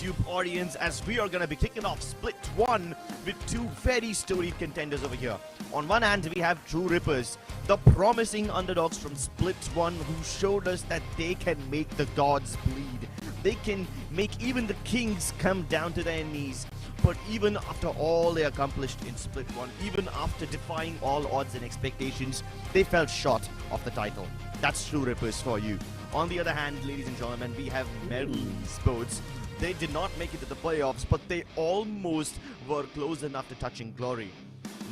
YouTube audience, as we are going to be kicking off Split 1 with two very storied contenders over here. On one hand, we have True Rippers, the promising underdogs from Split 1 who showed us that they can make the gods bleed. They can make even the kings come down to their knees. But even after all they accomplished in Split 1, even after defying all odds and expectations, they fell short of the title. That's True Rippers for you. On the other hand, ladies and gentlemen, we have MLT Esports. They did not make it to the playoffs, but they almost were close enough to touching glory.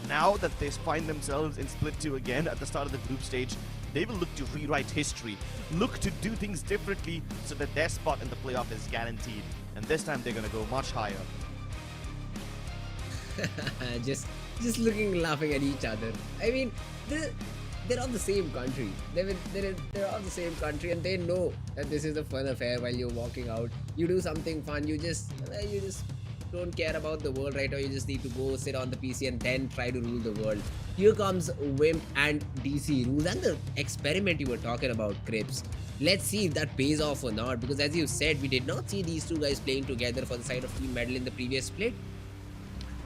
Now that they find themselves in Split 2 again at the start of the group stage, they will look to rewrite history, look to do things differently so that their spot in the playoff is guaranteed. And this time they're going to go much higher. just looking, laughing at each other. I mean, they're of the same country. They're of the same country, and they know that this is a fun affair. While you're walking out, you do something fun. You just don't care about the world right now. You just need to go sit on the PC and then try to rule the world. Here comes Wimp and DC rules and the experiment you were talking about, Crips. Let's see if that pays off or not, because as you said, we did not see these two guys playing together for the side of Team Medal in the previous split.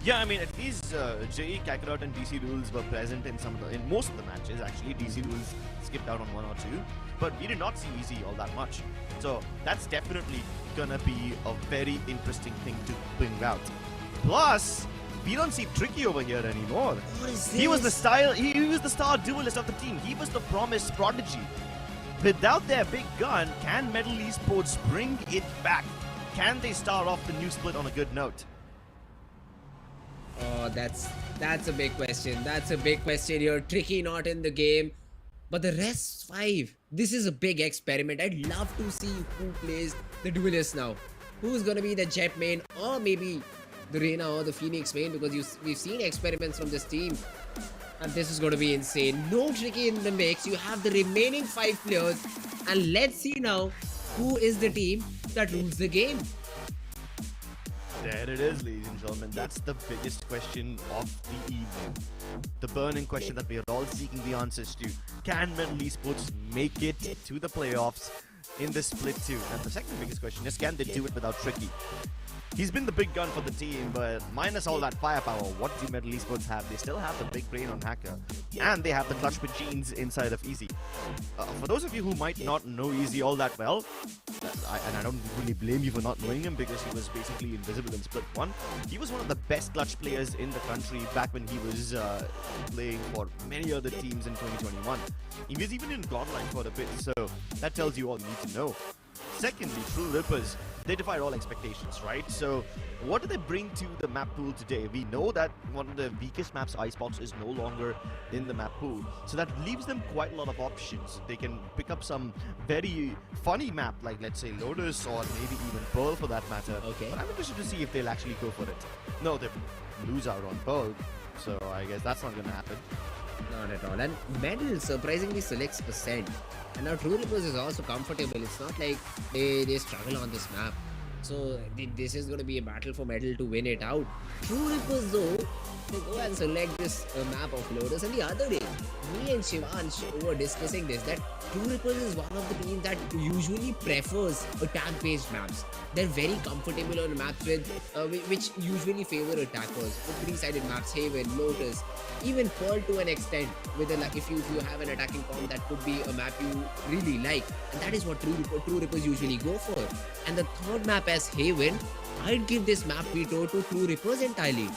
Yeah, I mean, at least JE, Kakarot and DC Rules were present in most of the matches. Actually, DC Rules skipped out on one or two, but we did not see Easy all that much. So that's definitely gonna be a very interesting thing to bring out. Plus, we don't see Tricky over here anymore. What is this? He was the star duelist of the team. He was the promised prodigy. Without their big gun, can MLT Esports bring it back? Can they start off the new split on a good note? Oh, that's a big question. That's a big question here. Tricky not in the game, but the rest 5. This is a big experiment. I'd love to see who plays the duelist now. Who's gonna be the Jet main, or maybe the Reyna or the Phoenix main, because we've seen experiments from this team, and this is gonna be insane. No Tricky in the mix. You have the remaining 5 players, and let's see now who is the team that rules the game. There it is, ladies and gentlemen. That's the biggest question of the evening. The burning question that we are all seeking the answers to. Can MLT Esports make it to the playoffs in this Split 2? And the second biggest question is, can they do it without Tricky? He's been the big gun for the team, but minus all that firepower, what do MLT Esports have? They still have the big brain on Hacker, and they have the clutch with genes inside of Easy. For those of you who might not know Easy all that well, and I don't really blame you for not knowing him, because he was basically invisible in Split 1. He was one of the best clutch players in the country back when he was playing for many other teams in 2021. He was even in Godlike for a bit, so that tells you all you need to know. Secondly, True Rippers, they defied all expectations, right? So what do they bring to the map pool today? We know that one of the weakest maps, Icebox, is no longer in the map pool. So that leaves them quite a lot of options. They can pick up some very funny map, like let's say Lotus, or maybe even Pearl for that matter. Okay. But I'm interested to see if they'll actually go for it. No, they lose out on Pearl, so I guess that's not going to happen. Not at all. And Medal surprisingly selects Ascent. And now True Rippers is also comfortable. It's not like they struggle on this map. So this is going to be a battle for Medal to win it out. True Rippers though, they go and select this map of Lotus. And the other day, me and Shivansh were discussing this, that True Rippers is one of the teams that usually prefers attack-based maps. They're very comfortable on maps which usually favor attackers. With 3-sided maps, Haven, Lotus, even Pearl to an extent. With if you have an attacking form, that could be a map you really like, and that is what True Rippers usually go for. And the third map as Haven, I'd give this map veto to True Rippers entirely.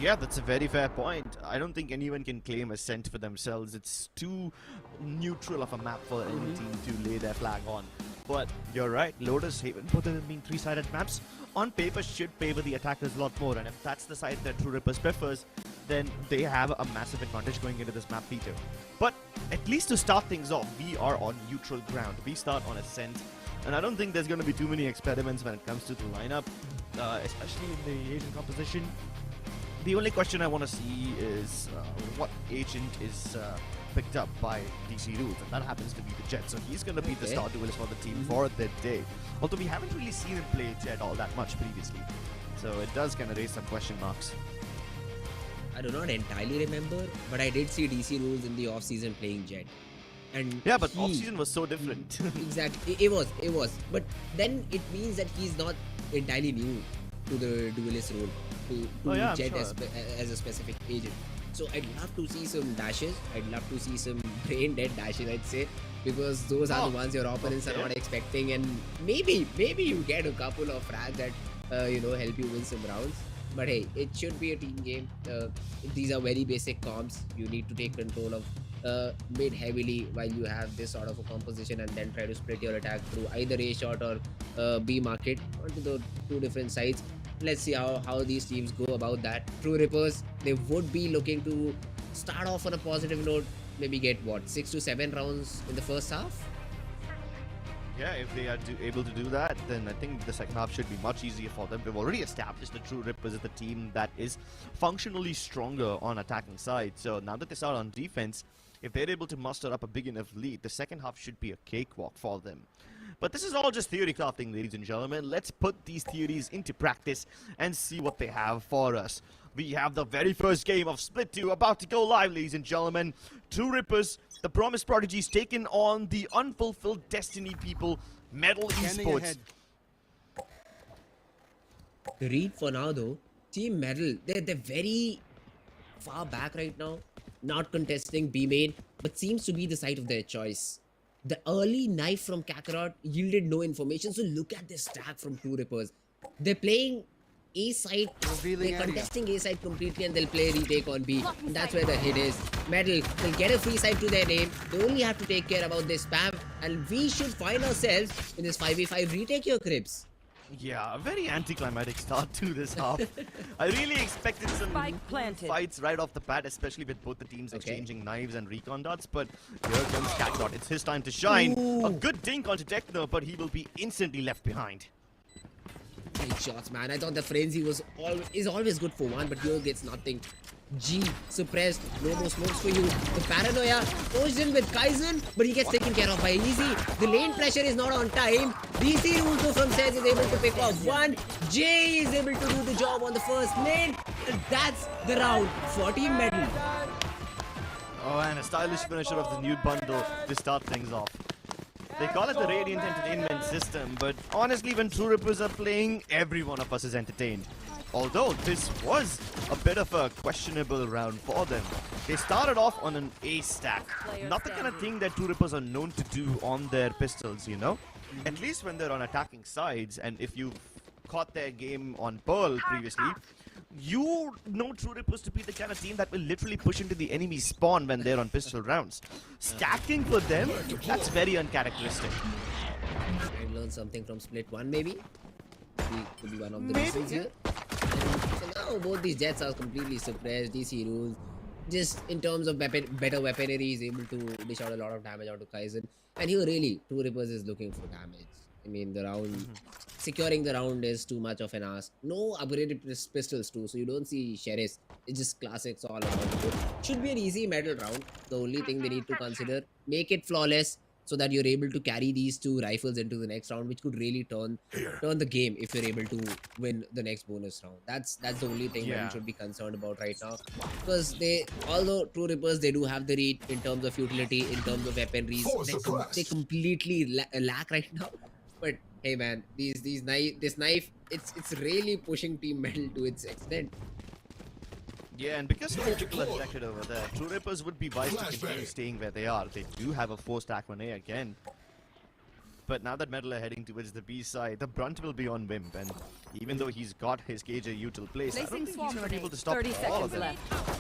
Yeah, that's a very fair point. I don't think anyone can claim Ascent for themselves. It's too neutral of a map for any team to lay their flag on. But you're right, Lotus, Haven, both of them being 3-sided maps, on paper should favor the attackers a lot more. And if that's the side that True Rippers prefers, then they have a massive advantage going into this map veto. But at least to start things off, we are on neutral ground. We start on Ascent. And I don't think there's going to be too many experiments when it comes to the lineup, especially in the Asian composition. The only question I want to see is what agent is picked up by DC Rules, and that happens to be the Jet. So he's going to be the star duelist for the team for the day. Although we haven't really seen him play Jet all that much previously. So it does kind of raise some question marks. I do not entirely remember, but I did see DC Rules in the off-season playing Jet. And Yeah, but off-season was so different. exactly, it was. But then it means that he's not entirely new to the duelist role, to Oh, yeah, I'm Jet sure. as a specific agent. So I'd love to see some dashes. I'd love to see some brain dead dashes, I'd say, because those are the ones your opponents are not expecting, and maybe you get a couple of frags that help you win some rounds. But hey, it should be a team game. These are very basic comps. You need to take control of mid heavily while you have this sort of a composition, and then try to split your attack through either A shot or B market onto the two different sides. Let's see how these teams go about that. True Rippers, they would be looking to start off on a positive note, maybe get what, 6 to 7 rounds in the first half. Yeah, if they are able to do that, then I think the second half should be much easier for them. We've already established the True Rippers as the team that is functionally stronger on attacking side. So now that they start on defense, if they're able to muster up a big enough lead, the second half should be a cakewalk for them. But this is all just theory crafting, ladies and gentlemen. Let's put these theories into practice and see what they have for us. We have the very first game of Split 2 about to go live, ladies and gentlemen. True Rippers, the Promised Prodigies, taken on the Unfulfilled Destiny people, MLT Esports. The read for now though, Team Metal, they're very far back right now, not contesting B main, but seems to be the site of their choice. The early knife from Kakarot yielded no information, so look at this stack from True Rippers. They're playing A side, they're contesting A side completely, and they'll play retake on B. And that's where the hit is. Metal, they'll get a free side to their name. They only have to take care about this spam, and we should find ourselves in this 5v5 retake here, Crips. Yeah, a very anticlimactic start to this half. I really expected some fights right off the bat, especially with both the teams exchanging knives and recon dots. But here comes Kakarot. It's his time to shine. Ooh. A good dink onto Techno, but he will be instantly left behind. Great shots, man. I thought the frenzy is always good for one, but here gets nothing. G suppressed. No more smokes for you. The paranoia pushed in with Kaizen, but he gets taken care of by Easy. The lane pressure is not on time. BC Ruto from Sez is able to pick off one. J is able to do the job on the first lane. And that's the round for Team Metal. Oh, and a stylish finisher of the new bundle to start things off. They call it the Radiant Entertainment System, but honestly, when True Rippers are playing, every one of us is entertained. Although this was a bit of a questionable round for them. They started off on an A stack. Not the kind of thing that True Rippers are known to do on their pistols, you know? At least when they're on attacking sides, and if you've caught their game on Pearl previously, you know True Rippers to be the kind of team that will literally push into the enemy spawn when they're on pistol rounds. Stacking for them, that's very uncharacteristic. I learned something from Split 1 maybe. Could be one of the reasons here. So now both these jets are completely suppressed. DC rules. Just in terms of better weaponry, he's able to dish out a lot of damage onto Kaizen. And here really, True Rippers is looking for damage. I mean, the round, securing the round is too much of an ask. No upgraded pistols too, so you don't see Sheriffs. It's just classics all around. Should be an easy medal round. The only thing they need to consider, make it flawless, so that you're able to carry these two rifles into the next round, which could really turn the game if you're able to win the next bonus round. That's the only thing that you should be concerned about right now, because although True Rippers, they do have the read in terms of utility, in terms of weaponry, they completely lack right now. But hey man, this knife, it's really pushing Team Metal to its extent. Yeah, and because no people are detected over there, True Rippers would be wise to continue staying where they are. They do have a 4-stack 1A again. But now that Metal are heading towards the B side, the brunt will be on Wimp, and even though he's got his KJ util place, I don't think he's going to be able to stop all of them.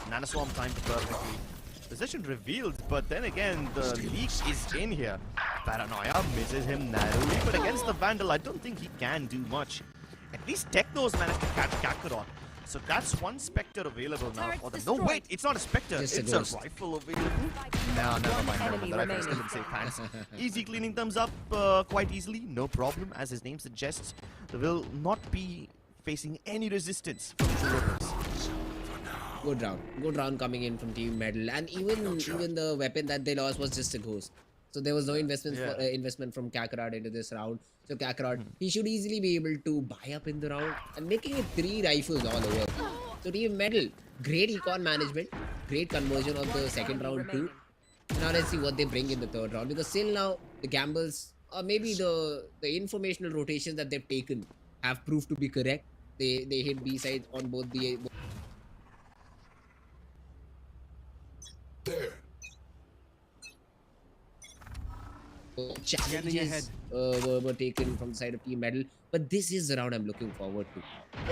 Nanoswarm timed perfectly. Position revealed, but then again, the leak is in here. Paranoia misses him narrowly, but against the Vandal, I don't think he can do much. At least Techno's managed to catch Kakarot. So that's one Spectre available now for them. No, wait, it's not a Spectre, it's a rifle available. No, never mind. The rifle is still in safe hands. Easy cleaning thumbs up quite easily, no problem. As his name suggests, they will not be facing any resistance from True Rippers. Good round coming in from Team Metal, and even the weapon that they lost was just a ghost. So there was no investment from Kakarot into this round. So Kakarot, he should easily be able to buy up in the round, and making it 3 rifles all over. So Team Metal, great econ management, great conversion of the second round too. Now let's see what they bring in the third round, because still now the gambles, or maybe the informational rotations that they've taken have proved to be correct. They hit B side on both the challenges were taken from the side of Team Metal, but this is the round I'm looking forward to.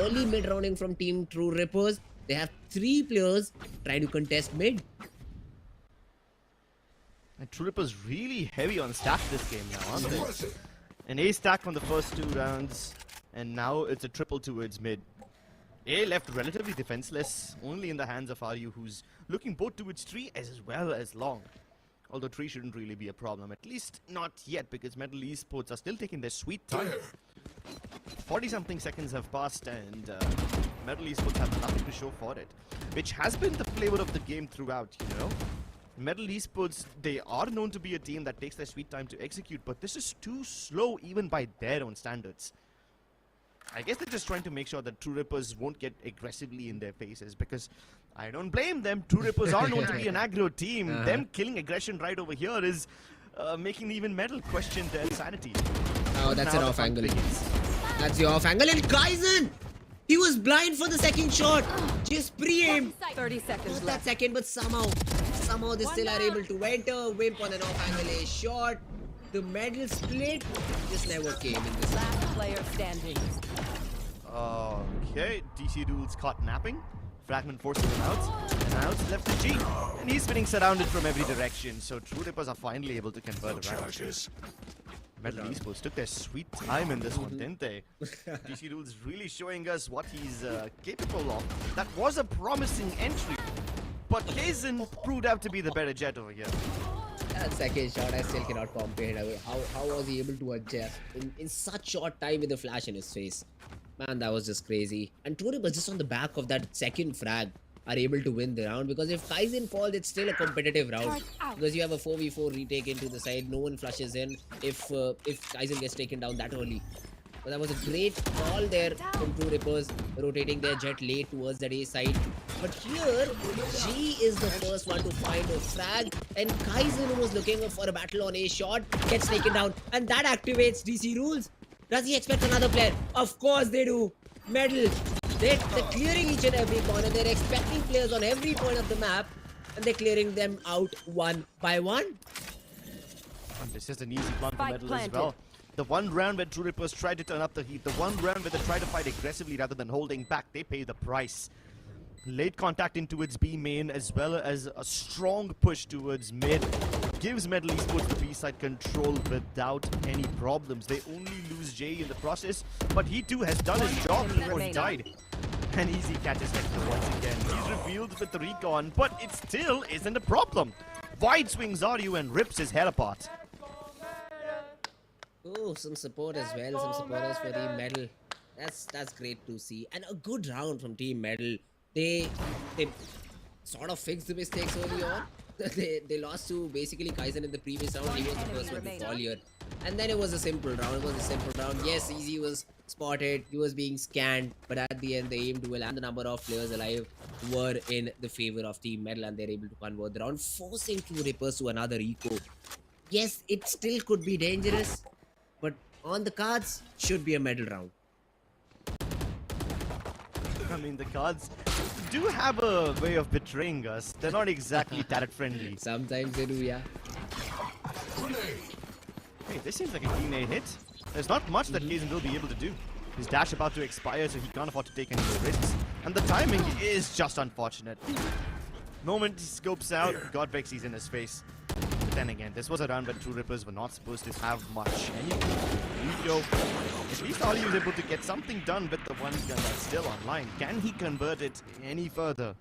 Early mid rounding from Team True Rippers. They have 3 players trying to contest mid. And True Rippers really heavy on stack this game now, aren't they? An A stack from the first 2 rounds, and now it's a triple towards mid. A left relatively defenseless, only in the hands of Ryu, who's looking both towards tree as well as long. Although tree shouldn't really be a problem, at least not yet, because MLT Esports are still taking their sweet time. 40-something seconds have passed, and MLT Esports have nothing to show for it, which has been the flavor of the game throughout, you know. MLT Esports, they are known to be a team that takes their sweet time to execute, but this is too slow even by their own standards. I guess they're just trying to make sure that True Rippers won't get aggressively in their faces, because I don't blame them. True Rippers are known to be an aggro team. Them killing aggression right over here is making even Metal question their sanity. Oh, that's an off angle. That's the off angle. And Kaizen! He was blind for the second shot. Just pre-aim. 30 seconds Not left. that second, but somehow they still are able to enter. Wimp on an off angle A shot. The medal split just never came in this. Last player standing. Okay, DC Duel's caught napping. Fragment forces him out, and now it's left to G. And he's getting surrounded from every direction, so True Rippers are finally able to convert around. MLT Esports took their sweet time in this one, didn't they? DC Duel's really showing us what he's capable of. That was a promising entry, but Kaizen proved out to be the better jet over here. That second shot, I still cannot comprehend. How was he able to adjust in such short time with a flash in his face? Man, that was just crazy. And True Rippers just on the back of that second frag are able to win the round, because if Kaizen falls, it's still a competitive round, because you have a 4v4 retake into the side. No one flushes in if Kaizen gets taken down that early. But that was a great call there from True Rippers, rotating their jet late towards that A side. But here, G is the first one to find a frag, and Kaizen was looking for a battle on A shot, gets taken down, and that activates DC rules. Does he expect another player? Of course they do. Medal. They're clearing each and every corner. They're expecting players on every point of the map, and they're clearing them out one by one. And this is an easy plan for Medal as well. The one round where True Rippers tried to turn up the heat, the one round where they tried to fight aggressively rather than holding back, they pay the price. Late contact in towards B main, as well as a strong push towards mid, gives MLT Esports the B side control without any problems. They only lose Jay in the process, but he too has done his job before he died. An easy catches Hector once again. He's revealed with the recon, but it still isn't a problem. Wide swings Ryu and rips his head apart. Oh, some support as well. Some supporters for Team Metal. That's great to see. And a good round from Team Metal. They sort of fixed the mistakes early on. They lost to basically Kaizen in the previous round. He was the first one to fall here. And then it was a simple round. Yes, Easy was spotted. He was being scanned. But at the end, the aim duel and the number of players alive were in the favor of Team Metal. And they're able to convert the round, forcing True Rippers to another eco. Yes, it still could be dangerous. But on the cards, should be a medal round. I mean, the cards do have a way of betraying us. They're not exactly turret friendly. Sometimes they do, yeah. Hey, this seems like a clean A hit. There's not much that Kaizen will be able to do. His dash about to expire, so he can't afford to take any more risks. And the timing is just unfortunate. Moment he scopes out, Godlike is in his face. But then again, this was a round where True Rippers were not supposed to have much. Nico, at least Oli was able to get something done with the one gun that's still online. Can he convert it any further?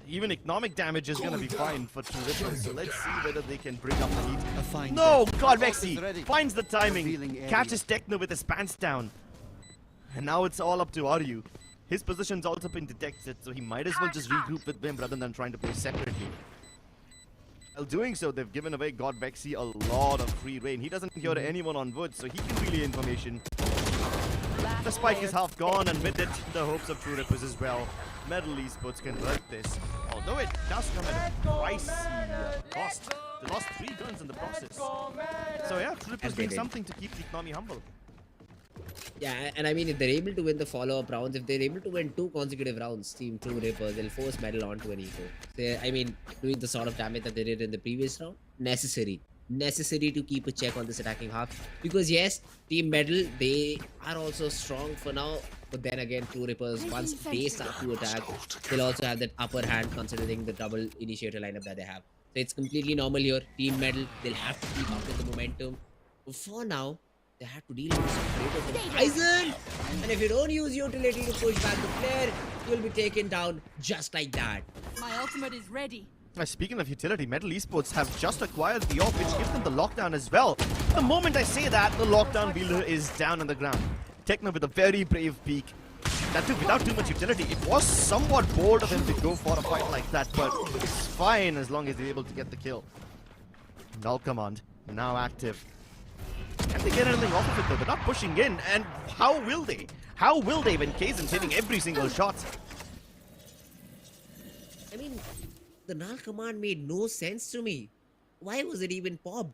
Even economic damage is gonna be fine for True Rippers, so let's see whether they can bring up the heat. No! Godvexy finds the timing, catches Techno with his pants down. And now it's all up to Ryu. His position's also been detected, so he might as well just regroup with them rather than trying to play separately. While doing so, they've given away Godvexy a lot of free reign. He doesn't hear anyone on wood, so he can relay information. The spike is half gone, and with it, the hopes of True Rippers as well. MLT Esports convert this. Although it does come at a pricey cost. They lost 3 guns in the process. So yeah, Tripper's doing something to keep the economy humble. Yeah, and I mean, if they're able to win the follow-up rounds, if they're able to win 2 consecutive rounds, Team True Rippers, they'll force Medal onto an eco. I mean, doing the sort of damage that they did in the previous round, necessary to keep a check on this attacking half. Because yes, Team Medal, they are also strong for now. But then again, True Rippers, once they start to attack, they'll also have that upper hand considering the double initiator lineup that they have. So it's completely normal here. Team Medal, they'll have to keep up with the momentum. But for now, they have to deal with some from Aizen. And if you don't use utility to push back the player, you'll be taken down just like that. My ultimate is ready. Speaking of utility, MLT Esports have just acquired the AWP, which gives them the lockdown as well. The moment I say that, the lockdown wielder is down on the ground. Techno with a very brave peek. That too, without too much utility. It was somewhat bored of him to go for a fight like that, but it's fine as long as he's able to get the kill. Null command, now active. Can they get anything off of it though? They're not pushing in, and how will they? How will they when Kaizen's hitting every single shot? I mean, the null command made no sense to me. Why was it even popped?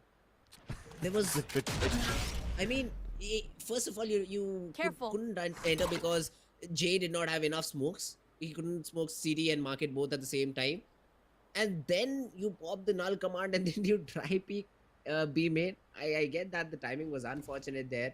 There was... I mean, first of all, you couldn't enter because Jay did not have enough smokes. He couldn't smoke CD and market both at the same time. And then you pop the null command and then you try peek B main. I get that the timing was unfortunate there.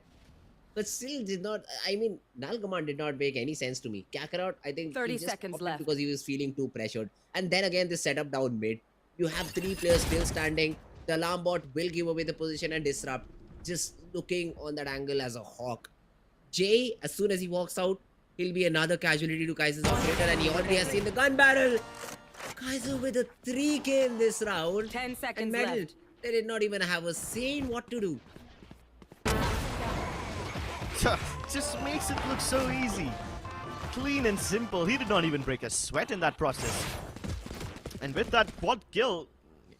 But still did not, I mean, null command did not make any sense to me. Kakarot, I think 30 seconds left because he was feeling too pressured. And then again, the setup down mid. You have 3 players still standing. The alarm bot will give away the position and disrupt. Just looking on that angle as a hawk. Jay, as soon as he walks out, he'll be another casualty to Kaiser's operator, and he already has seen the gun barrel. Kaiser with a 3K in this round. 10 seconds and Medal, left. they did not even have a say in what to do. Just makes it look so easy. Clean and simple. He did not even break a sweat in that process. And with that quad kill,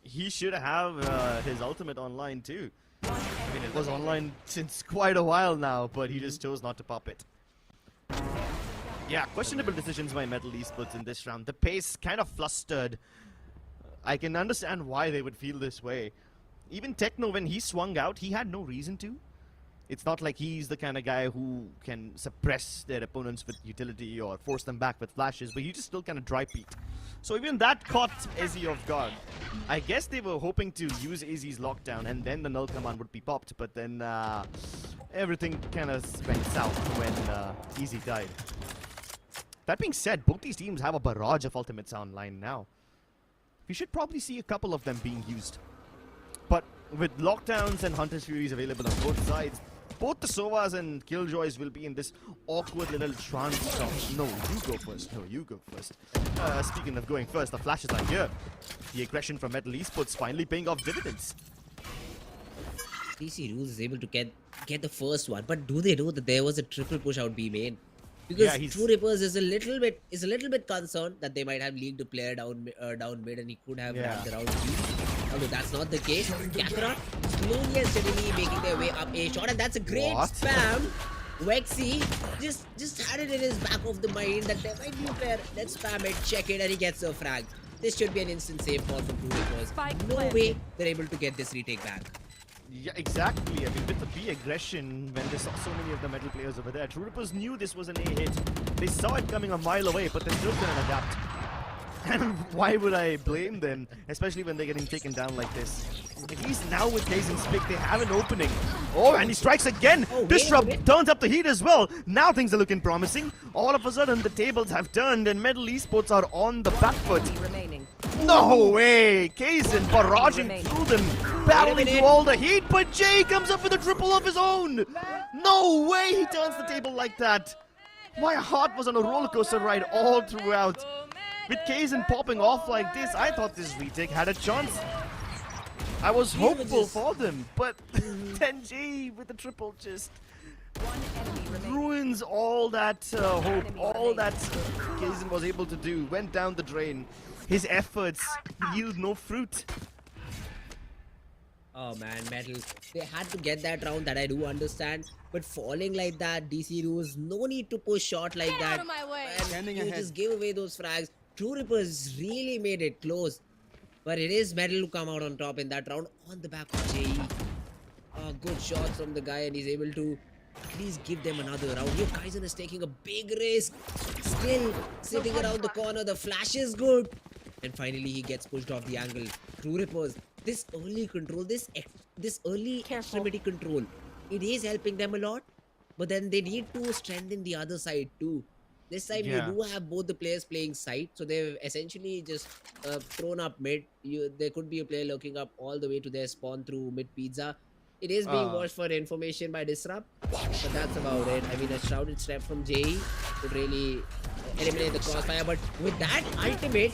he should have his ultimate online too. I mean, it was online since quite a while now, but he just chose not to pop it. Yeah, questionable decisions by MLT Esports in this round. The pace kind of flustered. I can understand why they would feel this way. Even Techno, when he swung out, he had no reason to. It's not like he's the kind of guy who can suppress their opponents with utility or force them back with flashes, but he just still kind of dry peeked. So even that caught Izzy off guard. I guess they were hoping to use Izzy's lockdown and then the null command would be popped, but then everything kind of went south when Izzy died. That being said, both these teams have a barrage of ultimates online now. We should probably see a couple of them being used. But with lockdowns and Hunter's Furies available on both sides, both the Sovas and Killjoys will be in this awkward little trance of, no, you go first, no, you go first. Speaking of going first, the flashes are here. The aggression from MLT Esports finally paying off dividends. DC Rules is able to get the first one, but do they know that there was a triple push out B main? Because yeah, True Rippers is a little bit concerned that they might have leaked a player down mid and he could have wrapped around B. Although that's not the case. Kakarot slowly and steadily making their way up A shot, and that's a great spam. Wexy just had it in his back of the mind that there might be a player. Let's spam it, check it, and he gets a frag. This should be an instant save call from True Rippers. No way they're able to get this retake back. Yeah, exactly. I mean, with the B aggression, when they saw so many of the metal players over there, True Rippers knew this was an A hit. They saw it coming a mile away, but they still couldn't adapt. And why would I blame them, especially when they're getting taken down like this? At least now with Kaizen's pick, they have an opening. Oh, and he strikes again! Disrupt turns up the heat as well! Now things are looking promising. All of a sudden, the tables have turned and MLT Esports are on the back foot. No way! Kaizen barraging through them, battling through all the heat, but Jay comes up with a triple of his own! No way he turns the table like that! My heart was on a roller coaster ride all throughout. With Kaizen popping off like this, I thought this retake had a chance. I was hopeful for them, but 10G with the triple just ruins all that hope, all that Kaizen was able to do, went down the drain. His efforts yield no fruit. Oh man, Metal, they had to get that round, that I do understand. But falling like that, DC Rules, no need to push shot like that. Out of my way. And you just give away those frags. True Rippers really made it close. But it is Metal who come out on top in that round on the back of JE. Good shots from the guy, and he's able to at least give them another round. Here, Kaizen is taking a big risk. Still sitting around the corner. The flash is good. And finally, he gets pushed off the angle. True Rippers, this early control, this early extremity control, it is helping them a lot. But then they need to strengthen the other side too. This time you do have both the players playing side, so they've essentially just thrown up mid. There could be a player looking up all the way to their spawn through mid pizza. It is being watched for information by Disrupt, but that's about it. I mean, a shrouded step from JE could really eliminate the crossfire, but with that ultimate,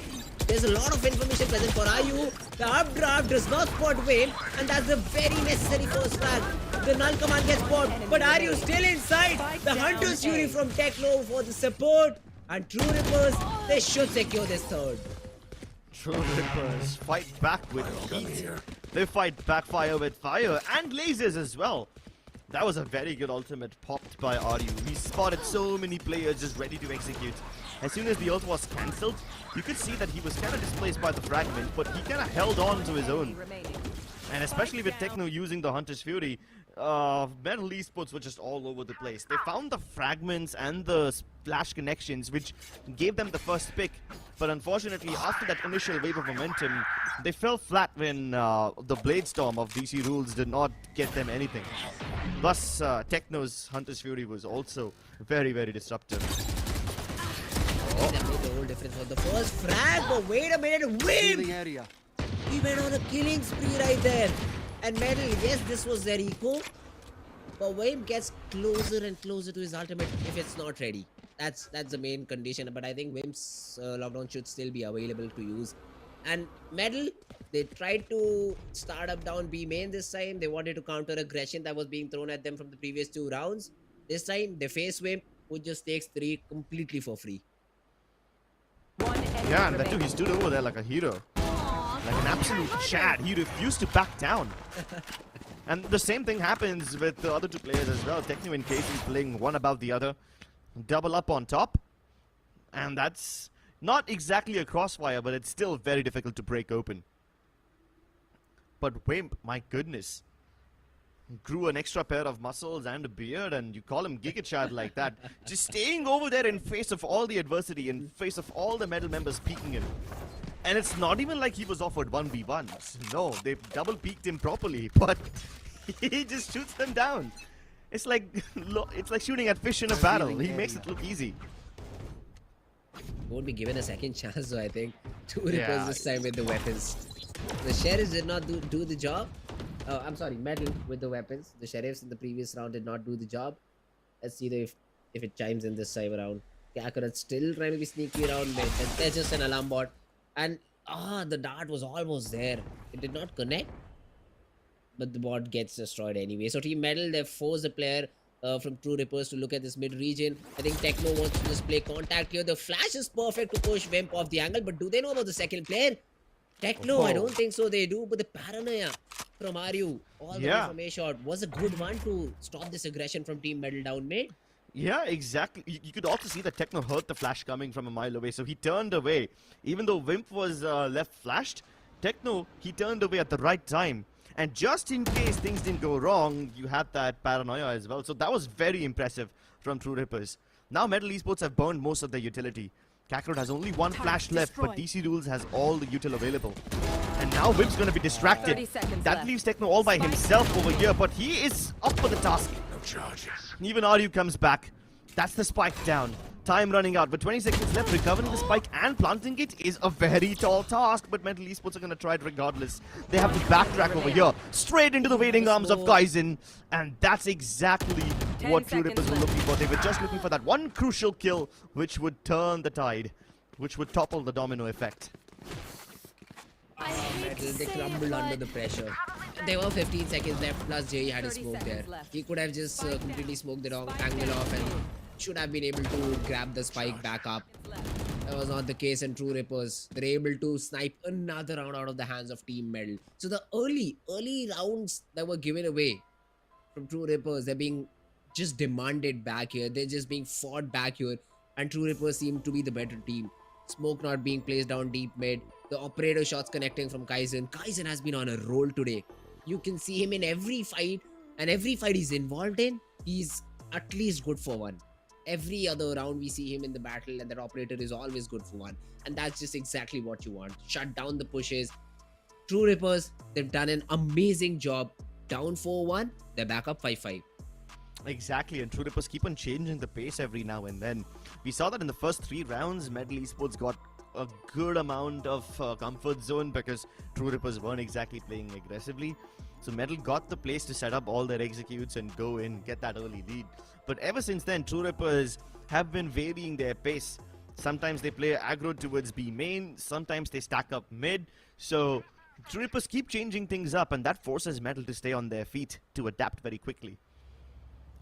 there's a lot of information present for Ayu. The updraft does not spot Wayne, and that's a very necessary first flag. The null command gets spot, but Ayu still inside. The Hunter's Fury from Techno for the support, and True Rippers, they should secure this third. True Rippers fight back with heat. They fight back fire with fire and lasers as well. That was a very good ultimate popped by Aryu. He spotted so many players just ready to execute. As soon as the ult was cancelled, you could see that he was kind of displaced by the fragment, but he kind of held on to his own. And especially with Techno using the Hunter's Fury, MLT Esports were just all over the place. They found the fragments and the splash connections, which gave them the first pick. But unfortunately, after that initial wave of momentum, they fell flat when the Blade Storm of DC Rules did not get them anything. Plus, Techno's Hunter's Fury was also very, very disruptive. Oh. That made the whole difference for the first frag, but wait a minute, Wim! He went on a killing spree right there. And Metal, yes, this was their eco, but Wim gets closer and closer to his ultimate if it's not ready. That's the main condition, but I think Wim's lockdown should still be available to use. And Metal, they tried to start up down B main this time. They wanted to counter aggression that was being thrown at them from the previous 2 rounds. This time, they face Wim, who just takes 3 completely for free. Yeah, and that too, he stood over there like a hero. Like an absolute Chad. He refused to back down. And the same thing happens with the other 2 players as well. Techno and Casey playing one above the other. Double up on top. And that's not exactly a crossfire, but it's still very difficult to break open. But Wimp, my goodness, grew an extra pair of muscles and a beard, and you call him Giga Chad like that. Just staying over there in face of all the adversity, in face of all the Metal members peeking him. And it's not even like he was offered 1v1s. No, they double peeked him properly, but he just shoots them down. It's like shooting at fish in a barrel. He makes it look easy. Won't be given a second chance, so I think. 2 Rippers this time with the weapons. The Sheriffs did not do the job. I'm sorry, Metal with the weapons. The Sheriffs in the previous round did not do the job. Let's see if it chimes in this time around. Kakarot still trying to be sneaky around mid. There's just an alarm bot. And the dart was almost there. It did not connect. But the bot gets destroyed anyway. So Team Metal, they've forced the player from True Rippers to look at this mid region. I think Techno wants to just play contact here. The flash is perfect to push Wimp off the angle. But do they know about the second player? Techno, I don't think so they do. But the paranoia from Aryu, all the way from A shot, was a good one to stop this aggression from Team Metal down mid. Yeah, exactly. You could also see that Techno heard the flash coming from a mile away, so he turned away. Even though Wimp was left flashed, Techno, he turned away at the right time. And just in case things didn't go wrong, you had that paranoia as well. So that was very impressive from True Rippers. Now MLT Esports have burned most of their utility. Kakarot has only 1 flash left, but DC Rules has all the util available. And now Whip's going to be distracted. That leaves Techno all by himself over here, but he is up for the task. No charges. Even Aryu comes back. That's the spike down. Time running out. With 20 seconds left, recovering the spike and planting it is a very tall task, but MLT Esports are going to try it regardless. They have to backtrack over here, straight into the waiting arms of Kaizen, and that's exactly what True Rippers were looking for. They were just looking for that one crucial kill, which would turn the tide, which would topple the domino effect. Metal, they crumbled under the pressure. There were 15 seconds left, plus Jay had a smoke there. He could have just completely smoked the wrong angle off and should have been able to grab the spike back up. That was not the case, and True Rippers, they're able to snipe another round out of the hands of Team Metal. So the early rounds that were given away from True Rippers, they're being just demanded back here. They're just being fought back here, and True Rippers seem to be the better team. Smoke not being placed down deep mid. The operator shots connecting from Kaizen. Kaizen has been on a roll today. You can see him in every fight, and every fight he's involved in, he's at least good for one. Every other round we see him in the battle, and that operator is always good for one. And that's just exactly what you want. Shut down the pushes. True Rippers, they've done an amazing job. Down 4-1, they're back up 5-5. Exactly, and True Rippers keep on changing the pace every now and then. We saw that in the first 3 rounds, MLT Esports got a good amount of comfort zone because True Rippers weren't exactly playing aggressively. So MLT got the place to set up all their executes and go in, get that early lead. But ever since then, True Rippers have been varying their pace. Sometimes they play aggro towards B main, sometimes they stack up mid. So True Rippers keep changing things up, and that forces MLT to stay on their feet to adapt very quickly.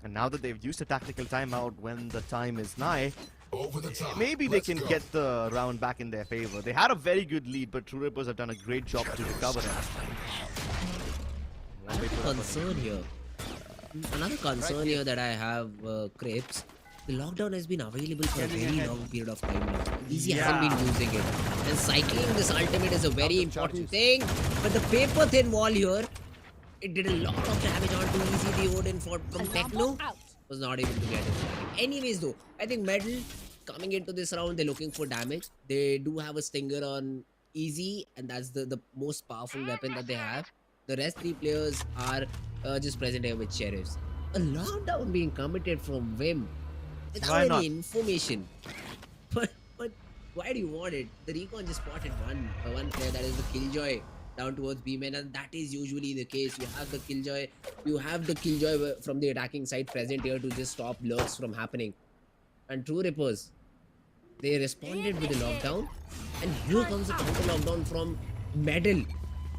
And now that they've used a tactical timeout when the time is nigh, maybe they can get the round back in their favor. They had a very good lead, but True Rippers have done a great job to recover it. Another concern here that I have, Crepes. The lockdown has been available for a very long period of time now. Easy hasn't been using it. And cycling this ultimate is a very important thing. But the paper thin wall here, it did a lot of damage onto Easy. The Odin from Techno was not able to get it. Anyways though, I think Medal coming into this round, they're looking for damage. They do have a Stinger on Easy, and that's the most powerful weapon that they have. The rest 3 players are just present here with Sheriffs. A lockdown being committed from Vim without any information. But why do you want it? The Recon just spotted one player, that is the Killjoy, down towards B-Man, and that is usually the case. You have the Killjoy from the attacking side present here to just stop lurks from happening. And True Rippers, they responded with a lockdown, and here comes a counter lockdown from Medal,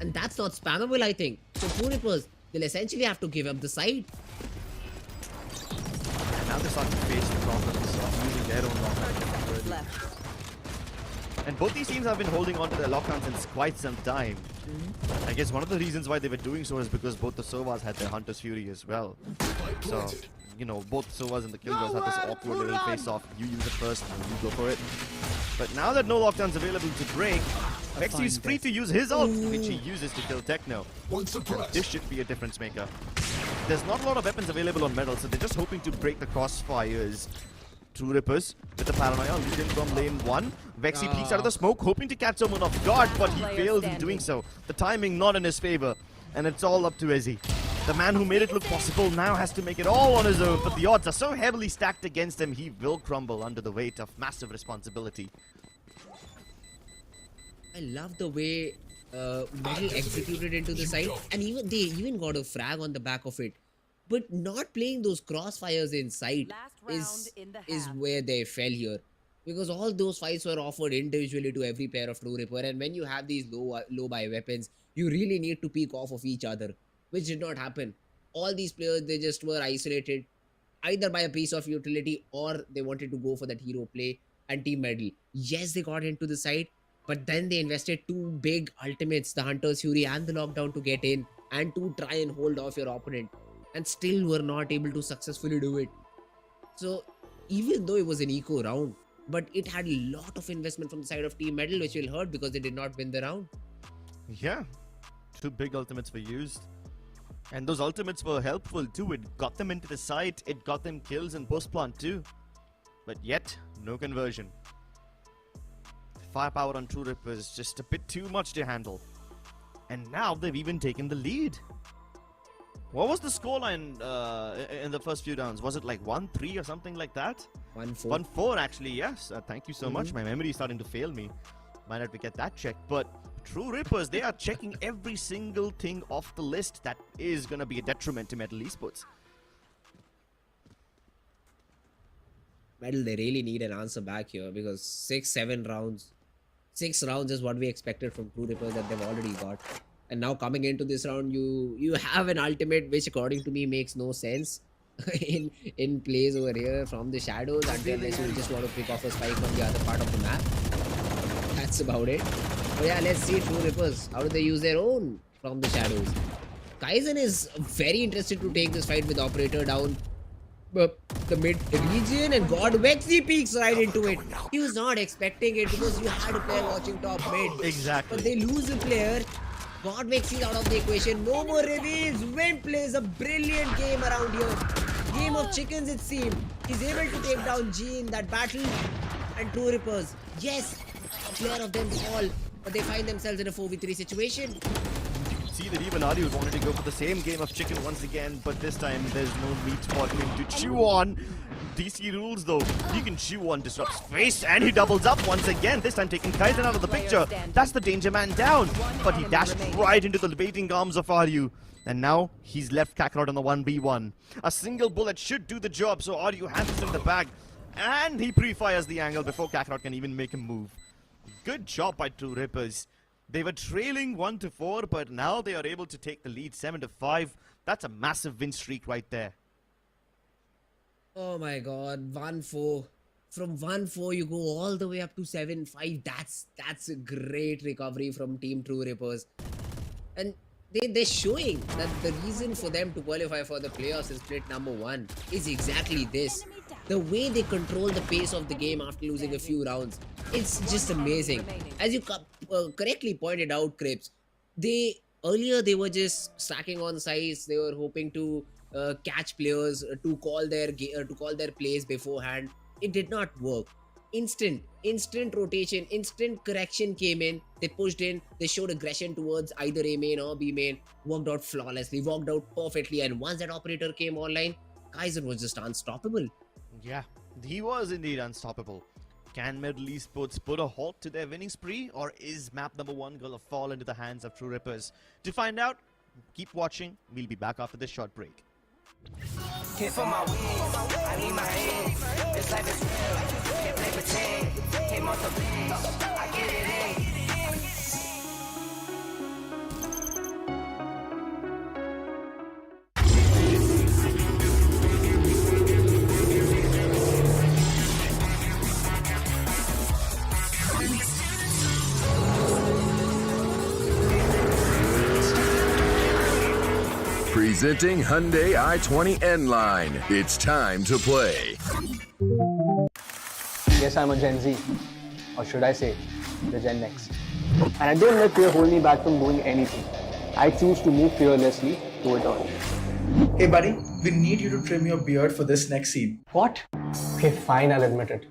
and that's not spammable, I think. So True Rippers, they'll essentially have to give up the side. And now they're starting to face the problems of using their own lockdown. Left. And both these teams have been holding on to their lockdown since quite some time. I guess one of the reasons why they were doing so is because both the Sovas had their Hunter's Fury as well. So, you know, both Sovas and the Killjoys had this awkward little face-off. You use it first, and you go for it. But now that no lockdown's available to break, Vexy is free to use his ult, which he uses to kill Techno. And this should be a difference maker. There's not a lot of weapons available on Metal, so they're just hoping to break the crossfires. True Rippers with the Paranoia leading from lane 1. Vexy peeks out of the smoke, hoping to catch someone off guard, but he fails in doing so. The timing not in his favor, and it's all up to Ezzy. The man who made it look possible now has to make it all on his own, but the odds are so heavily stacked against him, he will crumble under the weight of massive responsibility. I love the way Metal executed into the side, and they even got a frag on the back of it. But not playing those crossfires in sight is where they fell here. Because all those fights were offered individually to every pair of True Ripper, and when you have these low buy weapons, you really need to peek off of each other, which did not happen. All these players, they just were isolated either by a piece of utility or they wanted to go for that hero play and Team Medal. Yes, they got into the side, but then they invested 2 big ultimates, the Hunter's Fury and the Lockdown, to get in and to try and hold off your opponent, and still were not able to successfully do it. So even though it was an eco round, but it had a lot of investment from the side of Team Medal, which will hurt because they did not win the round. Yeah, 2 big ultimates were used. And those ultimates were helpful too. It got them into the site, it got them kills and post-plant too. But yet, no conversion. Firepower on True Ripper is just a bit too much to handle. And now they've even taken the lead. What was the scoreline in the first few rounds? Was it like 1-3 or something like that? 1-4. 1-4 actually, yes. Thank you so much. My memory is starting to fail me. Might have to get that checked. But True Rippers, they are checking every single thing off the list that is going to be a detriment to MLT Esports. Medal, they really need an answer back here because 6-7 rounds. 6 rounds is what we expected from True Rippers that they've already got. And now coming into this round, you have an ultimate which according to me makes no sense in plays over here from the shadows, unless you just want to pick off a spike from the other part of the map. That's about it. But yeah, let's see True Rippers. How do they use their own from the shadows? Kaizen is very interested to take this fight with Operator down. the mid region, and Godlike peeks right into it. He was not expecting it because you had a player watching top mid. Exactly. But they lose a player. Godlike is out of the equation. No more reveals. Wimp plays a brilliant game around here. Game of chickens, it seemed. He's able to take down G in that battle. And True Rippers. Yes, a player of them fall. But they find themselves in a 4v3 situation. See that even Adi wanted to go for the same game of chicken once again, but this time there's no meat for him to chew on. DC rules though, he can chew on Disrupt's face, and he doubles up once again, this time taking Kaizen out of the picture. That's the danger man down, but he dashed right into the waiting arms of Aryu. And now he's left Kakarot on the 1v1. A single bullet should do the job, so Aryu has this in the bag, and he pre-fires the angle before Kakarot can even make a move. Good job by True Rippers. They were trailing 1-4, but now they are able to take the lead 7-5. That's a massive win streak right there. Oh my god, 1-4. From 1-4 you go all the way up to 7-5. That's a great recovery from Team True Rippers. And they're showing that the reason for them to qualify for the playoffs in split number 1 is exactly this. The way they control the pace of the game after losing a few rounds. It's just amazing. As you correctly pointed out, Crips, earlier they were just stacking on size. They were hoping to catch players to call their plays beforehand. It did not work. Instant rotation, instant correction came in. They pushed in. They showed aggression towards either A main or B main. Worked out flawlessly. Worked out perfectly. And once that operator came online, Kaizen was just unstoppable. Yeah, he was indeed unstoppable. Can MLT Esports put a halt to their winning spree, or is map number 1 going to fall into the hands of True Rippers? To find out, keep watching. We'll be back after this short break. Can't for my wings, I need my hands. This life is real, can't play pretend. Came off the bench, I get it in. Presenting Hyundai i20 N-Line. It's time to play. Yes, I'm a Gen Z. Or should I say, the Gen X. And I don't let fear hold me back from doing anything. I choose to move fearlessly to it all. Hey buddy, we need you to trim your beard for this next scene. What? Okay, fine, I'll admit it.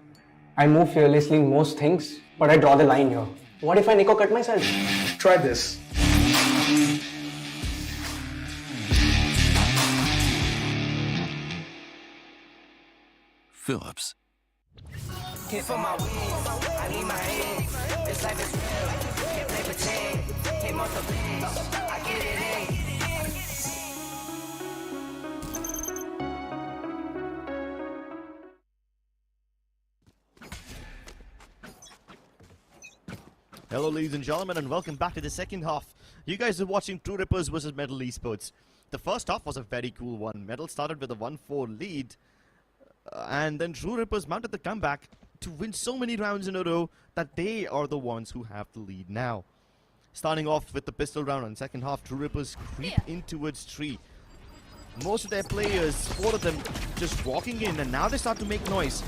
I move fearlessly in most things, but I draw the line here. What if I Nico cut myself? Try this. Phillips. Can't for my wings, I need my hands. This life is real, can't play pretend. Came off the bench, I get it in. Hello ladies and gentlemen, and welcome back to the second half. You guys are watching True Rippers versus MLT Esports. The first half was a very cool one. Metal started with a 1-4 lead, and then True Rippers mounted the comeback to win so many rounds in a row that they are the ones who have the lead now. Starting off with the pistol round on second half, True Rippers creep in towards tree. Most of their players, 4 of them, just walking in, and now they start to make noise.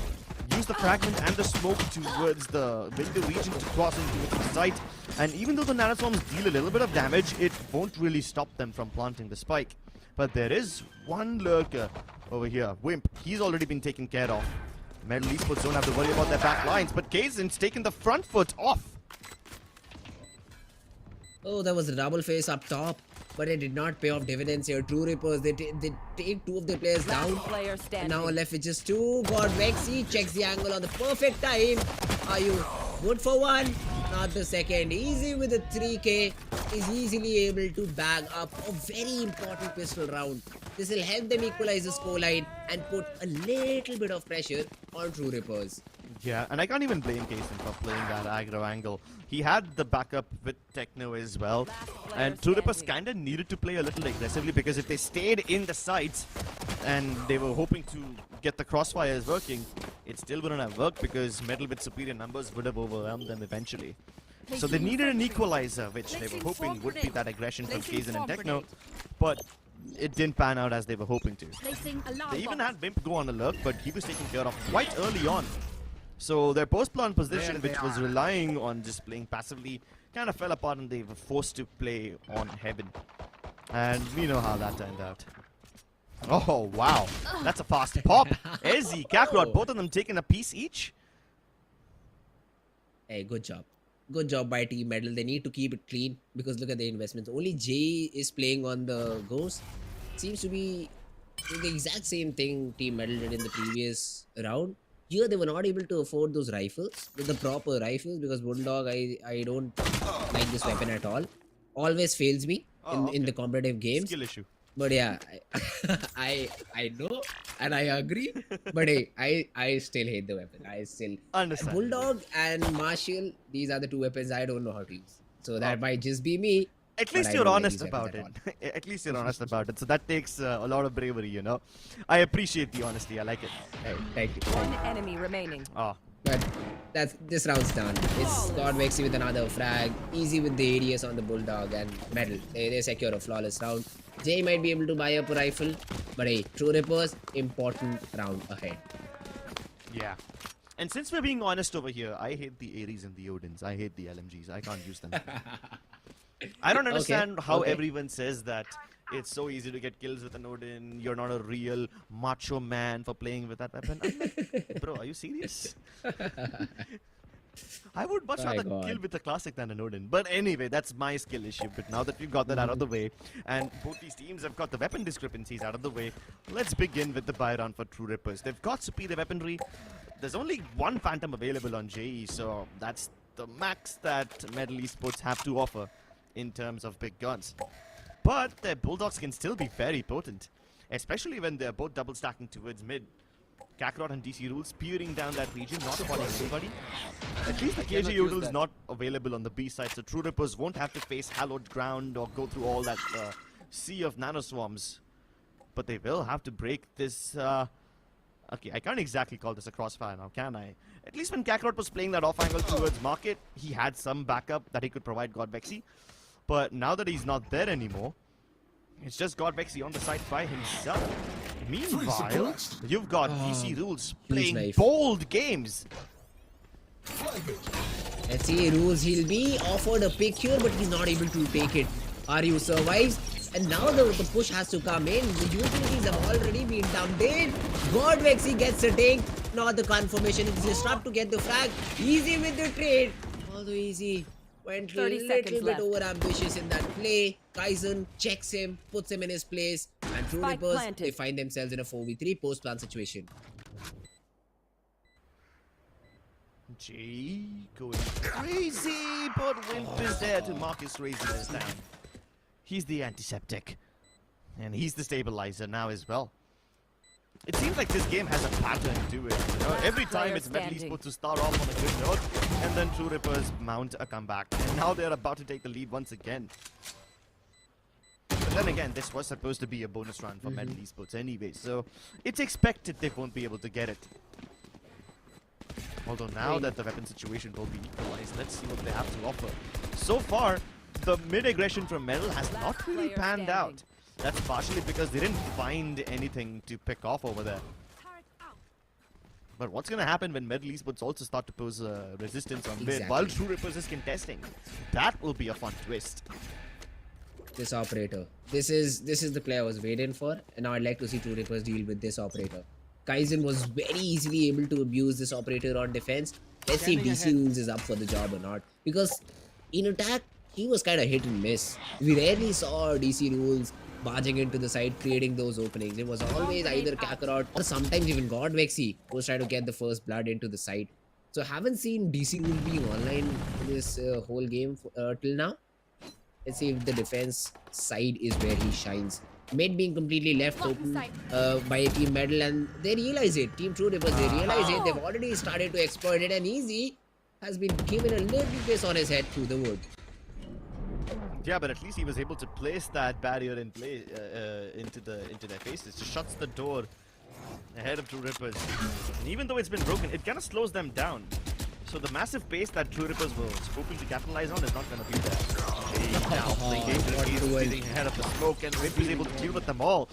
Use the fragment and the smoke towards the window region to cross into the site. And even though the nanoswarms deal a little bit of damage, it won't really stop them from planting the spike. But there is one lurker over here, Wimp. He's already been taken care of. MLT Esports don't have to worry about their back lines, but Kaizen's taken the front foot off. Oh, that was a double face up top, but it did not pay off dividends here. True Rippers, they take 2 of their players down. Player And standing. now left with just 2. Godlike checks the angle on the perfect time. Are you good for 1? Not the second. Easy with a 3K. Is easily able to bag up a very important pistol round. This will help them equalize the scoreline and put a little bit of pressure on True Rippers. Yeah, and I can't even blame Kaizen for playing that aggro angle. He had the backup with Techno as well. And True Rippers kind of needed to play a little aggressively, because if they stayed in the sights and they were hoping to get the crossfires working, it still wouldn't have worked because Metal with superior numbers would have overwhelmed them eventually. So they needed an equalizer, which they were hoping would be that aggression from Kaizen and Techno. But it didn't pan out as they were hoping to. Placing alarm They even box. had Wimp go on alert, but he was taken care of quite early on. So their post-plant position, which was relying on just playing passively, kind of fell apart and they were forced to play on Heaven. And we know how that turned out. Oh, wow. That's a fast pop. Ezzy, Kakarot, both of them taking a piece each. Hey, good job. Good job by Team Metal. They need to keep it clean because look at the investments. Only Jay is playing on the Ghost. Seems to be the exact same thing Team Metal did in the previous round. Here they were not able to afford those rifles, the proper rifles, because Bulldog, I don't like this weapon at all. Always fails me in the competitive games. Skill issue. But yeah, I know and I agree. But hey, I still hate the weapon. I still Understand. Bulldog and Martial. These are the two weapons I don't know how to use. So that might just be me. At but least I you're don't like honest these weapons about at it. At least you're honest about it. So that takes a lot of bravery, you know. I appreciate the honesty. I like it. Hey, thank you. One enemy remaining. Oh, But this round's done. It's Godlike with another frag. Easy with the ADS on the Bulldog and Metal. They secure a flawless round. Jay might be able to buy up a rifle. But hey, True Rippers, important round ahead. yeah. And since we're being honest over here, I hate the Ares and the Odins. I hate the LMGs. I can't use them. I don't understand how everyone says that it's so easy to get kills with an Odin. You're not a real macho man for playing with that weapon. I'm like, bro, are you serious? I would much My rather God. kill with a classic than an Odin. But anyway, that's my skill issue. But now that we've got that out of the way, and both these teams have got the weapon discrepancies out of the way, let's begin with the buy round for True Rippers. They've got superior weaponry. There's only one Phantom available on JE, so that's the max that MLT Esports have to offer in terms of big guns. But their Bulldogs can still be very potent, especially when they're both double stacking towards mid. Kakarot and DC Rules spearing down that region, not spotting anybody. At least the KJ Yodel is not available on the B side, so True Rippers won't have to face hallowed ground or go through all that sea of nanoswarms. But they will have to break this... okay, I can't exactly call this a crossfire now, can I? At least when Kakarot was playing that off angle towards Market, he had some backup that he could provide Godvexy. But now that he's not there anymore, it's just Godvexy on the side by himself. Meanwhile, you've got DC Rules playing knife. bold games. Let's see, Rules, he'll be offered a pick here, but he's not able to take it. Ryu survives, and now the push has to come in. The utilities have already been dumped in. Godvexy gets a take, not the confirmation. It's just up to get the frag. Easy with the trade. Although Easy went a 30 little seconds bit left. over ambitious in that play. Kaizen checks him, puts him in his place, and True Spike Rippers, planted. they find themselves in a 4v3 post-plan situation. G going crazy, but Wimp is there to mark his craziness down. He's the antiseptic, and he's the stabilizer now as well. It seems like this game has a pattern to it. You know? Every time it's MLT standing. Esports to start off on a good note, and then True Rippers mount a comeback. And now they're about to take the lead once again. But then again, this was supposed to be a bonus round for MLT Esports anyway, so it's expected they won't be able to get it. Although now that the weapon situation will be equalized, let's see what they have to offer. So far, the mid-aggression from Metal has not really player panned standing. out. That's partially because they didn't find anything to pick off over there. But what's going to happen when MLT Esports also start to pose resistance on mid while True Rippers is contesting? That will be a fun twist. This operator. This is the player I was waiting for, and now I'd like to see True Rippers deal with this operator. Kaizen was very easily able to abuse this operator on defense. Let's see if DC Rules is up for the job or not. Because in attack, he was kind of hit and miss. We rarely saw DC Rules barging into the side, creating those openings. It was always either Kakarot or sometimes even Godvexy who was trying to get the first blood into the side. So haven't seen DC Rules being online in this whole game till now. Let's see if the defense side is where he shines. Mid being completely left open by Team Metal, and they realize it. Team True Rippers, they realize it. They've already started to exploit it, and Easy has been given a little piece on his head through the wood. Yeah, but at least he was able to place that barrier in play into their faces. Just shuts the door ahead of True Rippers. And even though it's been broken, it kind of slows them down. So the massive pace that True Rippers was hoping to capitalize on is not going to be there. Now playing dangerous, what he's to win. getting ahead of the smoke, and Wimp is able to deal with them all.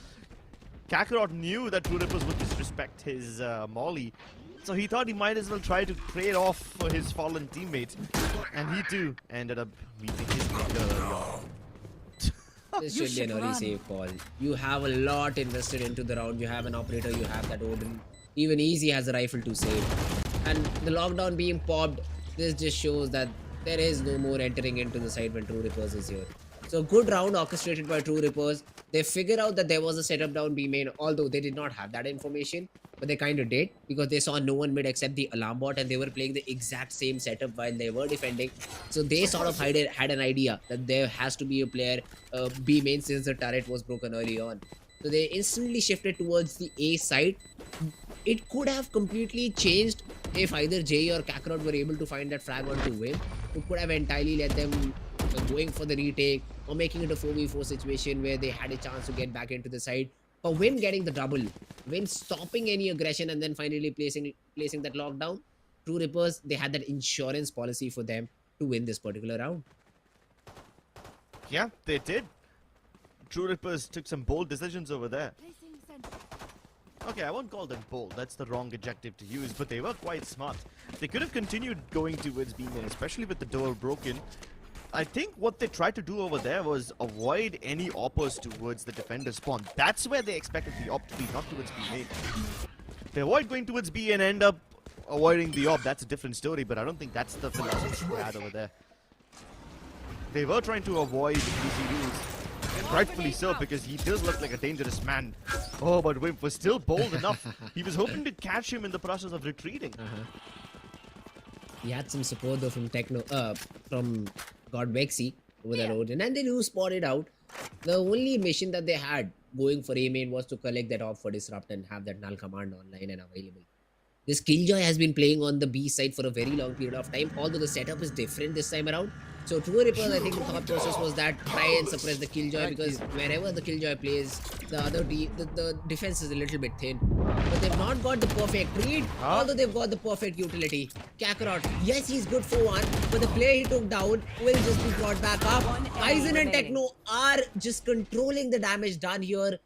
Kakarot knew that True Rippers would disrespect his Molly, so he thought he might as well try to trade off for his fallen teammate, and he too ended up meeting his mate early on. This You should be an should early run. save call. You have a lot invested into the round. You have an operator, you have that Odin. Even Easy has a rifle to save. And the lockdown being popped, this just shows that there is no more entering into the side when True Rippers is here. So good round orchestrated by True Rippers. They figured out that there was a setup down B main, although they did not have that information. But they kind of did, because they saw no one mid except the alarm bot, and they were playing the exact same setup while they were defending. So they sort of had an idea that there has to be a player B main since the turret was broken early on. So they instantly shifted towards the A side. It could have completely changed if either Jay or Kakarot were able to find that frag onto Wim, who could have entirely let them going for the retake or making it a 4v4 situation where they had a chance to get back into the side. But Wim getting the double, Wim stopping any aggression and then finally placing that lockdown. True Rippers, they had that insurance policy for them to win this particular round. Yeah, they did. True Rippers took some bold decisions over there. Placing sentry. Okay, I won't call them bold, that's the wrong adjective to use, but they were quite smart. They could have continued going towards B-main, especially with the door broken. I think what they tried to do over there was avoid any oppers towards the defender spawn. That's where they expected the op to be, not towards B-main. They avoid going towards B and end up avoiding the op. That's a different story, but I don't think that's the philosophy they had over there. They were trying to avoid easy rules. And rightfully so, because he does look like a dangerous man. Oh, but Wimp was still bold enough. He was hoping to catch him in the process of retreating. He had some support though from from Godlike over that Odin, and they do spot it out. The only mission that they had going for A main was to collect that op for disrupt and have that null command online and available. This Killjoy has been playing on the B side for a very long period of time, although the setup is different this time around. So True Rippers, I think the thought process was that try and suppress the Killjoy, because wherever the Killjoy plays, the other the defense is a little bit thin. But they've not got the perfect read, although they've got the perfect utility. Kakarot, yes, he's good for one, but the player he took down will just be brought back up. Aizen and Techno are just controlling the damage done here,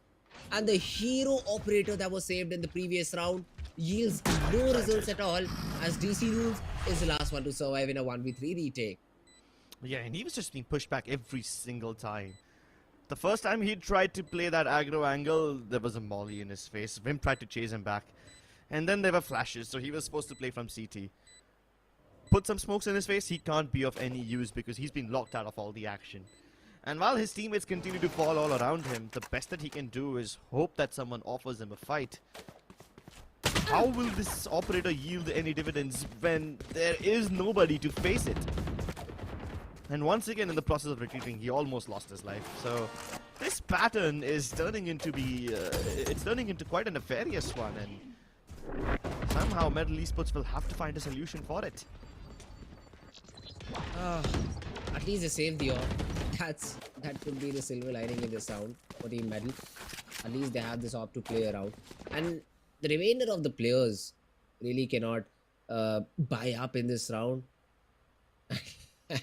and the hero operator that was saved in the previous round yields no results at all, as DC Rules is the last one to survive in a 1v3 retake. Yeah, and he was just being pushed back every single time. The first time he tried to play that aggro angle, there was a molly in his face. Vim tried to chase him back. And then there were flashes, so he was supposed to play from CT. Put some smokes in his face, he can't be of any use because he's been locked out of all the action. And while his teammates continue to fall all around him, the best that he can do is hope that someone offers him a fight. How will this operator yield any dividends when there is nobody to face it? And once again, in the process of retreating, he almost lost his life. So this pattern is turning into it's turning into quite a nefarious one, and somehow MLT Esports will have to find a solution for it. At least they saved the op. That could be the silver lining in this round for Team MLT. At least they have this op to play around, and the remainder of the players really cannot buy up in this round.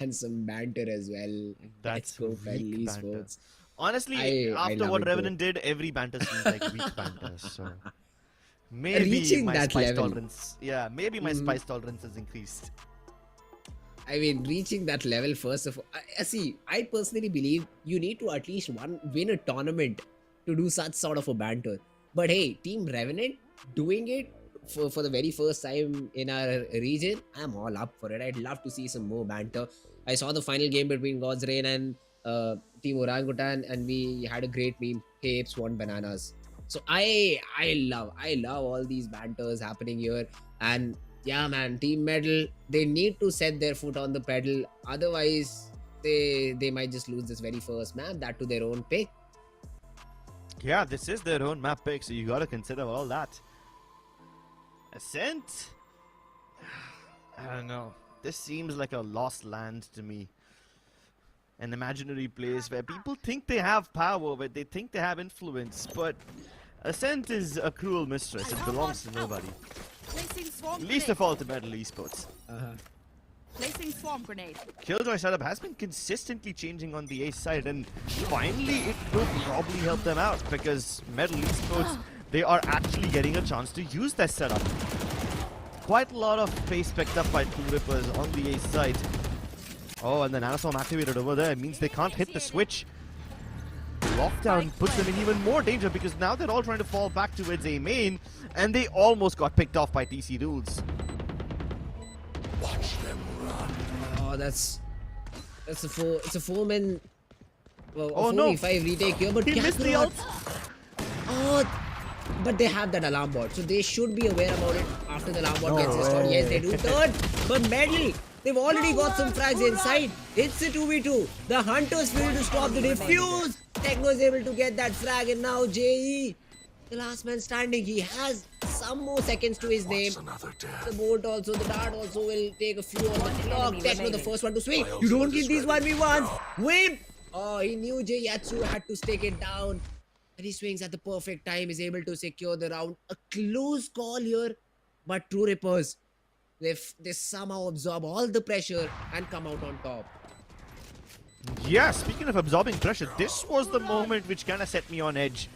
And some banter as well. That's Let's go weak MLT banter. Esports. Honestly, I after love what it Revenant did, every banter seems like weak banter. So maybe Reaching my that spice level. tolerance, yeah, maybe my spice tolerance has increased. I mean, reaching that level, first of all, see, I personally believe you need to at least win a tournament to do such sort of a banter. But hey, Team Revenant doing it for the very first time in our region, I'm all up for it. I'd love to see some more banter. I saw the final game between God's Reign and Team Orangutan, and we had a great meme. Hey, apes want bananas. So I love all these banters happening here. And yeah, man, Team MLT, they need to set their foot on the pedal. Otherwise, they might just lose this very first map, that to their own pick. Yeah, this is their own map pick, so you gotta consider all that. Ascent? I don't know. This seems like a lost land to me. An imaginary place where people think they have power, where they think they have influence, but Ascent is a cruel mistress. It belongs to nobody. Placing swarm Least of all to MLT Esports. Placing swarm grenade. Killjoy setup has been consistently changing on the ace side, and finally it will probably help them out because MLT Esports, they are actually getting a chance to use their setup. Quite a lot of pace picked up by True Rippers on the ace side. Oh, and then Nanoswarm activated over there. It means they can't hit the switch. Lockdown puts them in even more danger because now they're all trying to fall back towards A main, and they almost got picked off by TC Rules. Watch them run. Oh, that's a four. It's a 4-man. Well, Oh, a no. 4v5 retake here, but He missed the Kakarot- ult. Oh, but they have that alarm bot, so they should be aware about it after the alarm bot gets restored. Yes, they do. Third, but MLT, they've already got some frags inside. It's a 2v2. The Hunters fail to stop the defuse. Techno is able to get that frag, and now JE, the last man standing. He has some more seconds to his name. The bolt also, the dart also will take a few on the clock. Techno, the first one to swing. You don't get these 1v1s. Whip! Oh, he knew Jay Yatsu had to stake it down. And he swings at the perfect time, is able to secure the round. A close call here, but True Rippers, they somehow absorb all the pressure and come out on top. Yeah, speaking of absorbing pressure, this was the moment which kind of set me on edge.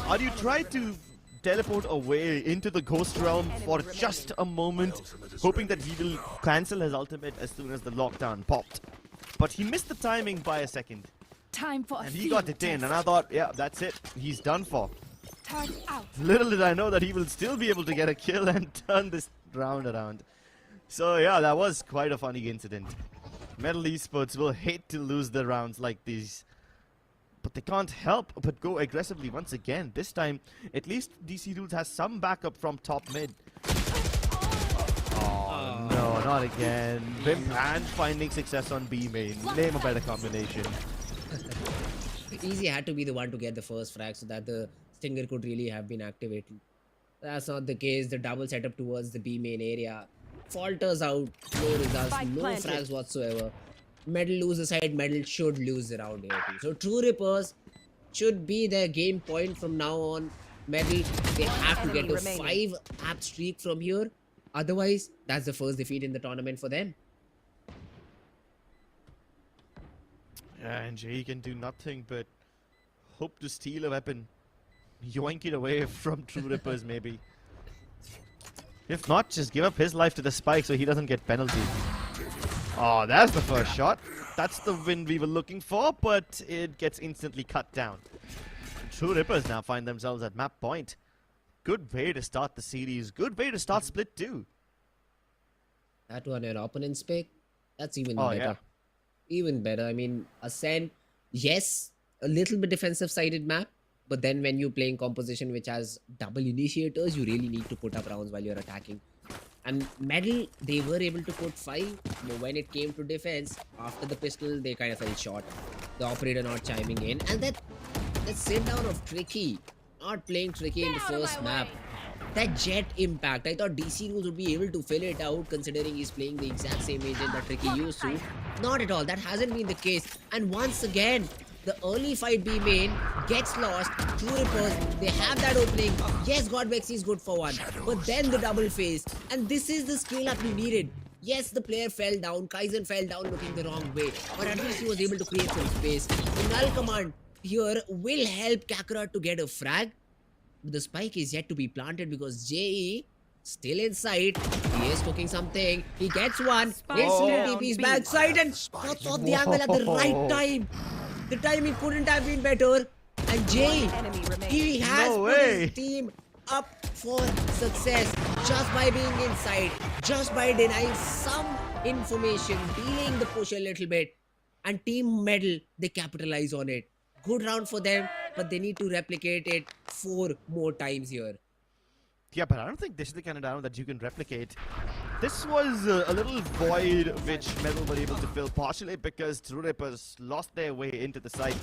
Aryu tried to teleport away into the Ghost Realm for just a moment, hoping that he will cancel his ultimate as soon as the lockdown popped. But he missed the timing by a second. Time for a And he got it in, and I thought, yeah, that's it. He's done for. Turn out. Little did I know that he will still be able to get a kill and turn this round around. So yeah, that was quite a funny incident. MLT Esports will hate to lose the rounds like these. But they can't help but go aggressively once again. This time, at least DC Rules has some backup from top mid. Oh, no, not again. Vimp and finding success on B main. Name a better combination. Easy had to be the one to get the first frag so that the Stinger could really have been activated. That's not the case. The double setup towards the B main area falters out. No results, Spike no planted. frags whatsoever. MLT lose the side, MLT should lose the round here too. So True Rippers should be their game point from now on. MLT, they have to get enemy a remaining. 5-app streak from here. Otherwise, that's the first defeat in the tournament for them. Yeah, and Jay can do nothing but hope to steal a weapon. Yoink it away from True Rippers, maybe. If not, just give up his life to the spike so he doesn't get penalty. Oh, that's the first shot. That's the win we were looking for, but it gets instantly cut down. True Rippers now find themselves at map point. Good way to start the series. Good way to start Split 2. That one an opponent's pick, that's even Oh, better. yeah. Even better. I mean, Ascent, yes, a little bit defensive-sided map, but then when you're playing composition which has double initiators, you really need to put up rounds while you're attacking. And MLT, they were able to put 5, but when it came to defense, after the pistol, they kind of fell short. The operator not chiming in, and that sit down of Tricky, not playing Tricky in the first map. That jet impact, I thought DC Rules would be able to fill it out considering he's playing the exact same agent that Tricky used to. Not at all, that hasn't been the case. And once again, the early fight B main gets lost. True Rippers, they have that opening. Yes, Godlike is good for one, but then the double phase. And this is the scale up we needed. Yes, the player fell down, Kaizen fell down looking the wrong way, but at least he was able to create some space. The null command here will help Kakarot to get a frag. The spike is yet to be planted because JE still inside. He is cooking something. He gets one. Instantly TP's backside and cuts off the angle at the right time. The timing couldn't have been better. And JE, he has No put way. his team up for success just by being inside, just by denying some information, delaying the push a little bit. And Team MLT, they capitalize on it. Good round for them, but they need to replicate it 4 more times here. Yeah, but I don't think this is the kind of down that you can replicate. This was a little void which MLT were able to fill partially because True Rippers lost their way into the site.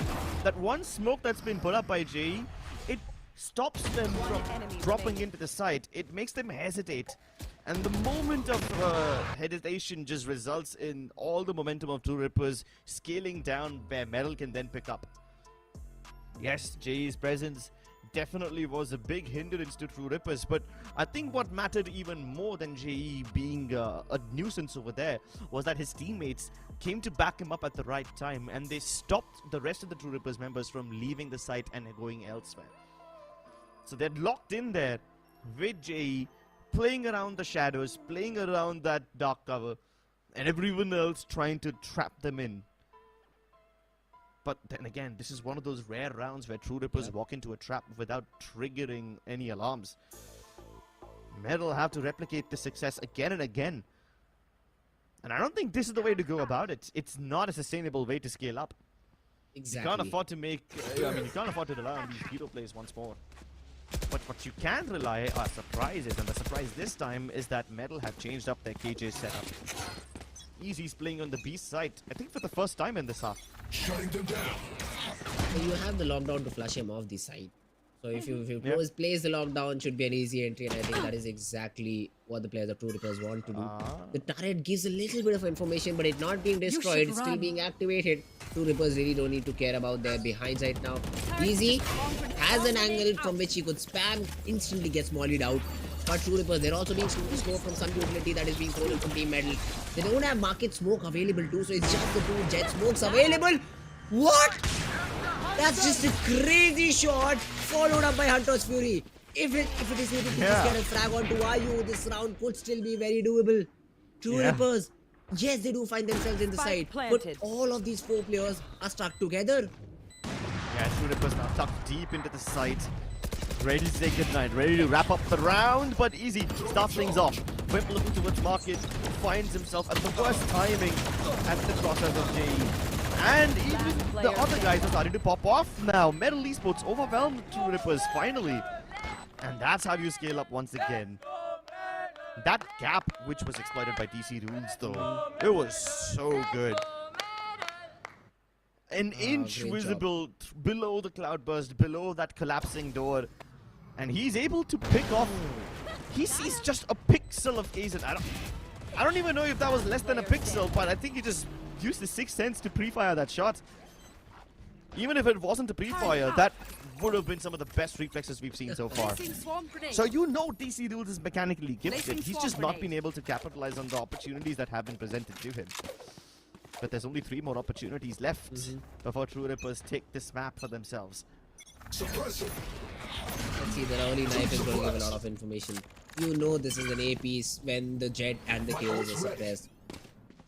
That one smoke that's been put up by JE, it stops them from dropping into the site. It makes them hesitate. And the moment of hesitation just results in all the momentum of True Rippers scaling down where MLT can then pick up. Yes, JE's presence definitely was a big hindrance to True Rippers, but I think what mattered even more than JE being a nuisance over there was that his teammates came to back him up at the right time, and they stopped the rest of the True Rippers members from leaving the site and going elsewhere. So they're locked in there with JE, playing around the shadows, playing around that dark cover, and everyone else trying to trap them in. But then again, this is one of those rare rounds where True Rippers walk into a trap without triggering any alarms. Metal have to replicate this success again and again. And I don't think this is the way to go about it. It's not a sustainable way to scale up. Exactly. You can't afford to make, you can't afford to rely on these hero plays once more. But what you can rely are surprises, and the surprise this time is that Metal have changed up their KJ setup. Easy's playing on the Beast side, I think for the first time in this half. Shutting them down. So you have the lockdown to flush him off the side. So if you Yeah. plays the lockdown, should be an easy entry, and I think that is exactly what the players of True Rippers want to do. The turret gives a little bit of information, but it not being destroyed, should it's still run. being activated. True Rippers really don't need to care about their behinds right now. Easy has an angle from which he could spam, instantly gets mollied out. But True Rippers, they're also being smoke from some utility that is being thrown from Team Metal. They don't have market smoke available too, so it's just the two jet smokes available. What? That's just a crazy shot, followed up by Hunter's Fury. If it is able to just get a frag onto IU, this round could still be very doable. True Rippers, yes, they do find themselves in the Spike side, planted. but all of these 4 players are stuck together. Yeah, True Rippers now tucked deep into the site. Ready to say goodnight, ready to wrap up the round, but Easy starts things off. Whip looking towards Market, finds himself at the worst timing at the process of JE. And even the other guys are starting to pop off now. Metal Esports overwhelmed True Rippers finally. And that's how you scale up once again. That gap, which was exploited by DC Rules though, it was so good. An inch great visible below the cloudburst, below that collapsing door. And he's able to pick off. He sees just a pixel of Ascent. I don't even know if that was less than a pixel, but I think he just used his sixth sense to pre-fire that shot. Even if it wasn't a pre-fire, that would have been some of the best reflexes we've seen so far. Placing swarm grenade. So you know DC Rules is mechanically gifted. Placing He's swarm just not grenade. been able to capitalize on the opportunities that have been presented to him. But there's only 3 more opportunities left before True Rippers take this map for themselves. Suppressor. Let's see, the early knife is going to give a lot of information. You know this is an A piece when the jet and the kills are suppressed.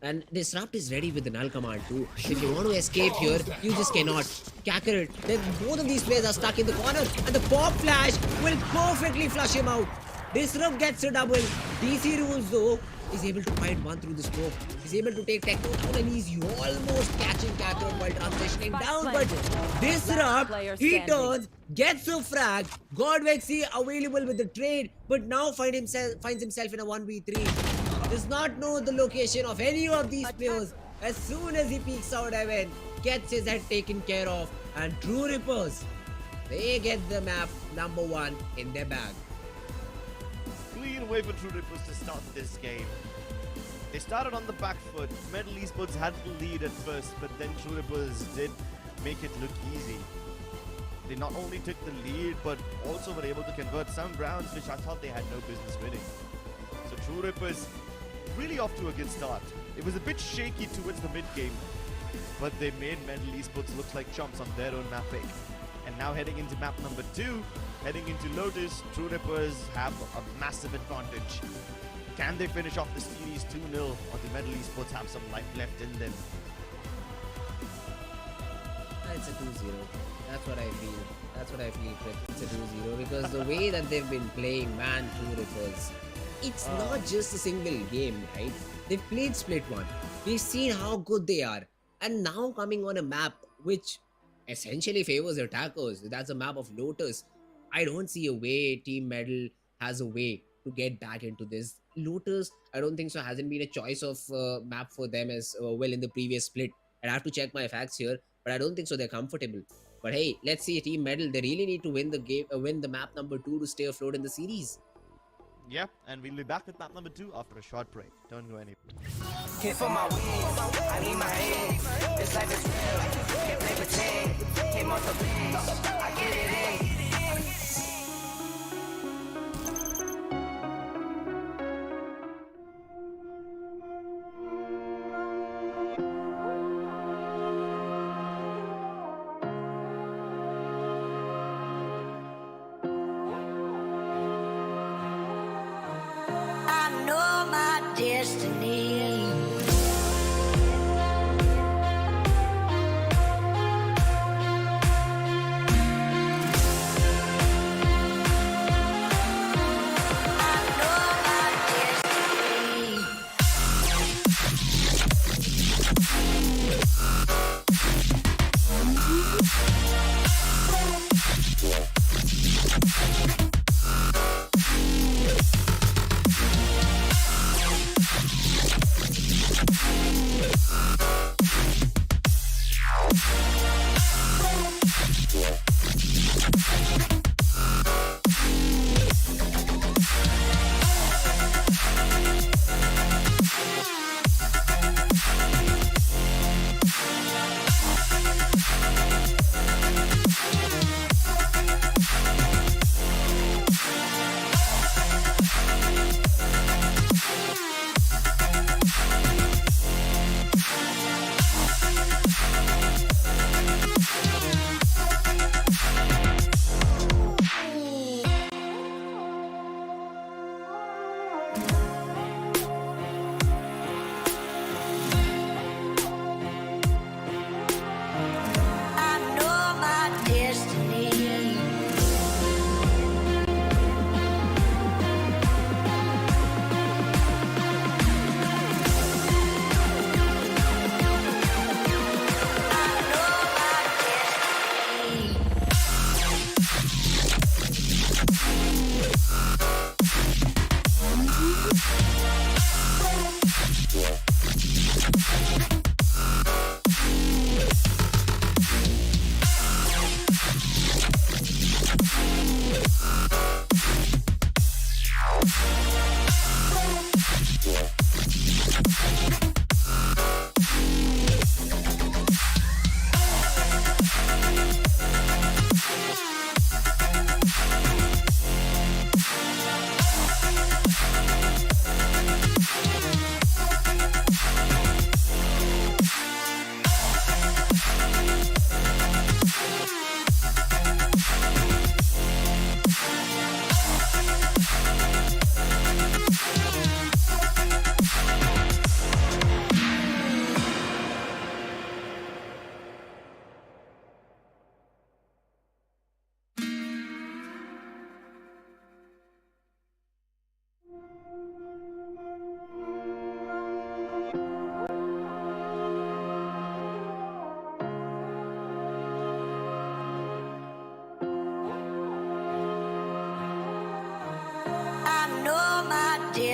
And Disrupt is ready with the null command too. If you want to escape here, you just cannot. Kakarot, then both of these players are stuck in the corner, and the pop flash will perfectly flush him out. Disrupt gets a double. DC Rules though is able to find one through the smoke. He's able to take Techno down, and he's almost catching Kakarot while transitioning down. But Disrupt, he turns, gets a frag. Godlike available with the trade, but now finds himself in a 1v3. Does not know the location of any of these players. As soon as he peeks out Evan, gets his head taken care of, and True Rippers, they get the map number 1 in their bag. Clean way for True Rippers to start this game. They started on the back foot. Metal Esports had the lead at first, but then True Rippers did make it look easy. They not only took the lead, but also were able to convert some rounds which I thought they had no business winning. So True Rippers really off to a good start. It was a bit shaky towards the mid game, but they made Metal Esports look like chumps on their own map pick. And now heading into map number 2, heading into Lotus, True Rippers have a massive advantage. Can they finish off the series 2-0, or do Metal Esports have some life left in them? It's a 2-0. That's what I feel. That's what I feel, Chris. It's a 2-0 because the way that they've been playing, man, True Rippers, it's not just a single game, right? They've played Split 1. We've seen how good they are. And now coming on a map which essentially favors attackers. That's a map of Lotus. I don't see a way Team Metal has a way to get back into this. Lotus, I don't think so, hasn't been a choice of map for them as well in the previous split. I'd have to check my facts here, but I don't think so they're comfortable. But hey, let's see Team Metal. They really need to win the game, win the map number 2 to stay afloat in the series. Yeah, and we'll be back with map number 2 after a short break. Don't go anywhere. Hit for my wins, I need my hands. This life is real, can't play pretend. Came off the bench, I get it in.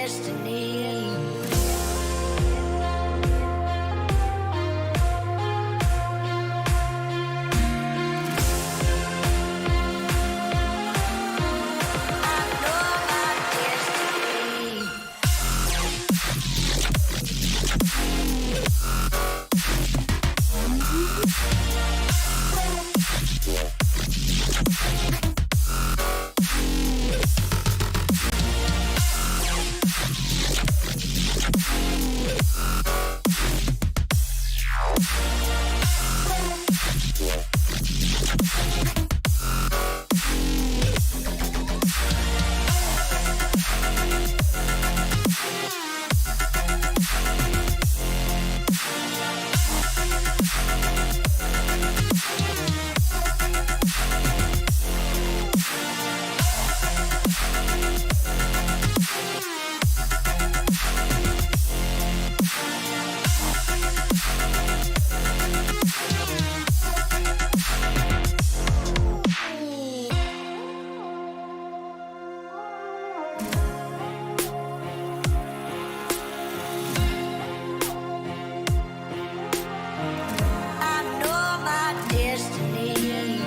destiny. I know my destiny. I know my destiny.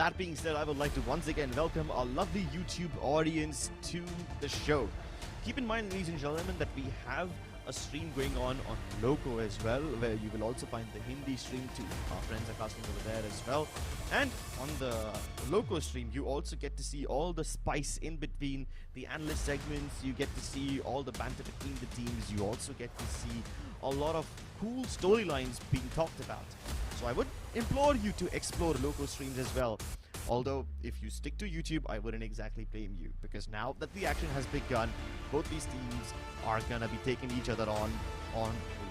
that being said, I would like to once again welcome our lovely YouTube audience to the show. Keep in mind, ladies and gentlemen, that we have a stream going on Loco as well, where you will also find the Hindi stream too. Our friends are casting over there as well. And on the Loco stream, you also get to see all the spice in between the analyst segments. You get to see all the banter between the teams. You also get to see a lot of cool storylines being talked about. So I would implore you to explore Loco streams as well. Although, if you stick to YouTube, I wouldn't exactly blame you, because now that the action has begun, both these teams are gonna be taking each other on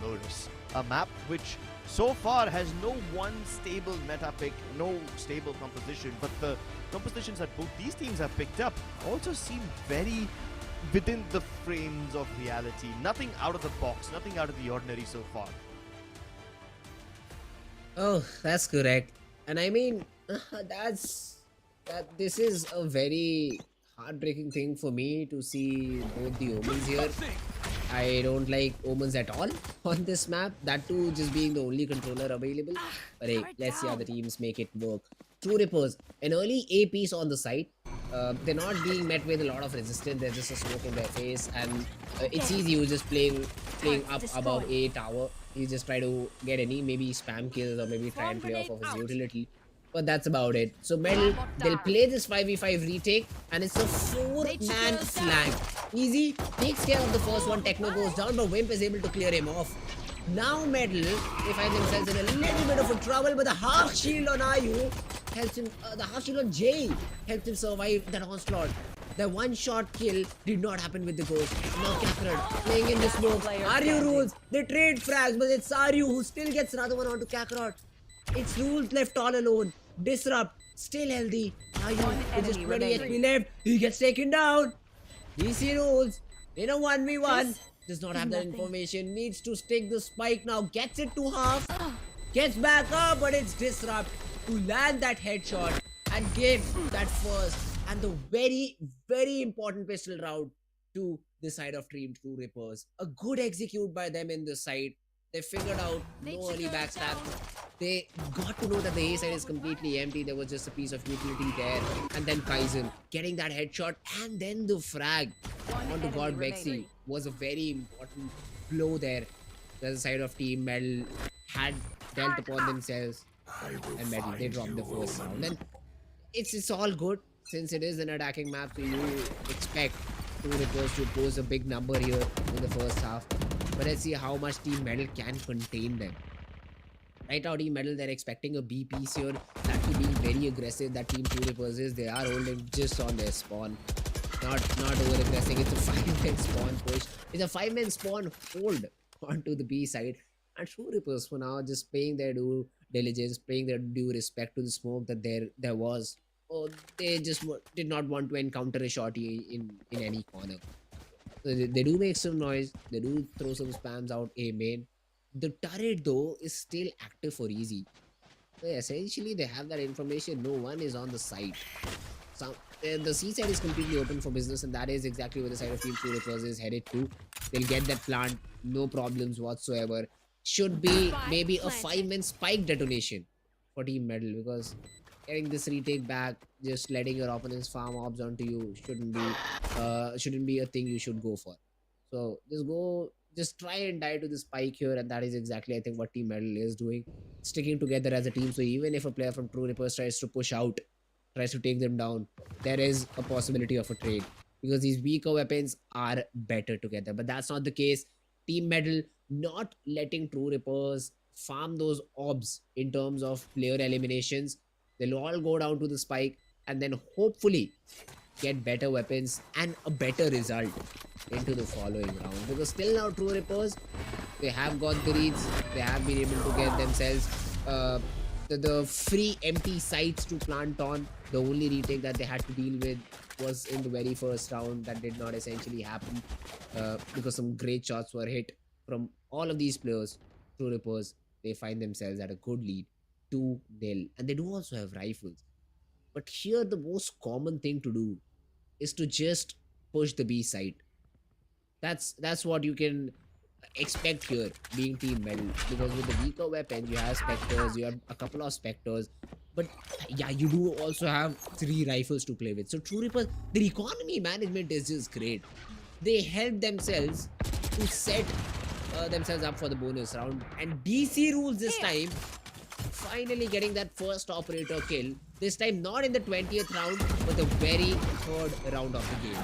Lotus. A map which so far has no one stable meta pick, no stable composition, but the compositions that both these teams have picked up also seem very within the frames of reality. Nothing out of the box, nothing out of the ordinary so far. Oh, that's correct. And I mean, this is a very heartbreaking thing for me to see both the omens here. I don't like omens at all on this map. That too, just being the only controller available. But hey, let's see how the teams make it work. True Rippers, an early A piece on the site. They're not being met with a lot of resistance. There's just a smoke in their face, and it's easy. You're just playing up above A tower. You just try to get any maybe spam kills or maybe try and play off of his utility. But that's about it. So Medal, they'll play this 5v5 retake, and it's a 4-man flank. Easy, takes care of the first one. Techno goes down, but Wimp is able to clear him off. Now Medal, they find themselves in a little bit of a trouble, but the half shield on Ayu helps him, the half shield on Jay helps him survive that onslaught. The one-shot kill did not happen with the ghost. Now Kakarot playing in the smoke. Aryu rules, they trade frags, but it's Aryu who still gets another one onto Kakarot. It's rules left all alone. Disrupt, still healthy. Aryu with just 20 HP left. He gets taken down. DC rules in a 1v1. Does not have that information. Needs to stick the spike now. Gets it to half. Gets back up, but it's Disrupt to land that headshot and give that first and the very, very important pistol round to the side of Team True Rippers. A good execute by them in this side. They figured out no early backstab. They got to know that the A side is completely empty. There was just a piece of utility there. And then Kaizen getting that headshot, and then the frag onto God Vexy was a very important blow there. The side of Team Metal had dealt upon themselves, and Metal, they dropped the first round. Then it's all good since it is an attacking map, so you expect True Rippers to pose a big number here in the first half. But let's see how much Team Metal can contain them. Right now, Team Metal, they're expecting a B piece here. That to being very aggressive, that Team True Rippers is. They are holding just on their spawn. Not over aggressing. It's a 5-man spawn push. It's a 5-man spawn hold onto the B side. And True Rippers for now just paying their due diligence, paying their due respect to the smoke that there was. Oh, they just did not want to encounter a shorty in any corner. So they do make some noise. They do throw some spams out A main. The turret though is still active for easy. So essentially they have that information. No one is on the side. The C side is completely open for business, and that is exactly where the side of Team True Rippers is headed to. They'll get that plant, no problems whatsoever. Should be maybe a 5-man spike detonation for Team Metal, because getting this retake back, just letting your opponents farm orbs onto you shouldn't be a thing you should go for. So just try and die to the spike here, and that is exactly I think what Team Metal is doing, sticking together as a team. So even if a player from True Rippers tries to push out, tries to take them down, there is a possibility of a trade, because these weaker weapons are better together. But that's not the case. Team Metal not letting True Rippers farm those orbs in terms of player eliminations. They'll all go down to the spike and then hopefully get better weapons and a better result into the following round. Because still now True Rippers, they have got the reads. They have been able to get themselves the free empty sites to plant on. The only retake that they had to deal with was in the very first round. That did not essentially happen because some great shots were hit from all of these players. True Rippers, they find themselves at a good lead, 2-0, and they do also have rifles. But here the most common thing to do is to just push the B side. That's what you can expect here being Team Medal, because with the weaker weapon you have Spectres, you have a couple of Spectres, but yeah, you do also have 3 rifles to play with. So True Reapers, their economy management is just great. They help themselves to set themselves up for the bonus round, and DC rules this time finally getting that first operator kill, this time not in the 20th round but the very 3rd round of the game.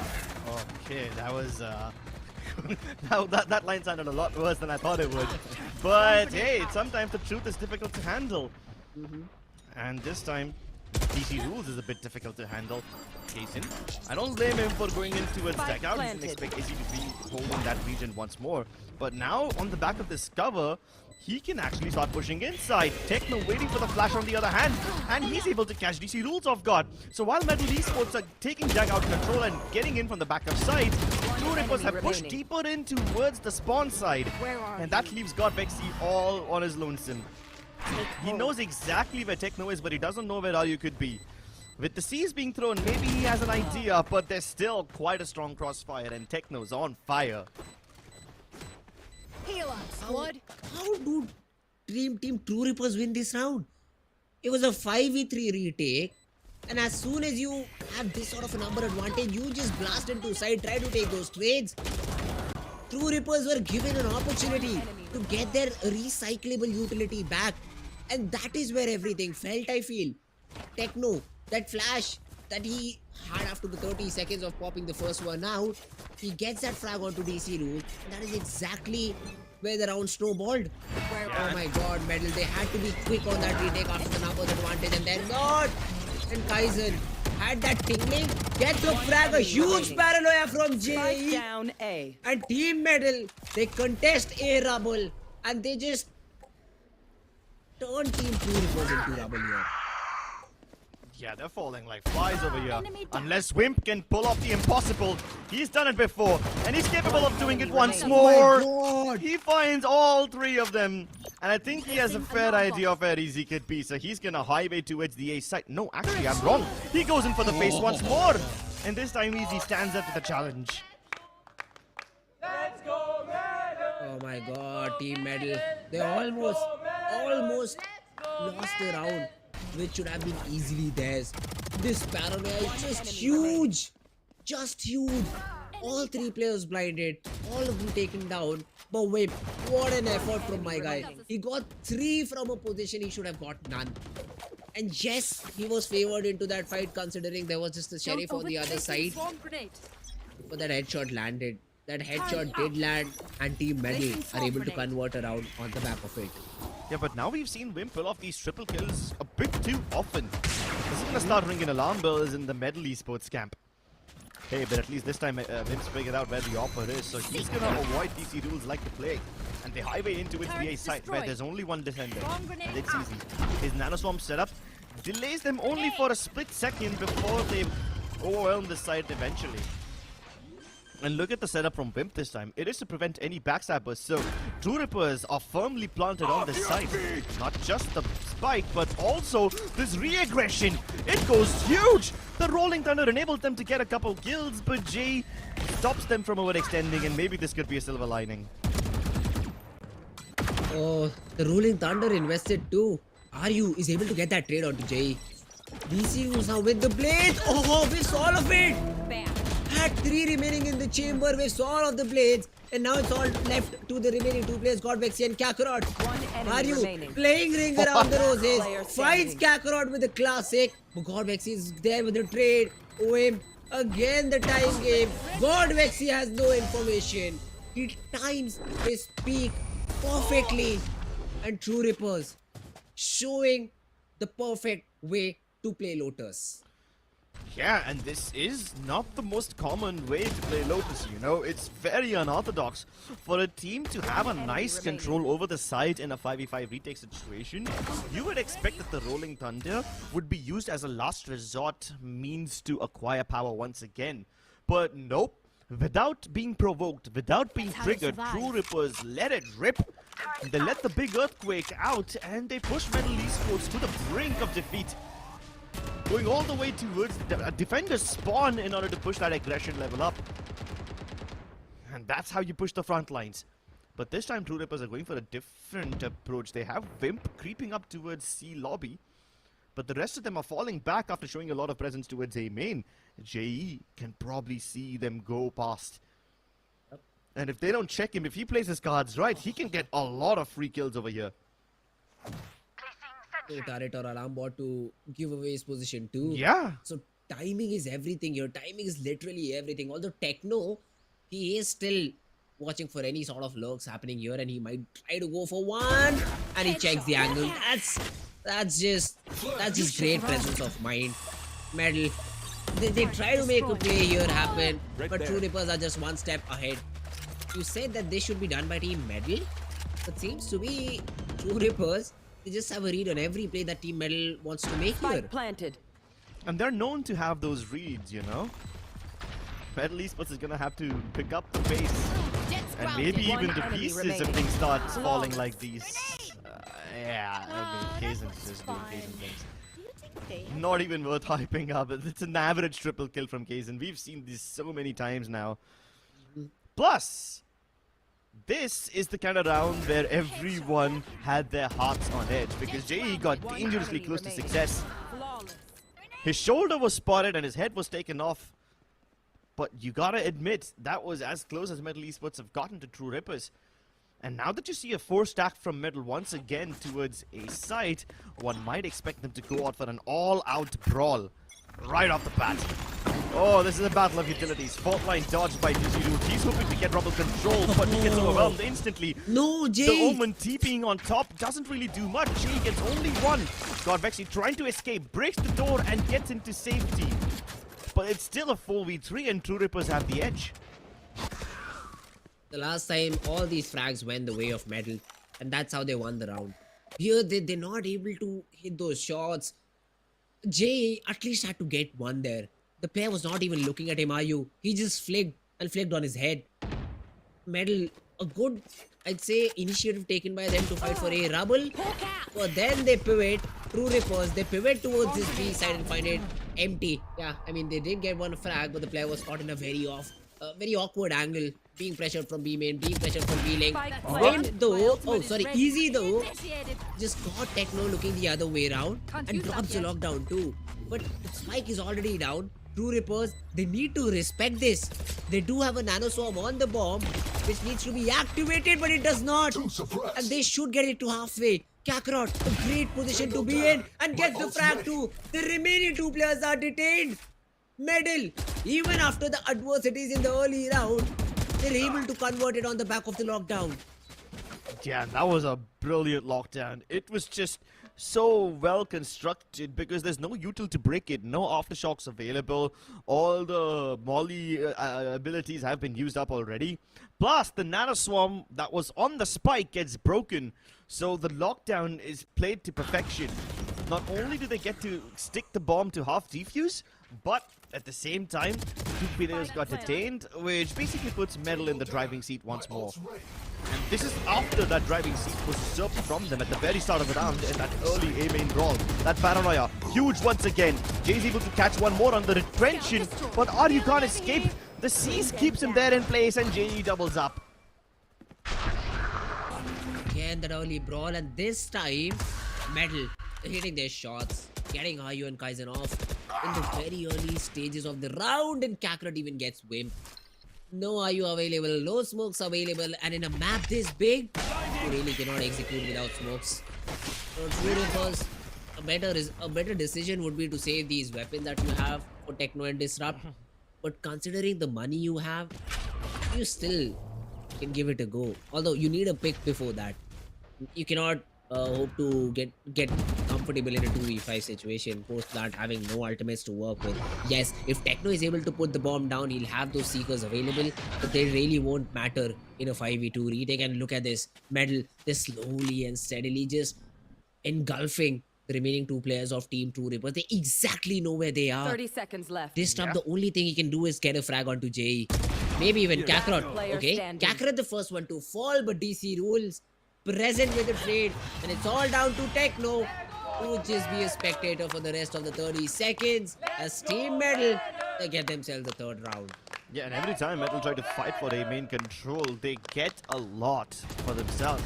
Okay, that was that line sounded a lot worse than I thought it would. But hey, sometimes the truth is difficult to handle. And this time, DC rules is a bit difficult to handle. Jason, I don't blame him for going into its deck out. He didn't expect AC to be holding that region once more. But now, on the back of this cover, he can actually start pushing inside. Techno waiting for the flash on the other hand, and he's able to catch DC rules off guard. So while MLT Esports are taking Jag out control and getting in from the back of side, True Reapers have pushed deeper in towards the spawn side. And that leaves Godlike all on his lonesome. He knows exactly where Techno is, but he doesn't know where Ryu could be. With the C's being thrown, maybe he has an idea, but there's still quite a strong crossfire, and Techno's on fire. Heal up, squad. How do Team True Reapers win this round? It was a 5v3 retake, and as soon as you have this sort of a number advantage, you just blast into side, try to take those trades. True Reapers were given an opportunity to get their recyclable utility back, and that is where everything felt, I feel. Techno, that flash that he had after the 30 seconds of popping the first one out, he gets that frag onto DC rule, and that is exactly where the round snowballed. Oh my god, Medal, they had to be quick on that retake after the numbers advantage, and then not. And Kaizen had that tingling, gets the frag, a huge paranoia from JE. Down A. And Team Medal, they contest A rubble, and they just turn Team True Reapers into rubble here. Yeah, they're falling like flies over here. Unless Wimp can pull off the impossible. He's done it before, and he's capable of doing it once more. He finds all 3 of them. And I think he has a fair idea of where Easy could be, so he's gonna highway towards the A site. No, actually, I'm wrong. He goes in for the face once more. And this time Easy stands up to the challenge. Oh my god, Team Medal. They almost lost the round, which should have been easily theirs. This paranoia is just huge. Just huge. All 3 players blinded. All of them taken down. But wait, what an effort from my guy. He got 3 from a position he should have got none. And yes, he was favored into that fight considering there was just the sheriff on the other side. But that headshot landed. That headshot did land, and Team Medal are able to convert a round on the back of it. Yeah, but now we've seen Wimp pull off these triple kills a bit too often. This is gonna start ringing alarm bells in the MLT Esports camp. Hey, but at least this time Wimp's figured out where the offer is, so he's gonna avoid DC rules like the plague. And they highway into its VA site where there's only one defender. And it's easy. His nanoswarm setup delays them only for a split second before they overwhelm the site eventually. And look at the setup from Wimp this time. It is to prevent any backstabbers, so True Reapers are firmly planted on this site. Not just the spike, but also this re-aggression. It goes huge! The Rolling Thunder enables them to get a couple kills, but Jay stops them from overextending, and maybe this could be a silver lining. Oh, the Rolling Thunder invested too. Ryu is able to get that trade onto Jay. DC was now with the blades. Oh, we saw all of it! Bam. Had 3 remaining in the chamber, we saw all of the blades, and now it's all left to the remaining 2 players, Godlike and Kakarot. Ryu playing ring around the roses, finds Kakarot with the classic, but Godlike is there with the trade. Wimp, again the time game. Godlike has no information. He times his peak perfectly, and True Reapers showing the perfect way to play Lotus. Yeah, and this is not the most common way to play Lotus, you know. It's very unorthodox for a team to have a nice control over the site in a 5v5 retake situation. You would expect that the Rolling Thunder would be used as a last resort means to acquire power once again. But nope. Without being provoked, without being triggered, True Reapers let it rip. They let the big earthquake out, and they push MLT Esports to the brink of defeat. Going all the way towards the defender's spawn in order to push that aggression level up. And that's how you push the front lines. But this time, True Rippers are going for a different approach. They have Wimp creeping up towards C lobby, but the rest of them are falling back after showing a lot of presence towards A main. JE can probably see them go past. And if they don't check him, if he plays his cards right, he can get a lot of free kills over here. No turret or alarm bot to give away his position too. Yeah. So timing is everything here. Timing is literally everything. Although Techno, he is still watching for any sort of lurks happening here, and he might try to go for one, and he checks the angle. That's just great presence of mind. Medal. They try to make a play here happen, but True Rippers are just one step ahead. You said that this should be done by Team Medal, but seems to be True Rippers. They just have a read on every play that Team Medal wants to make here. Planted. And they're known to have those reads, you know? MLT Esports is gonna have to pick up the pace. And maybe even the pieces if things start falling like these. Yeah, I mean, Kaizen's just doing Kaizen things. Not even worth hyping up. It's an average triple kill from Kaizen. We've seen this so many times now. Plus, this is the kind of round where everyone had their hearts on edge because JE got dangerously close to success. His shoulder was spotted and his head was taken off. But you gotta admit, that was as close as MLT Esports have gotten to True Rippers. And now that you see a 4-stack from Medal once again towards a site, one might expect them to go out for an all-out brawl right off the bat. Oh, this is a battle of utilities. Fault line dodged by Jiziru. He's hoping to get Rumble control, but he gets overwhelmed instantly. No, Jay! The Omen TPing on top doesn't really do much. Jay gets only one. Godvexy trying to escape, breaks the door and gets into safety. But it's still a 4v3 and True Rippers have the edge. The last time, all these frags went the way of Medal, and that's how they won the round. Here, they're not able to hit those shots. Jay at least had to get one there. The player was not even looking at him, are you? He just flicked on his head. Medal, a good, I'd say, initiative taken by them to fight for a rubble. But then they pivot, True Rippers, they pivot towards this B side and find it empty. Yeah, I mean, they did get one frag, but the player was caught in a very awkward angle. Being pressured from B main, being pressured from B lane. Wimp though, Easy though, just got Techno looking the other way around and drops the lockdown too. But the spike is already down. True Rippers, they need to respect this. They do have a nano swarm on the bomb, which needs to be activated, but it does not. And they should get it to halfway. Kakarot, a great position to be in, and gets the frag too. The remaining two players are detained. Medal, even after the adversities in the early round, they're able to convert it on the back of the lockdown. Yeah, that was a brilliant lockdown. It was just so well constructed because there's no util to break it, no aftershocks available. All the molly abilities have been used up already. Plus, the nano swarm that was on the spike gets broken, so the lockdown is played to perfection. Not only do they get to stick the bomb to half defuse, but at the same time, two players got detained, which basically puts Medal in the driving seat once more. And this is after that driving seat was usurped from them at the very start of the round in that early A-main brawl. That paranoia, huge once again. Jay's able to catch one more on the retrenching, but Aryu can't escape. The Seize keeps him there in place and JE doubles up. Again, that early brawl, and this time, Medal hitting their shots, getting Aryu and Kaizen off in the very early stages of the round, and Kakarot even gets Wimp. No Aryu available, no smokes available, and in a map this big, you really cannot execute without smokes. So True Rippers, a better decision would be to save these weapons that you have for Techno and Disrupt. But considering the money you have, you still can give it a go. Although you need a pick before that. You cannot hope to get comfortable in a 2v5 situation post that having no ultimates to work with. Yes, if Techno is able to put the bomb down, he'll have those Seekers available, but they really won't matter in a 5v2 retake. And look at this Medal, they're slowly and steadily just engulfing the remaining two players of Team True Rippers. They exactly know where they are. 30 seconds left. This time the only thing he can do is get a frag onto JE. Maybe even Kakarot. Okay, Kakarot the first one to fall, but DC rules present with the trade, and it's all down to Techno, who would just be a spectator for the rest of the 30 seconds as Team Medal, they get themselves the third round. Yeah, and every time Metal try to fight for a main control, they get a lot for themselves.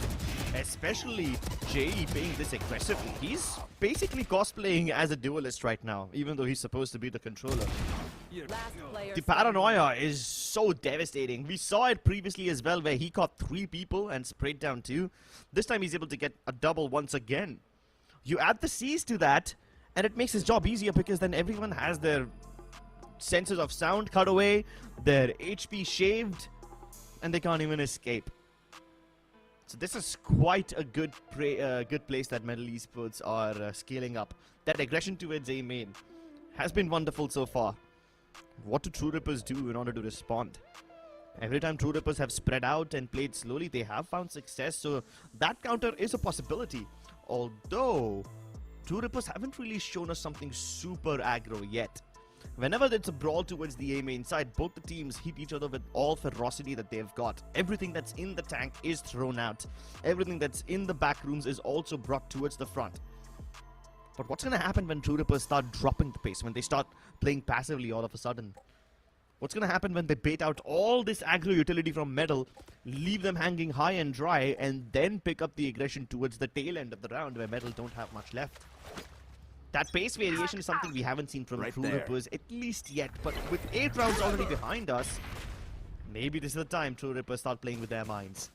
Especially Jay being this aggressively. He's basically cosplaying as a duelist right now, even though he's supposed to be the controller. Last player The standing. paranoia is so devastating. We saw it previously as well, where he caught 3 people and sprayed down 2. This time he's able to get a double once again. You add the C's to that, and it makes his job easier because then everyone has their sensors of sound cut away, their HP shaved, and they can't even escape. So this is quite a good place that Metal Esports are scaling up. That aggression towards A main has been wonderful so far. What do True Rippers do in order to respond? Every time True Rippers have spread out and played slowly, they have found success, so that counter is a possibility. Although, True Rippers haven't really shown us something super aggro yet. Whenever there's a brawl towards the A main side, both the teams hit each other with all ferocity that they've got. Everything that's in the tank is thrown out. Everything that's in the back rooms is also brought towards the front. But what's going to happen when True Rippers start dropping the pace, when they start playing passively all of a sudden? What's going to happen when they bait out all this aggro utility from Metal, leave them hanging high and dry, and then pick up the aggression towards the tail end of the round where Metal don't have much left? That pace variation is something we haven't seen from True Rippers, at least yet. But with 8 rounds already behind us, maybe this is the time True Rippers start playing with their minds.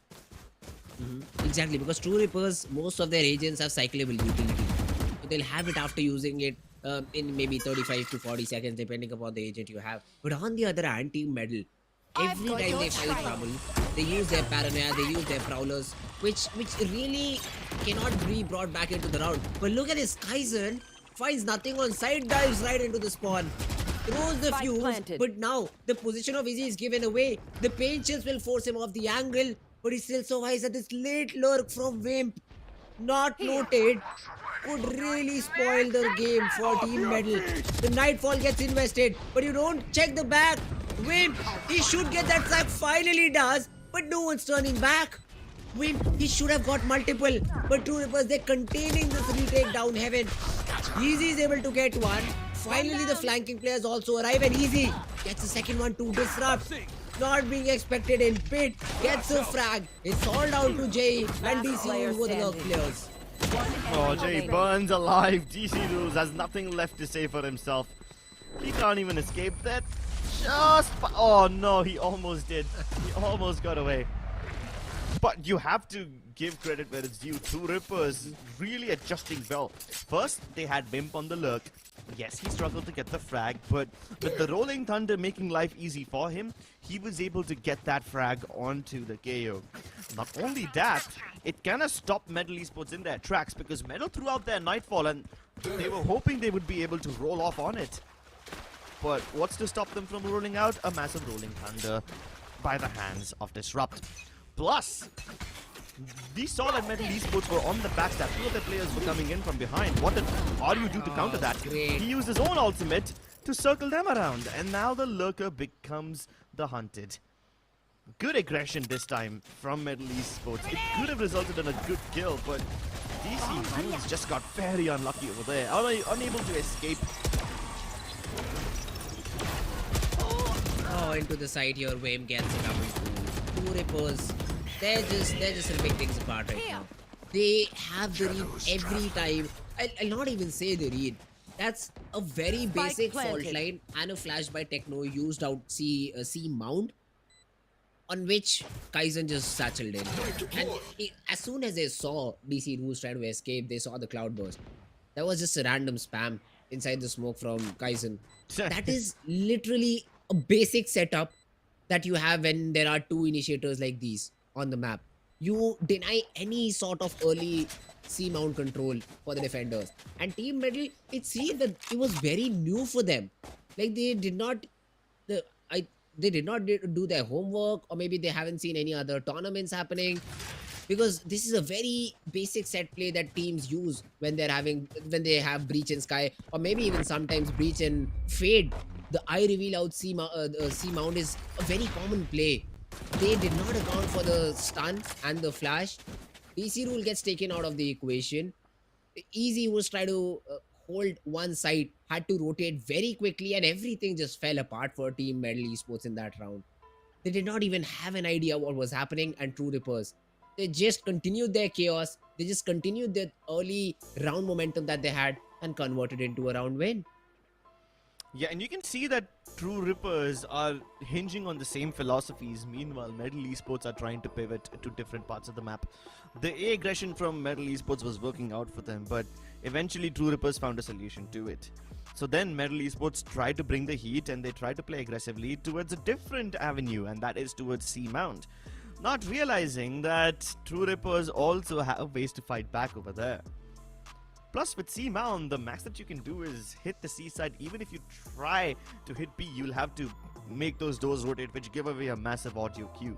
Exactly, because True Rippers, most of their agents have cyclable utility. So they'll have it after using it in maybe 35 to 40 seconds, depending upon the agent you have. But on the other hand, Team Metal, every got time your they fight trail. trouble, they use their paranoia, they use their prowlers, which really cannot be brought back into the round. But look at this, Kaizen finds nothing on side, dives right into the spawn, throws the Spike fuse, planted. but now the position of Izzy is given away. The pain chills will force him off the angle, but he still survives at this late lurk from Wimp. Not noted, could really spoil the game for Team Metal. The Nightfall gets invested, but you don't check the back. Wimp, he should get that sack, finally does, but no one's turning back. Wimp, he should have got multiple, but True Rippers, they're containing this retake down heaven. Easy is able to get one. Finally, the flanking players also arrive, and Easy gets the second one to disrupt. Not being expected in pit, gets a frag. It's all down to Jay and DC who were the lurk players. Oh, Jay burns alive. DC Rules has nothing left to say for himself. He can't even escape that. Oh no, he almost did. He almost got away. But you have to give credit where it's due. True Rippers really adjusting well. First, they had Wimp on the lurk. Yes, he struggled to get the frag, but with the Rolling Thunder making life easy for him, he was able to get that frag onto the KO. Not only that, it kind of stopped Metal Esports in their tracks because Metal threw out their Nightfall and they were hoping they would be able to roll off on it. But what's to stop them from rolling out? A massive Rolling Thunder by the hands of Disrupt. Plus, we saw that Metal Esports were on the backstab. 2 of their players were coming in from behind. What did Ryu do to counter that? Great. He used his own ultimate to circle them around. And now the lurker becomes the hunted. Good aggression this time from Metal Esports. It could have resulted in a good kill, but DC Rules just got very unlucky over there. Unable to escape. Oh, into the side here, Wim gets a double two. True Rippers, they're just ripping things apart right now. They have the read every time. I'll not even say the read. That's a very basic fault planted. line and a flash by Techno used out C mount, on which Kaizen just satcheled in. And as soon as they saw DC Rules trying to escape, they saw the cloud burst. That was just a random spam inside the smoke from Kaizen. That is literally a basic setup that you have when there are 2 initiators like these on the map. You deny any sort of early C mount control for the defenders. And Team Metal, it seemed that it was very new for them. Like they did not do their homework, or maybe they haven't seen any other tournaments happening, because this is a very basic set play that teams use when they have Breach and Sky, or maybe even sometimes Breach and Fade. The eye reveal out C mount is a very common play. They did not account for the stun and the flash. DC Rule gets taken out of the equation. Easy was try to hold one side had to rotate very quickly, and everything just fell apart for Team Metal Esports in that round. They did not even have an idea what was happening, and True Rippers, they just continued their chaos. They just continued their early round momentum that they had and converted into a round win. Yeah, and you can see that True Rippers are hinging on the same philosophies. Meanwhile, Metal Esports are trying to pivot to different parts of the map. The A aggression from Metal Esports was working out for them, but eventually True Rippers found a solution to it. So then Metal Esports tried to bring the heat, and they tried to play aggressively towards a different avenue, and that is towards C Mount. Not realizing that True Rippers also have ways to fight back over there. Plus, with C Mount, the max that you can do is hit the C side. Even if you try to hit B, you'll have to make those doors rotate, which give away a massive audio cue.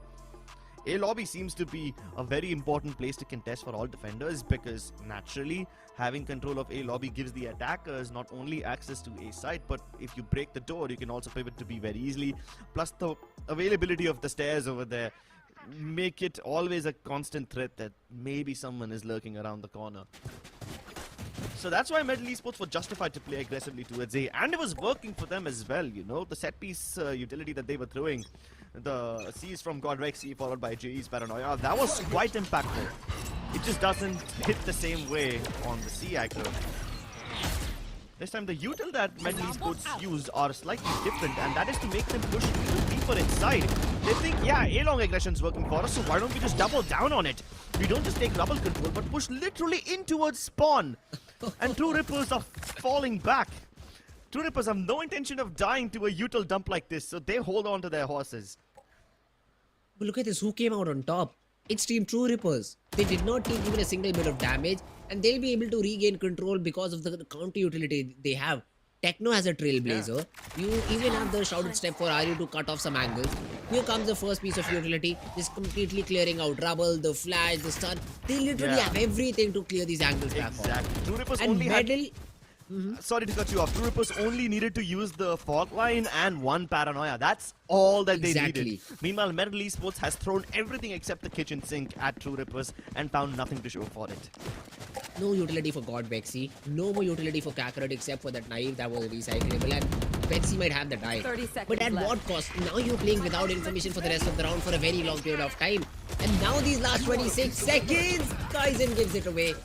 A lobby seems to be a very important place to contest for all defenders, because naturally, having control of A lobby gives the attackers not only access to A side, but if you break the door, you can also pivot to B very easily. Plus, the availability of the stairs over there make it always a constant threat that maybe someone is lurking around the corner. So that's why Metal Esports were justified to play aggressively towards A, and it was working for them as well, you know. The set piece utility that they were throwing, the C's from Godlike C followed by JE's Paranoia, that was quite impactful. It just doesn't hit the same way on the C aggro. This time the util that Metal Esports used are slightly different, and that is to make them push even deeper inside. They think, yeah, A-long aggression's working for us, so why don't we just double down on it? We don't just take rubble control, but push literally in towards spawn. And True Rippers are falling back. True Rippers have no intention of dying to a util dump like this, so they hold on to their horses. But look at this, who came out on top? It's Team True Rippers. They did not take even a single bit of damage, and they'll be able to regain control because of the counter utility they have. Techno has a Trailblazer. You even have the Shrouded Step for Aryu to cut off some angles. Here comes the first piece of utility. Just completely clearing out rubble, the flash, the stun. They literally have everything to clear these angles back off. Exactly. True Rippers And only Medal... Sorry to cut you off. True Rippers only needed to use the fault line and one Paranoia. That's all that they needed. Meanwhile, Metal Esports has thrown everything except the kitchen sink at True Rippers and found nothing to show for it. No utility for God Bexy. No more utility for Kakarot except for that knife that was recyclable, and Bexy might have the die. 30 seconds but at left. what cost? Now you're playing without information for the rest of the round for a very long period of time. And now these last 26 seconds, Kaizen gives it away.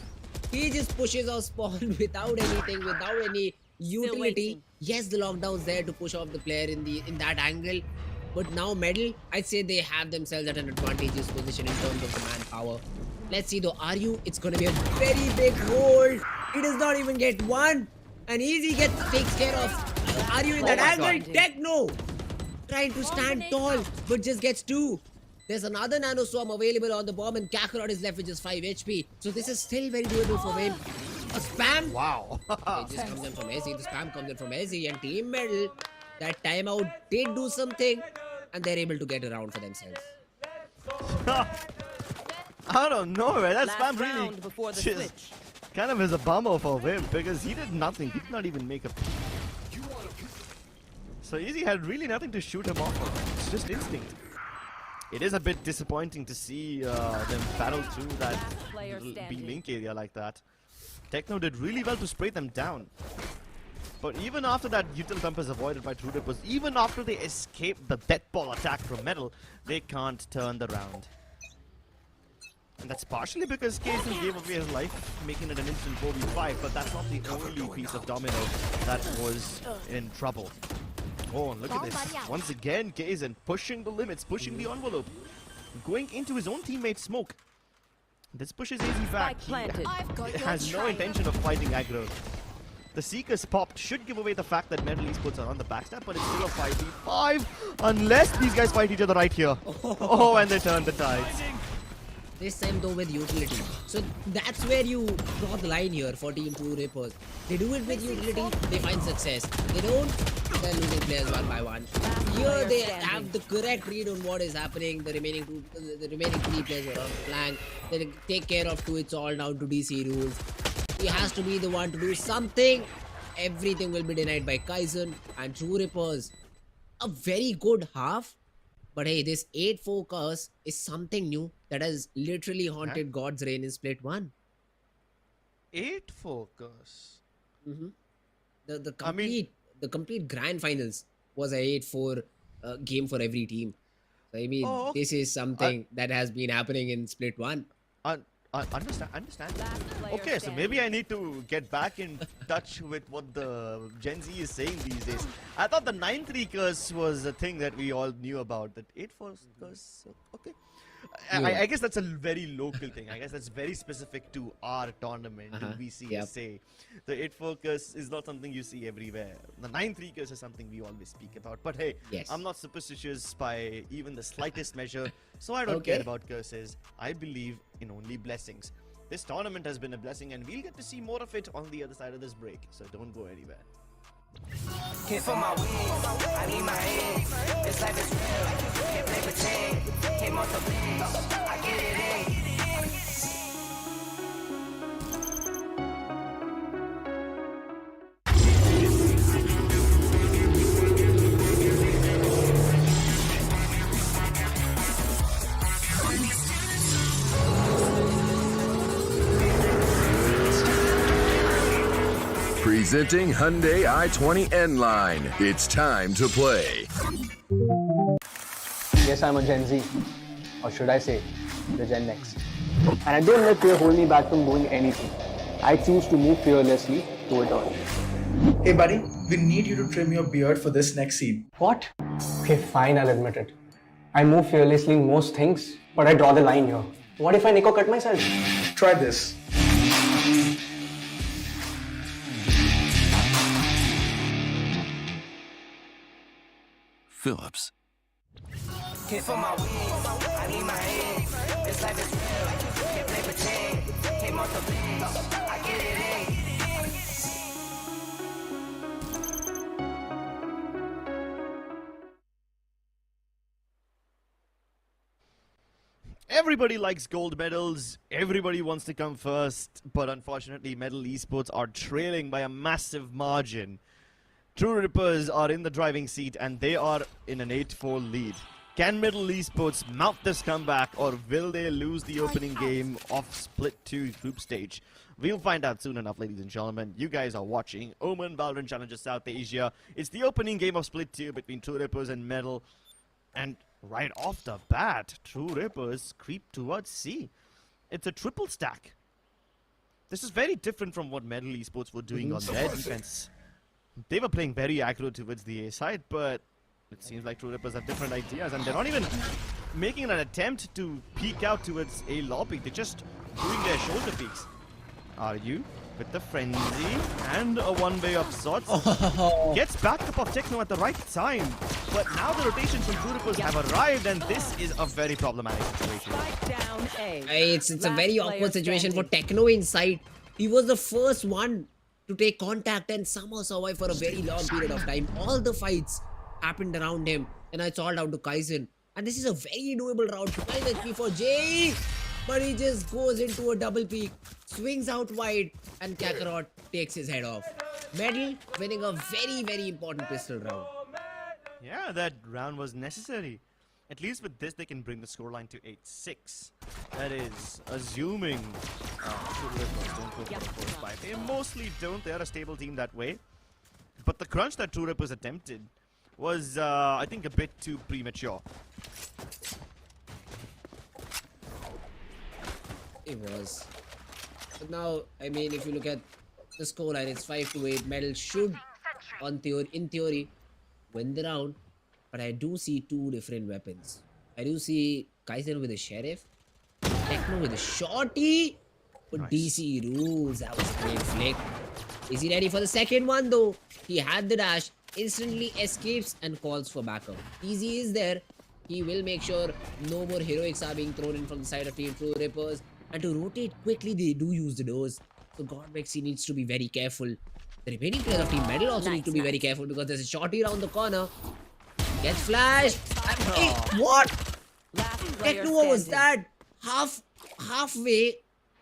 He just pushes off spawn without anything, without any utility. waiting. Yes, the lockdown's there to push off the player in that angle. But now Medal, I'd say they have themselves at an advantageous position in terms of the manpower. Let's see though, Aryu, it's gonna be a very big hold. He does not even get one. And Easy takes care of Aryu in that angle. Techno trying to stand tall, but just gets two. There's another Nano Swarm available on the bomb, and Kakarot is left with just 5 HP. So this is still very doable for him. A spam. Wow. It just comes in from Ezzy. The spam comes in from Ezzy, and Team Metal, that timeout did do something, and they're able to get around for themselves. I don't know, man. That Last spam really round before the just switch. kind of is a bummer for him, because he did nothing. He did not even make a... So Easy had really nothing to shoot him off of. It's just instinct. It is a bit disappointing to see them battle through that player standing. B-Link area like that. Techno did really well to spray them down. But even after that util dump is avoided by True Rippers, even after they escape the death ball attack from Metal, they can't turn the round. And that's partially because Kaizen gave away his life, making it an instant 4v5, but that's not the only piece of domino that was in trouble. Oh, look at this. Once again, Kaizen pushing the limits, pushing the envelope, going into his own teammate's smoke. This pushes AZ back. Spike planted. He has no intention of fighting aggro. The Seekers popped should give away the fact that Metal Esports are on the backstab, but it's still a 5v5 unless these guys fight each other right here. Oh, and they turn the tides. This time though with utility. So that's where you draw the line here for Team True Rippers. They do it with utility, they find success. They don't, they're losing players one by one. Here they have the correct read on what is happening. The remaining 3 players are on flank. They take care of 2. It's all down to DC rules. He has to be the one to do something. Everything will be denied by Kaizen and True Rippers. A very good half. But hey, this 8-4 curse is something new that has literally haunted God's reign in Split 1. 8 focus. The complete grand finals was a 8-4 game for every team. So, I mean, Oh, this is something that has been happening in Split 1. Understand. Last player Okay, so maybe standing. I need to get back in touch with what the Gen Z is saying these days. I thought the 9-3 curse was a thing that we all knew about. That 8-4 curse, okay. I guess that's a very local thing. I guess that's very specific to our tournament, to VCSA. The 8-4 curse is not something you see everywhere. The 9-3 curse is something we always speak about. But hey, Yes. I'm not superstitious by even the slightest measure, so I don't care about curses. I believe in only blessings. This tournament has been a blessing, and we'll get to see more of it on the other side of this break, so don't go anywhere. Came for my wins, I need my ends. This life is real, can't play pretend. Came off the bench, I get it in. Presenting Hyundai i20 N-Line. It's time to play. Yes, I'm a Gen Z. Or should I say, the Gen Next. And I don't let fear hold me back from doing anything. I choose to move fearlessly through it all. Hey buddy, we need you to trim your beard for this next scene. What? Okay, fine, I'll admit it. I move fearlessly in most things, but I draw the line here. What if I Nico cut myself? Try this. Phillips. Came for my wins, I need my ends. This life is real, can't play pretend. Came off the bench, I get it in. Everybody likes gold medals, everybody wants to come first, but unfortunately MLT Esports are trailing by a massive margin. True Rippers are in the driving seat and they are in an 8-4 lead. Can MLT Esports mount this comeback, or will they lose the opening game of Split 2 group stage? We'll find out soon enough, ladies and gentlemen. You guys are watching NODWIN Valorant Challenges South Asia. It's the opening game of Split 2 between True Rippers and MLT. And right off the bat, True Rippers creep towards C. It's a triple stack. This is very different from what MLT Esports were doing on their defense. They were playing very aggro towards the A side, but it seems like True Rippers have different ideas, and they're not even making an attempt to peek out towards A lobby. They're just doing their shoulder peeks. Are you with the frenzy and a one-way of sorts? Gets backup of Techno at the right time, but now the rotations from True Rippers have arrived, and this is a very problematic situation. Strike down A. It's a Last very player awkward situation for standing. Techno inside. He was the first one to take contact and somehow survive for a very long period of time. All the fights happened around him, and it's all down to Kaizen. And this is a very doable round. 12 HP for Jay, but he just goes into a double peak, swings out wide, and Kakarot takes his head off. Medal winning a very, very important pistol round. Yeah, that round was necessary. At least with this, they can bring the scoreline to 8-6. That is, assuming True Rippers don't go for the first fight. They mostly don't. They are a stable team that way. But the crunch that True Rippers attempted was, I think, a bit too premature. It was. But now, I mean, if you look at the scoreline, it's 5-8. Medal should, in theory, win the round. But I do see two different weapons. I do see Kaizen with a Sheriff, Techno with a Shorty, but DC rules. That was a great flick. Is he ready for the second one though? He had the dash, instantly escapes and calls for backup. Easy is there. He will make sure no more heroics are being thrown in from the side of Team True Rippers. And to rotate quickly, they do use the doors. So Godlike needs to be very careful. The remaining players of Team Medal also need to be very careful because there's a Shorty around the corner. Gets flashed. What? Last player Techno, what was standing. that? Halfway.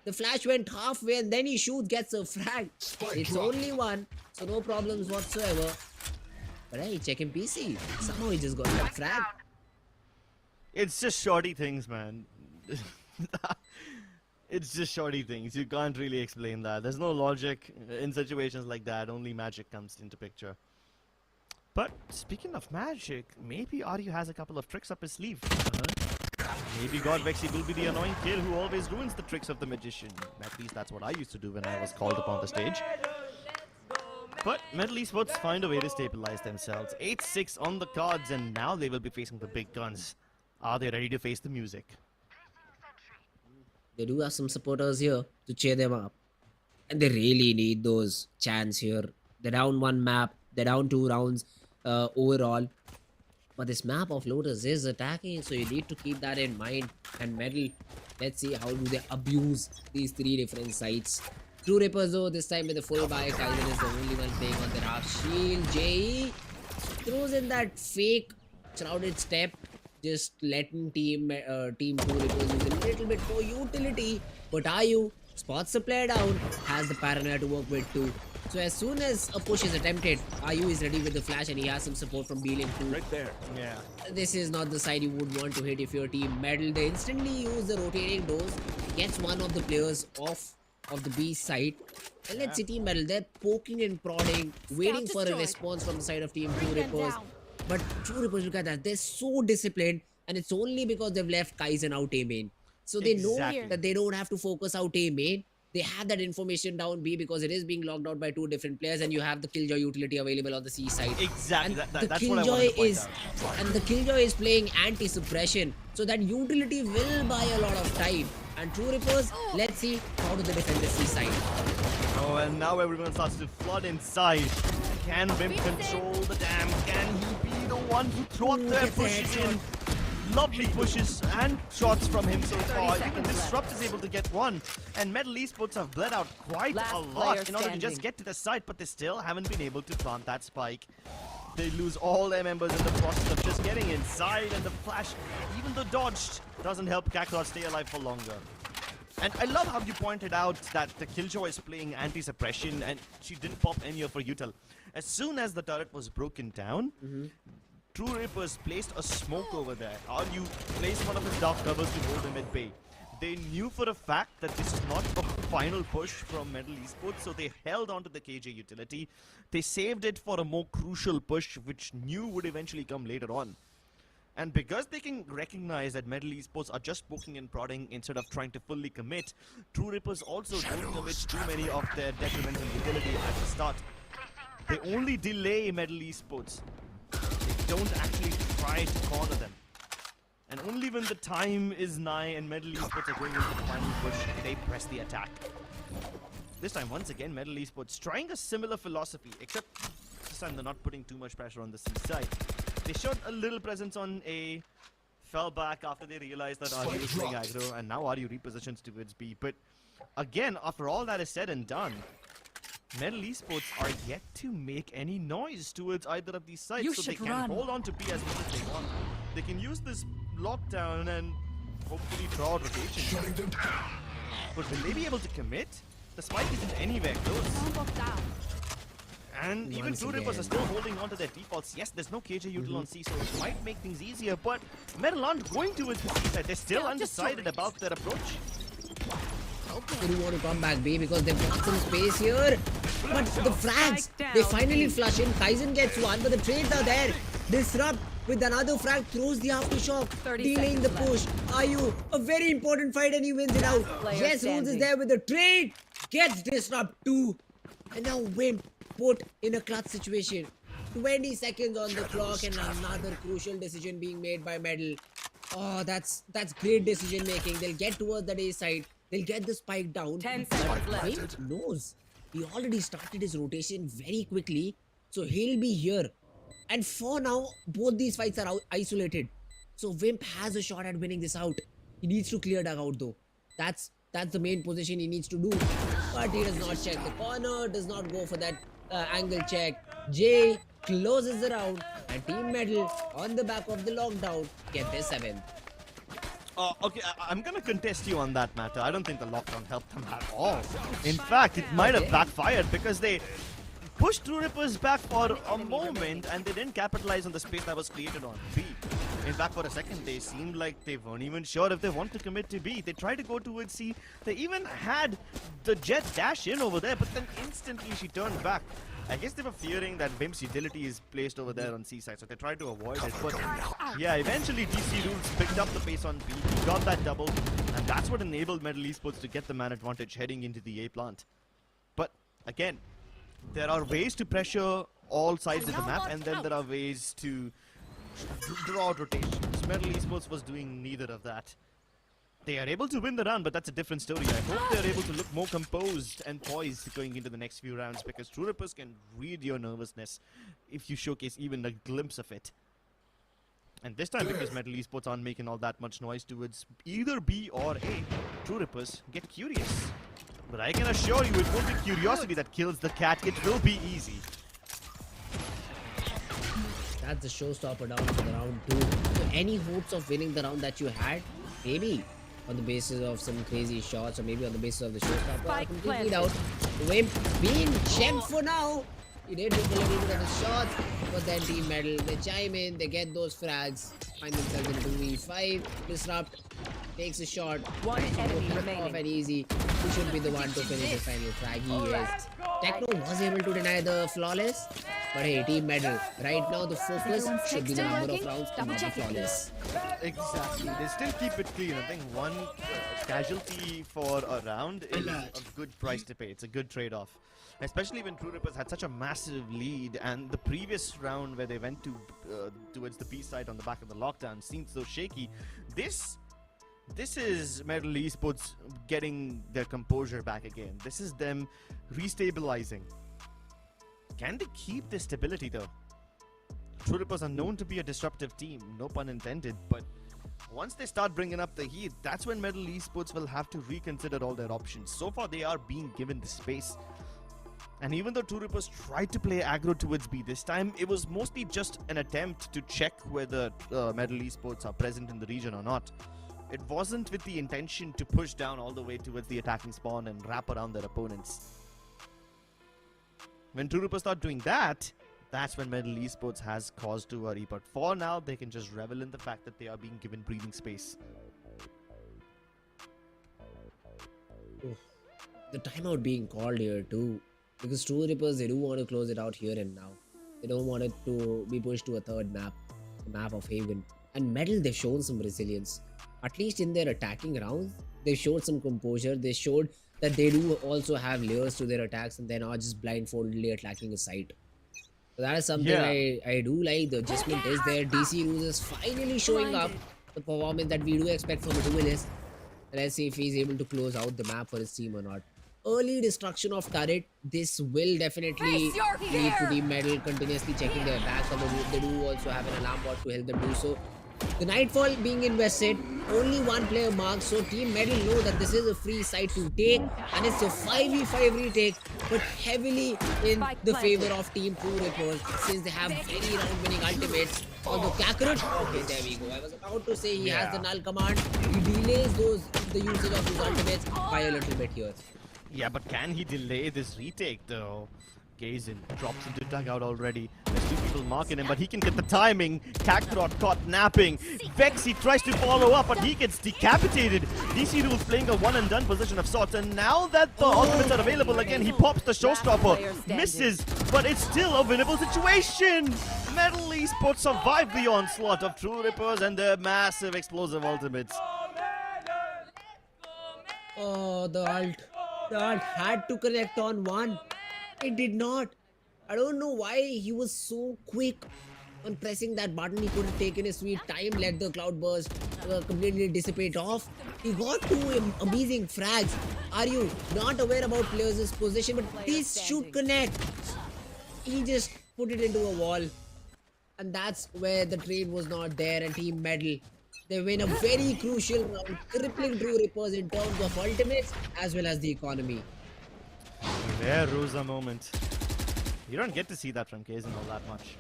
The flash went halfway and then he shoots, gets a frag. It's only one, so no problems whatsoever. But hey, check him PC. Somehow he just got that frag. It's just shorty things, man. It's just shorty things. You can't really explain that. There's no logic in situations like that. Only magic comes into picture. But speaking of magic, maybe Aryu has a couple of tricks up his sleeve. Maybe Godvexy will be the annoying kid who always ruins the tricks of the magician. At least that's what I used to do when I was called upon the stage. But MLT Esports find a way to stabilize themselves. 8-6 on the cards, and now they will be facing the big guns. Are they ready to face the music? They do have some supporters here to cheer them up. And they really need those chants here. They're down 1 map. They're down 2 rounds overall. But this map of Lotus is attacking, so you need to keep that in mind. And MLT, let's see how do they abuse these 3 different sites. True Rippers though, this time with the full buy. Kaizen is the only one playing on their half shield. JE throws in that fake shrouded step, just letting team 2 Rippers use a little bit more utility. But Ayu spots the player down, has the paranoia to work with too. So as soon as a push is attempted, Ayu is ready with the flash and he has some support from B-Link too. Right there. Yeah. This is not the side you would want to hit if your team MLT. They instantly use the rotating doors, gets one of the players off of the B side. And let's see Team MLT, they're poking and prodding, waiting for a response from the side of Team 2 Rippers. But True Rippers, look at that, they're so disciplined, and it's only because they've left Kaizen out A main. So they know that they don't have to focus out A main. They have that information down B because it is being locked out by 2 different players, and you have the Killjoy utility available on the C side. Exactly. And That's what I wanted to point out. And the Killjoy is playing anti-suppression, so that utility will buy a lot of time. And True Rippers, let's see how do they defend the C side. Oh, and now everyone starts to flood inside. Can Vim control the dam? Can he be the one to throw up their pushes in? Lovely pushes and shots from him so far. Even Disrupt is able to get one. And MLT Esports have bled out quite a lot in order to just get to the site, but they still haven't been able to plant that spike. They lose all their members in the process of just getting inside, and the flash, even though dodged, doesn't help Kakarot stay alive for longer. And I love how you pointed out that the Killjoy is playing anti-suppression and she didn't pop any of her util. As soon as the turret was broken down, True Rippers placed a smoke over there. Aryu placed one of his dark covers to hold him at bay. They knew for a fact that this is not a final push from MLT Esports, so they held on to the KJ utility. They saved it for a more crucial push, which knew would eventually come later on. And because they can recognize that MLT Esports are just poking and prodding instead of trying to fully commit, True Rippers also don't commit too many of their detrimental utility at the start. They only delay MLT Esports. They don't actually try to corner them. And only when the time is nigh and MLT Esports are going into the final push, they press the attack. This time, once again, MLT Esports trying a similar philosophy, except this time they're not putting too much pressure on the C side. They showed a little presence on A, fell back after they realized that Aryu was playing aggro, and now Aryu repositions towards B. But again, after all that is said and done, MLT Esports are yet to make any noise towards either of these sides, so they can hold on to B as much as they want. They can use this lockdown and hopefully draw rotation. Shutting them down. But will they be able to commit? The spike isn't anywhere close. And even True Rippers are still holding on to their defaults. Yes, there's no KJ util on C, so it might make things easier, but MLT aren't going towards the C side. They're still undecided about their approach. They do want to come back B because they've got some space here. But the frags, they finally flush in. Kaizen gets one, but the trades are there. Disrupt with another frag throws the aftershock, delaying the push. Ayu, a very important fight, and he wins it out. Yes, Runes is there with the trade, gets Disrupt too. And now Wimp put in a clutch situation. 20 seconds on the clock and another crucial decision being made by MLT. Oh, that's great decision making. They'll get towards the A side. They'll get the spike down. 10 seconds left. Wimp knows. He already started his rotation very quickly. So he'll be here. And for now, both these fights are isolated. So Wimp has a shot at winning this out. He needs to clear dugout though. That's the main position he needs to do. But he does not check the corner. Does not go for that angle check. Jay closes the round. And Team MLT on the back of the lockdown get their 7th. Okay, I'm gonna contest you on that matter. I don't think the lockdown helped them at all. In fact, it might have backfired because they pushed True Rippers back for a moment and they didn't capitalize on the space that was created on B. In fact, for a second, they seemed like they weren't even sure if they want to commit to B. They tried to go towards C. They even had the Jet dash in over there, but then instantly she turned back. I guess they were fearing that Vim's utility is placed over there on C side, so they tried to avoid it. But yeah, eventually DC Rules picked up the pace on B, got that double, and that's what enabled Metal Esports to get the man advantage heading into the A plant. But again, there are ways to pressure all sides of the map, and then there are ways to draw rotations. Metal Esports was doing neither of that. They are able to win the round, but that's a different story. I hope they're able to look more composed and poised going into the next few rounds, because True Rippers can read your nervousness if you showcase even a glimpse of it. And this time, because Metal Esports aren't making all that much noise towards either B or A, True Rippers get curious. But I can assure you, it won't be curiosity that kills the cat. It will be easy. That's the showstopper down for the round 2. So any hopes of winning the round that you had, maybe on the basis of some crazy shots, or maybe on the basis of the showstopper, are completely out. Wimp being checked for now. He did take a little bit of the shots, but then Team Metal, they chime in, they get those frags, find themselves in a 2v5, disrupt, takes a shot, One enemy off remaining. and easy. He should be the one to finish the final frag. He is. Techno was able to deny the flawless, but hey, Team Metal, right now the focus should be the number of rounds to not the flawless. Exactly. They still keep it clean. I think one casualty for a round is a good price to pay. It's a good trade-off. Especially when True Rippers had such a massive lead, and the previous round where they went to towards the B side on the back of the lockdown seemed so shaky. This is Metal Esports getting their composure back again. This is them restabilizing. Can they keep this stability though? True Rippers are known to be a disruptive team, no pun intended, but once they start bringing up the heat, that's when Metal Esports will have to reconsider all their options. So far, they are being given the space. And even though True Rippers tried to play aggro towards B this time, it was mostly just an attempt to check whether Metal Esports are present in the region or not. It wasn't with the intention to push down all the way towards the attacking spawn and wrap around their opponents. When True Rippers start doing that, that's when Metal Esports has cause to worry. But for now, they can just revel in the fact that they are being given breathing space. The timeout being called here too, because True Rippers, they do want to close it out here and now. They don't want it to be pushed to a third map, the map of Haven. And Metal, they've shown some resilience. At least in their attacking rounds, they showed some composure. They showed that they do also have layers to their attacks, and they're not just blindfoldedly attacking a site. So that is something I do like. The adjustment is there. DC Ruse is finally showing up the performance that we do expect from the duelist. Let's see if he's able to close out the map for his team or not. Early destruction of turret. This will definitely lead to Team Metal continuously checking their backs, although they do also have an alarm bot to help them do so. The Nightfall being invested, only one player marked, so Team Metal know that this is a free site to take, and it's a 5v5 retake, but heavily in the favor of Team True Rippers, since they have very round-winning ultimates. Although Kakarot, okay, there we go. I was about to say he has the null command. He delays the usage of his ultimates by a little bit here. Yeah, but can he delay this retake though? Gazin drops into dugout already. There's two people marking him, but he can get the timing. Kakarot caught napping. Vex, he tries to follow up, but he gets decapitated. DC Rules playing a one-and-done position of sorts, and now that the ultimates are available again, he pops the showstopper. Misses, but it's still a winnable situation. Metal Esports survived the onslaught of True Rippers and their massive explosive ultimates. Oh, the ult had to connect on one. It did not. I don't know why he was so quick on pressing that button. He could have taken his sweet time, let the cloudburst completely dissipate off. He got two amazing frags. Are you not aware about players' position? But this should connect. He just put it into a wall. And that's where the trade was not there, and Team Metal, they win a very crucial round, crippling True Rippers in terms of ultimates as well as the economy. Rare Rosa moment. You don't get to see that from Kazin all that much.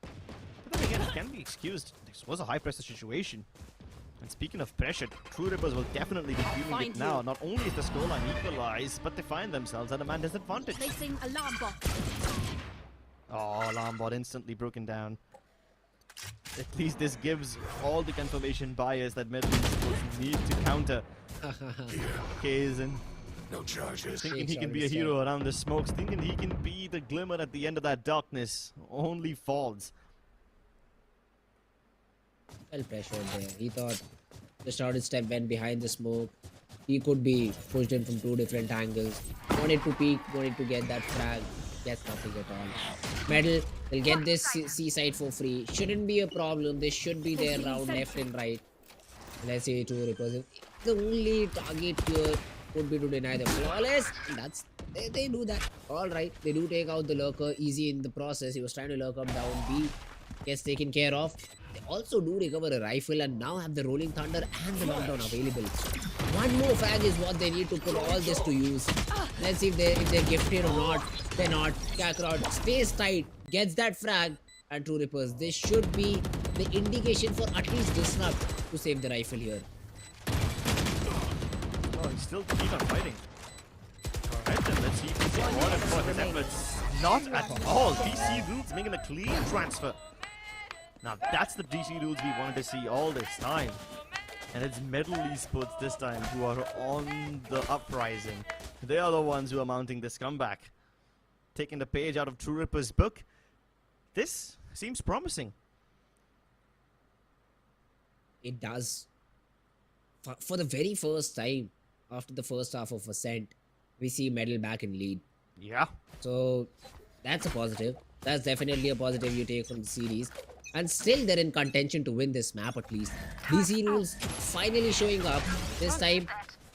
But then again, it can be excused. This was a high pressure situation. And speaking of pressure, True Rippers will definitely be feeling it now. Not only is the scoreline equalized, but they find themselves at a man disadvantage. Placing alarm bot. Oh, alarm bot instantly broken down. At least this gives all the confirmation bias that MLT Esports need to counter. Kaizen No charges. thinking he can be a hero around the smokes, thinking he can be the glimmer at the end of that darkness. Only falls. Well pressured there. He thought the started step went behind the smoke. He could be pushed in from two different angles. Wanted to peek, wanted to get that frag. Gets nothing at all. Medal, they'll get this C side for free. Shouldn't be a problem. They should be there round left and right. Let's say to represent. The only target here would be to deny the flawless. That's they do that. Alright. They do take out the lurker easy in the process. He was trying to lurk up down B. Gets taken care of. They also do recover a rifle and now have the rolling thunder and the lockdown available. One more frag is what they need to put all this to use. Let's see if they're gifted or not. They're not. Kakarot stays tight, gets that frag, and True Rippers. This should be the indication for at least Disrupt to save the rifle here. Oh, he's still keen on fighting. Alright then, let's see if he's rewarded for his efforts. Not at all. DC Rules making a clean transfer. Now that's the DC Rules we wanted to see all this time. And it's MLT Esports this time who are on the uprising. They are the ones who are mounting this comeback. Taking the page out of True Ripper's book. This seems promising. It does. For the very first time after the first half of Ascent, we see Medal back in lead. Yeah. So that's a positive. That's definitely a positive you take from the series. And still they're in contention to win this map at least. DC Rules finally showing up. This time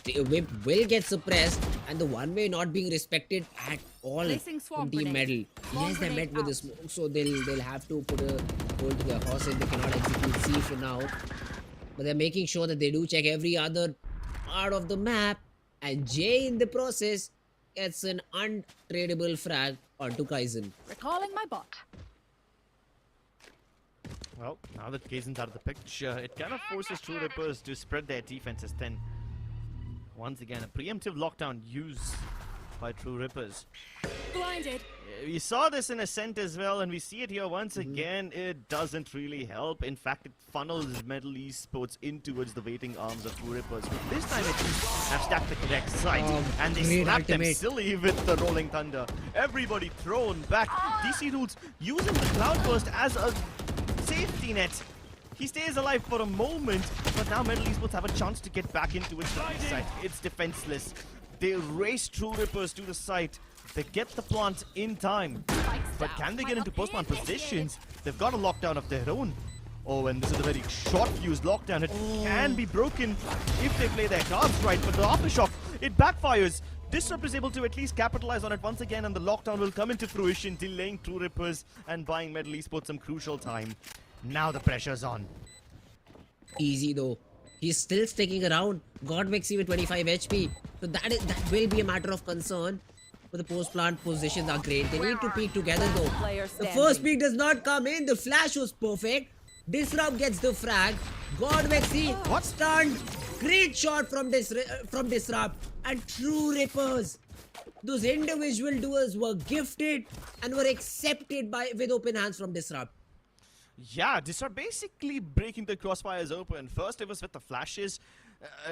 the whip will get suppressed and the one way not being respected at all from Team Medal. Yes, they met with the smoke, so they'll have to put a hold to their horses. They cannot execute C for now. But they're making sure that they do check every other part of the map. And Jay in the process gets an untradeable frag onto Kaizen. Recalling my bot. Well, now that Kaizen's out of the picture, it kind of forces True Rippers to spread their defenses thin. Once again, a preemptive lockdown used by True Rippers. Blinded. We saw this in Ascent as well, and we see it here once again. It doesn't really help. In fact, it funnels MLT Esports in towards the waiting arms of True Rippers. This time it have stacked the correct site, and they slapped them silly with the rolling thunder. Everybody thrown back. DC Rules using the Cloudburst as a safety net. He stays alive for a moment, but now MLT Esports have a chance to get back into its site. It's defenseless. They race True Rippers to the site. They get the plant in time. But can they get into post-plant positions? They've got a lockdown of their own. Oh, and this is a very short-fused lockdown. It can be broken if they play their cards right, but the aftershock, it backfires. Disrupt is able to at least capitalize on it once again, and the lockdown will come into fruition, delaying True Rippers and buying MLT Esports some crucial time. Now the pressure's on. Easy though. He's still sticking around. Godlike with 25 HP. So that will be a matter of concern. But the post-plant positions are great. They need to peek together though. The first peek does not come in. The flash was perfect. Disrupt gets the frag. Godlike stunned. Great shot from Disrupt. And True Rippers. Those individual duels were gifted and were accepted with open hands from Disrupt. Yeah, Disrupt basically breaking the crossfires open. First it was with the flashes,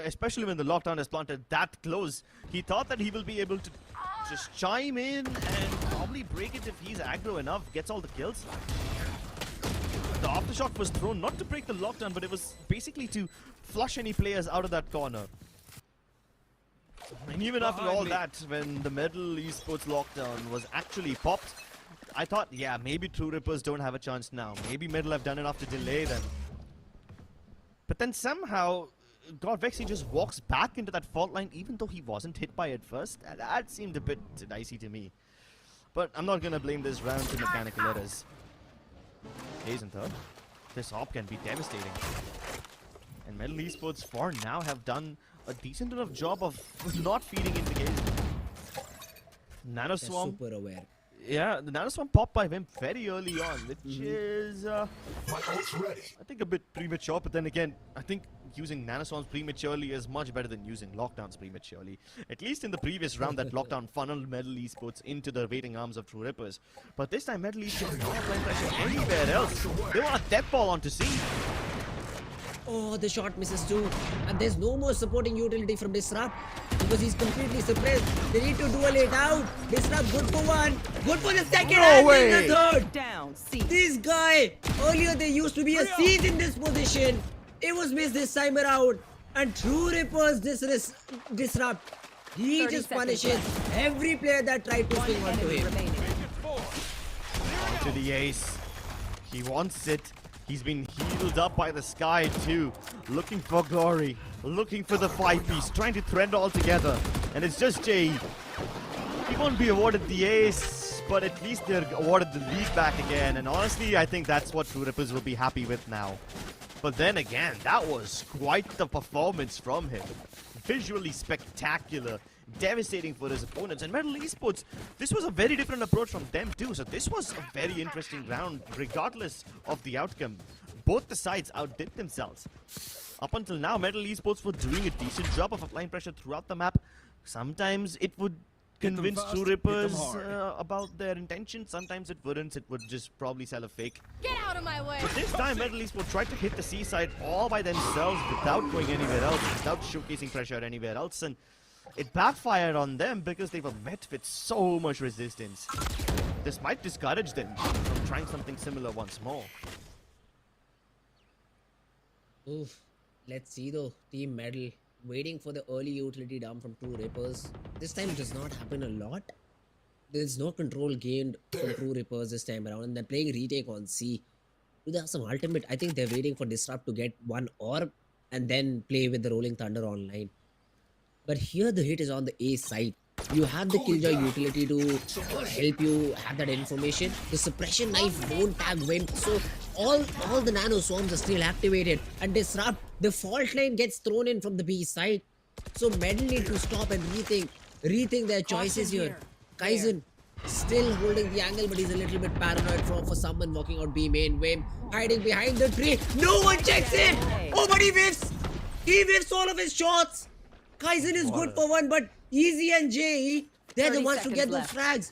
especially when the lockdown is planted that close. He thought that he will be able to just chime in and probably break it if he's aggro enough, gets all the kills. The aftershock was thrown not to break the lockdown, but it was basically to flush any players out of that corner. And even after all that, when the MLT Esports lockdown was actually popped, I thought, yeah, maybe True Rippers don't have a chance now. Maybe Medal have done enough to delay them. But then somehow, Godvexy just walks back into that fault line even though he wasn't hit by it first. That seemed a bit dicey to me. But I'm not going to blame this round to mechanical errors. Hayes in third. This op can be devastating. And MLT Esports for now have done a decent enough job of not feeding into Hayes. Nano Swarm. Super aware. Yeah, the nanoswarm popped by him very early on, which is, I think a bit premature. But then again, I think using nanoswarms prematurely is much better than using lockdowns prematurely. At least in the previous round, that lockdown funneled Metal Esports into the waiting arms of True Rippers. But this time, Metal Esports not applying pressure anywhere else. They want a death ball onto C. Oh, the shot misses too. And there's no more supporting utility from Disrupt because he's completely suppressed. They need to duel it out. Disrupt good for one. Good for the second. No and way. then the third. Down. C. This guy, earlier there used to be a siege in this position. It was missed this time around. And True Rippers Disrupt. He 30 just seconds punishes left. every player that tried to swing onto Enemy him. remaining. Onto the ace. He wants it. He's been healed up by the sky too. Looking for glory. Looking for the 5-piece. Trying to thread all together. And it's just Jay. He won't be awarded the ace, but at least they're awarded the lead back again. And honestly, I think that's what True Rippers will be happy with now. But then again, that was quite the performance from him. Visually spectacular. Devastating for his opponents. And Metal Esports, this was a very different approach from them too. So this was a very interesting round, regardless of the outcome. Both the sides outdid themselves. Up until now, Metal Esports were doing a decent job of applying pressure throughout the map. Sometimes it would convince True Rippers about their intentions. Sometimes it wouldn't. It would just probably sell a fake. Get out of my way. But this time, Metal Esports tried to hit the seaside all by themselves without going anywhere else, without showcasing pressure anywhere else. And it backfired on them because they were met with so much resistance. This might discourage them from trying something similar once more. Oof. Let's see though. Team Metal waiting for the early utility dump from True Rippers. This time it does not happen a lot. There's no control gained from True Rippers this time around, and they're playing retake on C. Do they have some ultimate? I think they're waiting for Disrupt to get one orb and then play with the Rolling Thunder online. But here the hit is on the A side. You have the Killjoy utility to help you have that information. The suppression knife won't tag Wimp, so all the nano swarms are still activated. And Disrupt, the fault line gets thrown in from the B side. So Metal need to stop and rethink their choices here. Kaizen still holding the angle, but he's a little bit paranoid for someone walking out B main. Wimp hiding behind the tree. No one checks in. Oh, but he whiffs. He whiffs all of his shots. Kaizen is good for one, but Easy and Jay, they're the ones to get those frags.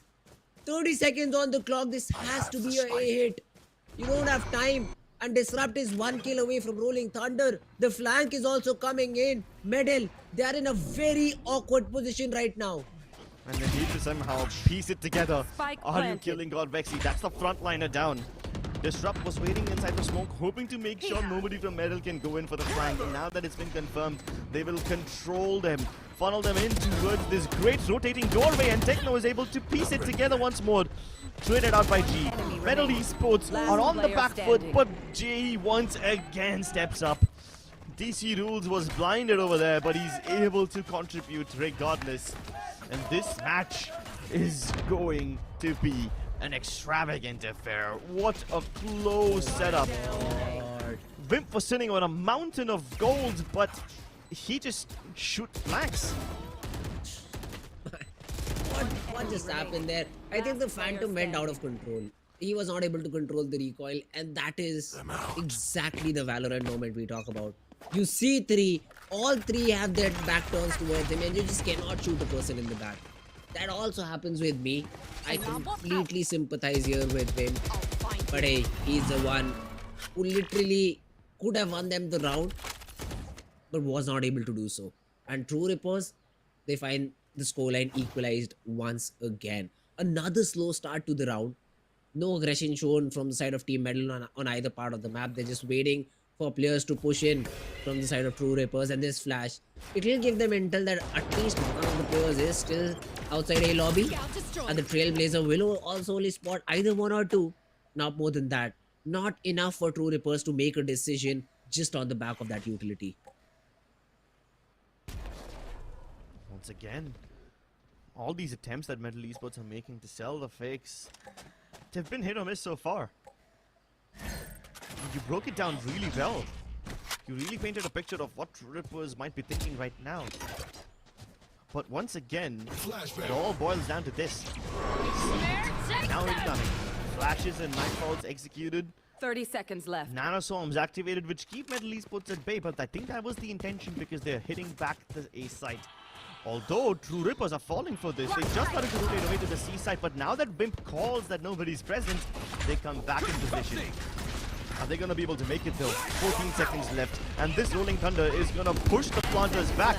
30 seconds on the clock. This has to be a hit. You don't have time. And Disrupt is 1 kill away from Rolling Thunder. The flank is also coming in. Medal, they are in a very awkward position right now. And they need to somehow piece it together. Spike Are you planted. killing God Vexy? That's the frontliner down. Disrupt was waiting inside the smoke, hoping to make sure nobody from Metal can go in for the flank. And now that it's been confirmed, they will control them, funnel them in towards this great rotating doorway, and Techno is able to piece it together once more. Traded out by G. Metal Esports are on the back foot, but G once again steps up. DC Rules was blinded over there, but he's able to contribute regardless. And this match is going to be an extravagant affair. What a close setup. Wimp was sitting on a mountain of gold, but he just shoot flanks. What just happened there? I think the Phantom went out of control. He was not able to control the recoil, and that is exactly the Valorant moment we talk about. You see three, all three have their back turns towards him, and you just cannot shoot the person in the back. That also happens with me. I completely sympathize here with him. But hey, he's the one who literally could have won them the round, but was not able to do so. And True Rippers, they find the scoreline equalized once again. Another slow start to the round. No aggression shown from the side of Team Metal on either part of the map. They're just waiting for players to push in from the side of True Rippers, and this flash, it will give them intel that at least one of the players is still outside a lobby, and the Trailblazer will also only spot either one or two, not more than that. Not enough for True Rippers to make a decision just on the back of that utility. Once again, all these attempts that Metal Esports are making to sell the fakes, they've been hit or miss so far. You broke it down really well. You really painted a picture of what True Rippers might be thinking right now. But once again, it all boils down to this. Now incoming. Flashes and nightfalls executed. 30 seconds left. Nanoswarms activated, which keep Metal Esports at bay, but I think that was the intention because they're hitting back the A site. Although True Rippers are falling for this, they just started to rotate away to the C side, but now that Wimp calls that nobody's present, they come back in position. Are they going to be able to make it though? 14 seconds left, and this Rolling Thunder is going to push the planters back.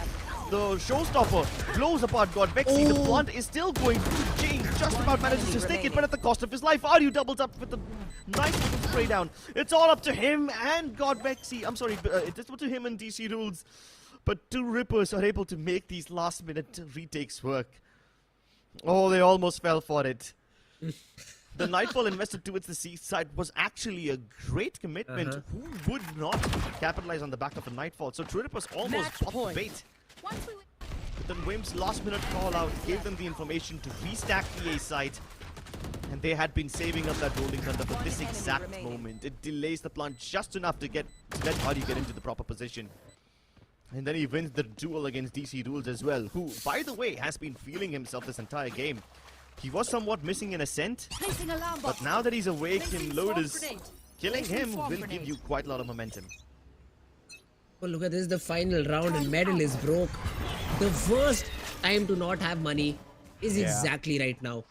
The showstopper blows apart Godlike. The plant is still going through. Jay just about manages to stick it, but at the cost of his life. Aryu doubles up with a nice little spray down. It's all up to him and Godlike. I'm sorry, it's up to him and DC Rules. But Two Rippers are able to make these last minute retakes work. Oh, they almost fell for it. The Nightfall invested towards the C side was actually a great commitment. Who would not capitalize on the back of a Nightfall? So True Rippers almost got the bait. But then Wimp's last minute call out gave them the information to restack the A site. And they had been saving up that Rolling Thunder for this exact moment. It delays the plant just enough to let Aryu get into the proper position. And then he wins the duel against DC Rules as well, who, by the way, has been feeling himself this entire game. He was somewhat missing in Ascent, but now that he's awake in Lotus, killing him will give you quite a lot of momentum. Well, look at this, the final round and Medal is broke. The worst time to not have money is exactly right now.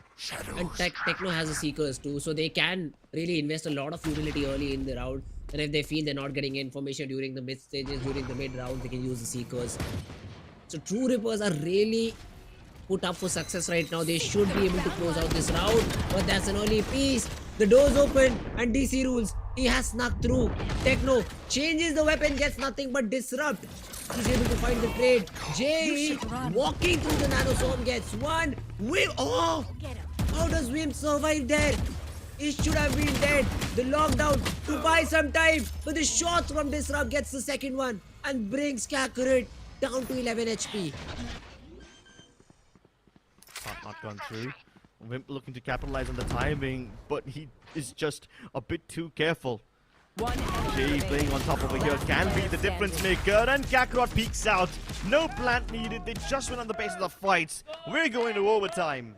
And Techno has a Seekers too, so they can really invest a lot of utility early in the round. And if they feel they're not getting information during the mid stages, during the mid round, they can use the Seekers. So True Rippers are really put up for success right now. They should be able to close out this round, but that's an early piece. The doors open and DC Rules, he has snuck through. Techno changes the weapon, gets nothing but disrupt. He's able to find the trade. Jay walking through the nanoswarm gets one. Oh! How does Wim survive there? He should have been dead. The lockdown to buy some time, but the shots from Disrupt gets the second one and brings Kakarot down to 11 HP. Not gone through. Wimp looking to capitalize on the timing, but he is just a bit too careful. Jay playing on top over here can be the difference maker, and Kakarot peeks out. No plant needed, they just went on the pace of the fights. We're going to overtime.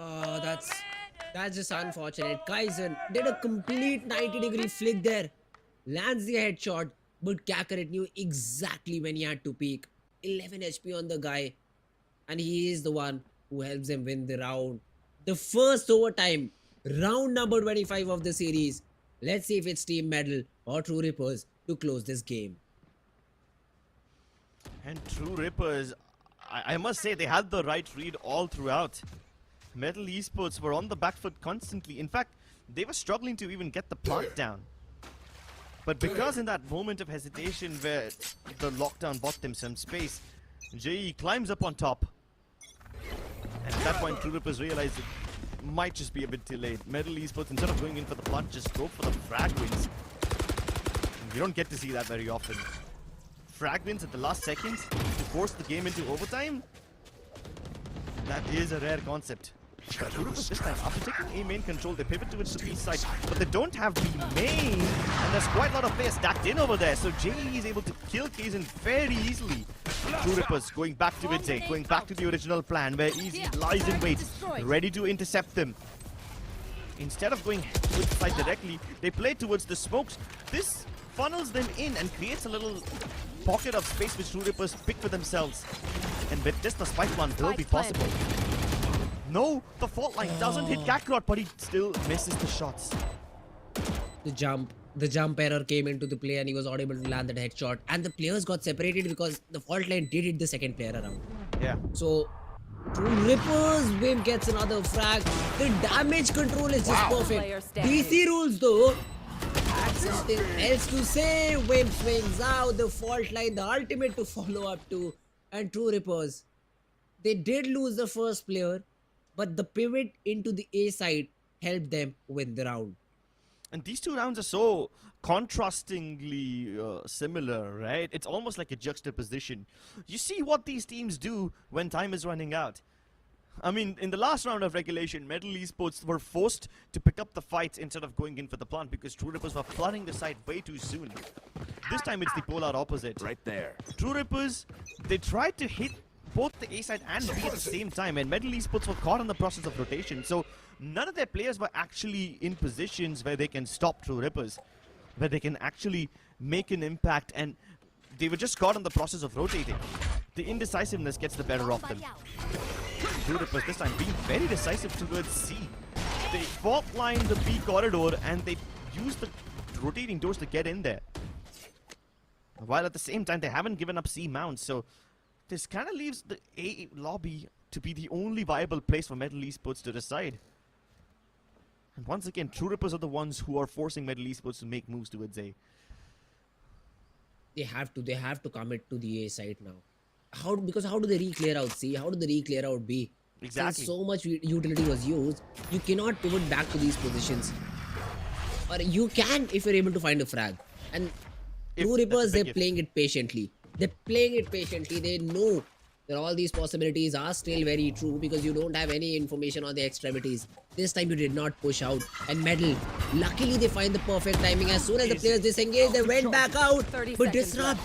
Oh, that's just unfortunate. Kaizen did a complete 90-degree flick there. Lands the headshot, but Kakarot knew exactly when he had to peek. 11 HP on the guy. And he is the one who helps them win the round. The first overtime, round number 25 of the series. Let's see if it's Team Medal or True Rippers to close this game. And True Rippers, I must say, they had the right read all throughout. Metal Esports were on the back foot constantly. In fact, they were struggling to even get the plant down. But because in that moment of hesitation where the lockdown bought them some space, Jay climbs up on top. And at that point, True Rippers realized it might just be a bit delayed. Metal Esports, instead of going in for the plant, just go for the frag wins. And we don't get to see that very often. Frag wins at the last second to force the game into overtime. That is a rare concept. True Rippers this time, after taking A main control, they pivot towards the B side, but they don't have B main, and there's quite a lot of players stacked in over there, so Jay is able to kill Kaizen very easily. True Rippers going back to it, going back to the original plan where Easy lies in wait, ready to intercept them. Instead of going towards the side directly, they play towards the smokes. This funnels them in and creates a little pocket of space which True Rippers pick for themselves. And with this, the spike one will be possible. No, the fault line doesn't hit Kakarot, but he still misses the shots. The jump error came into the play and he was not able to land that headshot. And the players got separated because the fault line did hit the second player around. Yeah. So, True Rippers, Wim gets another frag. The damage control is just perfect. DC Rules though, that's something else to say. Wim swings out, the fault line, the ultimate to follow up to. And True Rippers, they did lose the first player, but the pivot into the A side helped them win the round. And these two rounds are so contrastingly similar, right? It's almost like a juxtaposition. You see what these teams do when time is running out. I mean, in the last round of regulation, Metal Esports were forced to pick up the fights instead of going in for the plant because True Rippers were flooding the site way too soon. This time it's the polar opposite. Right there. True Rippers, they tried to hit both the A side and B at the same time, and MLT Esports were caught in the process of rotation, so none of their players were actually in positions where they can stop True Rippers, where they can actually make an impact, and they were just caught in the process of rotating. The indecisiveness gets the better of them. True Rippers this time being very decisive towards C. They fault line the B corridor and they use the rotating doors to get in there. While at the same time they haven't given up C mounts, so this kind of leaves the A lobby to be the only viable place for MLT Esports to decide. And once again, True Rippers are the ones who are forcing MLT Esports to make moves towards A. They have to commit to the A side now. Because how do they re-clear out C? How do they re-clear out B? Exactly. Since so much utility was used, you cannot pivot back to these positions. Or you can if you're able to find a frag. And True Rippers, they're playing it patiently. They're playing it patiently. They know that all these possibilities are still very true because you don't have any information on the extremities. This time you did not push out. And Medal, luckily they find the perfect timing. As soon as the players disengage, they went back out. But Disrupt,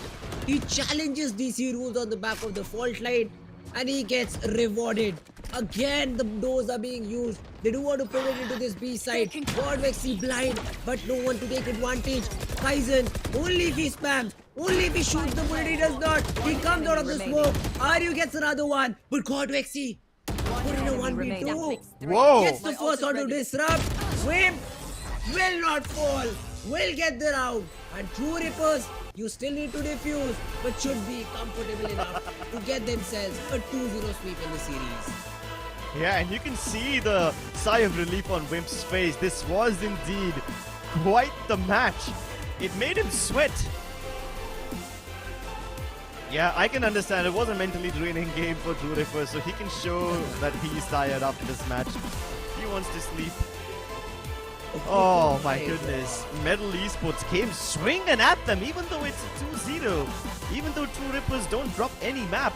he challenges DC rules on the back of the fault line and he gets rewarded. Again, the doors are being used. They do want to pivot into this B side. Godlike see blind, but no one to take advantage. Kaizen, only if he spams, only if he shoots the bullet, he does not. He comes out of the smoke. Aryu gets another one, but Godlike see put in a 1v2. Whoa! Gets the first one to Disrupt. Wimp will not fall. Will get the round. And True Rippers, you still need to defuse, but should be comfortable enough to get themselves a 2-0 sweep in the series. Yeah, and you can see the sigh of relief on Wimp's face. This was indeed quite the match. It made him sweat. Yeah, I can understand. It was a mentally draining game for True Rippers, so he can show that he's tired after this match. He wants to sleep. Oh my goodness. MLT Esports came swinging at them, even though it's a 2-0. Even though True Rippers don't drop any map.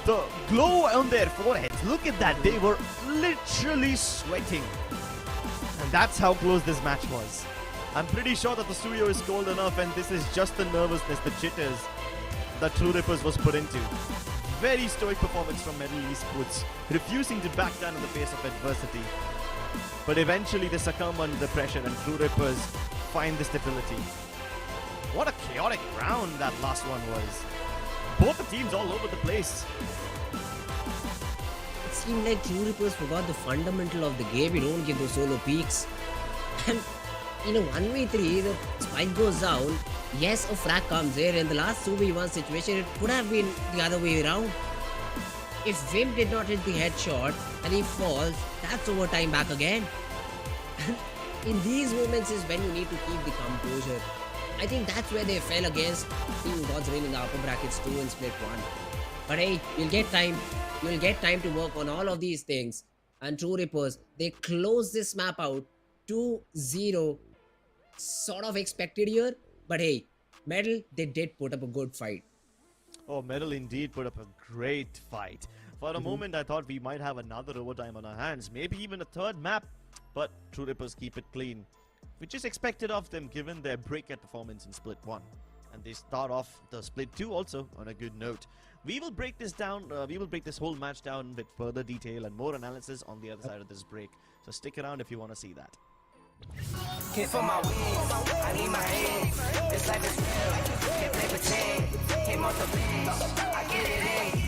The glow on their foreheads, look at that. They were literally sweating. And that's how close this match was. I'm pretty sure that the studio is cold enough and this is just the nervousness, the jitters that True Rippers was put into. Very stoic performance from MLT Esports, refusing to back down in the face of adversity. But eventually they succumb under the pressure and True Rippers find the stability. What a chaotic round that last one was. Both the teams all over the place. It seemed like True Rippers forgot the fundamental of the game. You don't get those solo peaks. And in a 1v3, the spike goes down. Yes, a frag comes in. In the last 2v1 situation, it could have been the other way around. If Vim did not hit the headshot and he falls, that's overtime back again. In these moments is when you need to keep the composure. I think that's where they fell against Team God's Reign in the upper brackets 2 and split 1. But hey, you'll get time. You'll get time to work on all of these things. And True Rippers, they close this map out 2-0. Sort of expected here. But hey, Medal, they did put up a good fight. Oh, Medal indeed put up a great fight. For a moment, I thought we might have another overtime on our hands. Maybe even a third map. But True Rippers keep it clean, which is expected of them given their breakout performance in Split 1. And they start off the Split 2 also on a good note. We will break this down, we will break this whole match down with further detail and more analysis on the other side of this break. So stick around if you want to see that. Hit for my wins, I need my hands. This life is real, can't play pretend. Came off the bench, I get it in.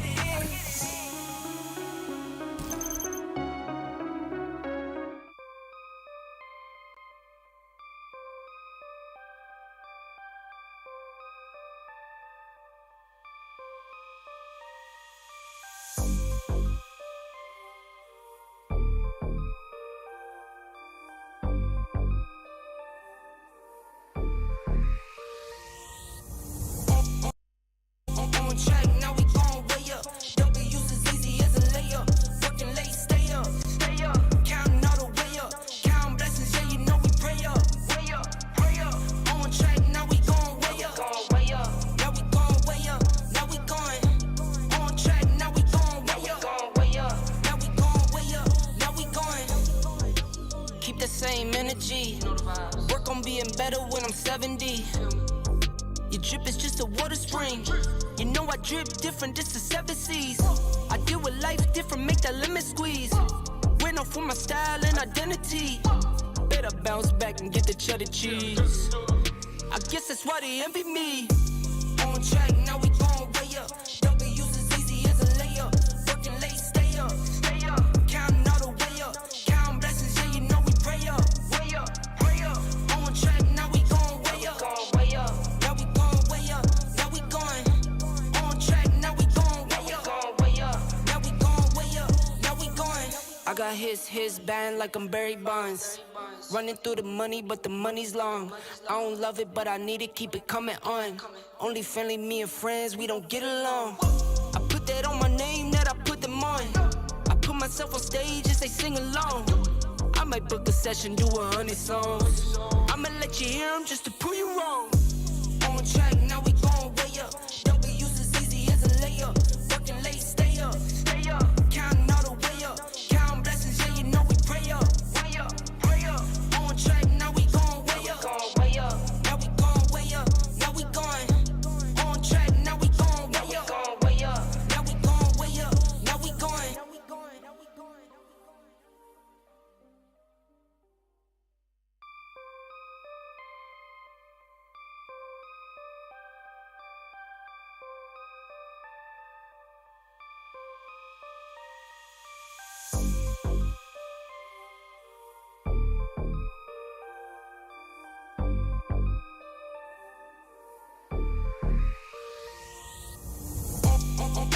drip is just a water spring. You know I drip different, this is 7 seas. I deal with life different, make that limit squeeze. Went off for my style and identity. Better bounce back and get the cheddar cheese. I guess that's why they envy me. On track, now we going way up. W's as easy as a layup. Working late, stay up. Counting all the way up. Counting blessings, yeah, you know we pray up. Way up, pray up. On track, now we going way up. Now we going way up. Now we going. On track, now we going way up. Now we going way up. Now we going. I got his band like I'm Barry Bonds. Running through the money, but the money's long. I don't love it, but I need it, keep it coming on. Only friendly, me and friends, we don't get along. I put that on my name, that I put them on. I put myself on stage as they sing along. I might book a session, do 100 songs. I'ma let you hear them just to prove you wrong. On track, now we going way up. W's as easy as a layup. Working late, stay up. Counting all the way up. Counting blessings, yeah, you know we pray up. On track, now we going way up. Now we going way up. Now we going. On track, now we going way up. Now we going way up. Now we going.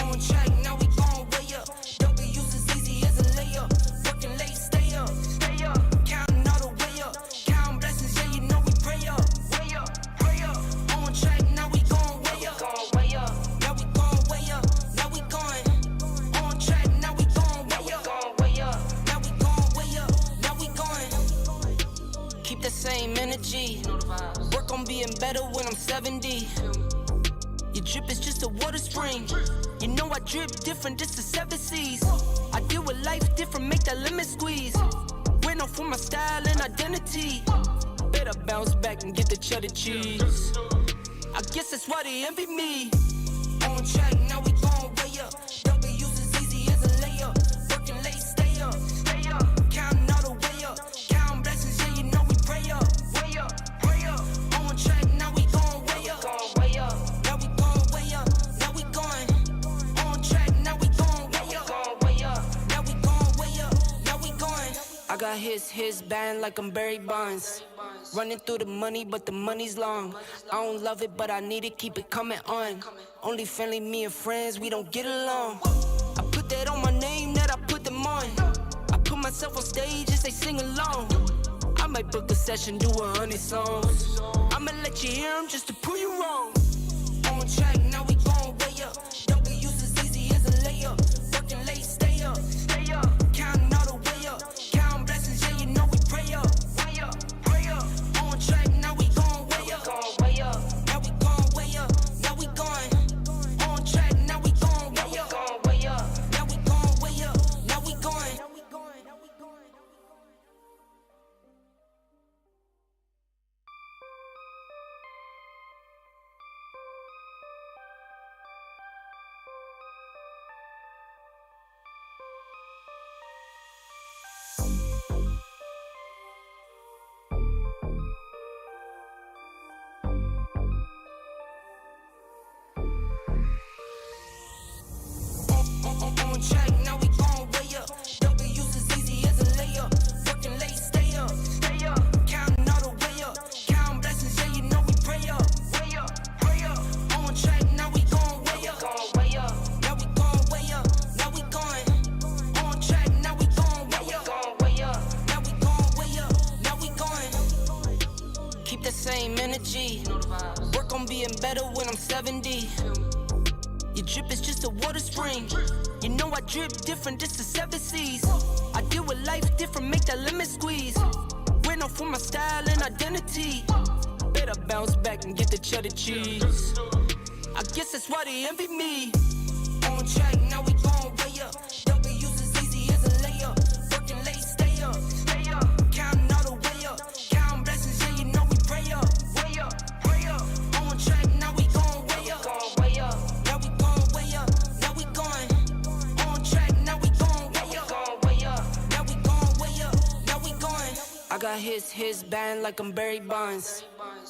On track, now we going way up. W's as easy as a layup. Working late, stay up. Counting all the way up. Counting blessings, yeah, you know we pray up. Pray up. On track, now we going way up. Now we going way up. Now we going. On track, now we going way up. Now we going way up. Now we going. Keep the same energy. Work on being better when I'm 70. Your drip is just a water spring. You know I drip different, this is 7 seas. I deal with life different, make that lemon squeeze. Went off for my style and identity. Better bounce back and get the cheddar cheese. I guess that's why they envy me. On track, now we going way up. W's as easy as a layup. Working late, stay up. Counting all the way up. Counting blessings, yeah, you know we pray up. Pray up. On track, now we going way up. Now we going way up. Now we going. On track, now we going way up. Now we going way up. Now we going. I got his band like I'm Barry Bonds. Running through the money, but the money's long. I don't love it, but I need it, keep it coming on. Only friendly, me and friends, we don't get along. I put that on my name, that I put them on. I put myself on stage as they sing along. I might book a session, do 100 songs. I'ma let you hear them just to prove you wrong. On track, now we going way up. W's as easy as a layup. Working late, stay up. Counting all the way up. Counting blessings, yeah, you know we pray up. Pray up. On track, now we going way up. Now we going way up. Now we going. On track, now we going way up. Now we going way up. Now we going. On track, now we going way up. W's as easy as a layup. Working late, stay up. Counting all the way up. Counting blessings, yeah, you know we pray up. Pray up. On track, now we going way up. Now we going way up. Now we going. On track, now we going way up. Now we going way up. Now we going. Keep the same energy. Work on being better when I'm 70. Your drip is just a water spring. You know I drip different, this is 7 seas. I deal with life different, make that lemon squeeze. Went off for my style and identity. Better bounce back and get the cheddar cheese. I guess that's why they envy me. On track, now we going way up. W's as easy as a layup. Working late, stay up. Counting all the way up. Counting blessings, yeah, you know we pray up. Pray up. On track, now we got his band like I'm Barry Bonds.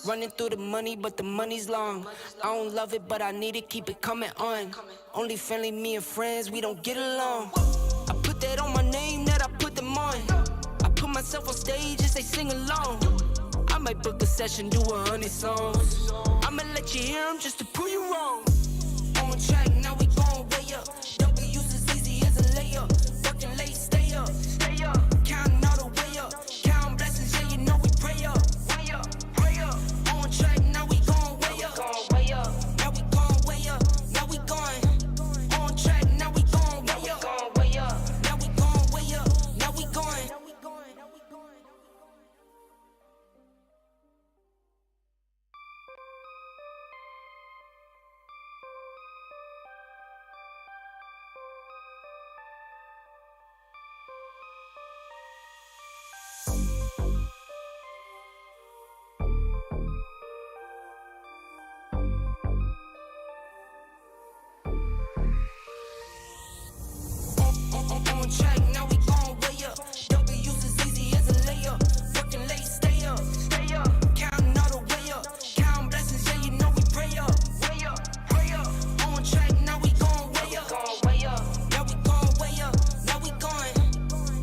Running through the money, but the money's long. I don't love it, but I need it, keep it coming on. Only friendly, me and friends, we don't get along. I put that on my name, that I put them on. I put myself on stage as they sing along. I might book a session, do 100 songs. I'ma let you hear them just to prove you wrong. On track, now we going way up. W's as easy as a layup. Working late, stay up. Counting all the way up. Counting blessings, yeah, you know we pray up. Way up, pray up. On track, now we going way up. Now we going way up. Now we going. On track, now we going way up. Now we going way up. Now we going. On track, now we going way up. W's as easy as a layup. Working late, stay up. Counting all the way up. Counting blessings, yeah, you know we pray up. Way up, pray up. On track, now we going way up. Now we going way up. Now we going.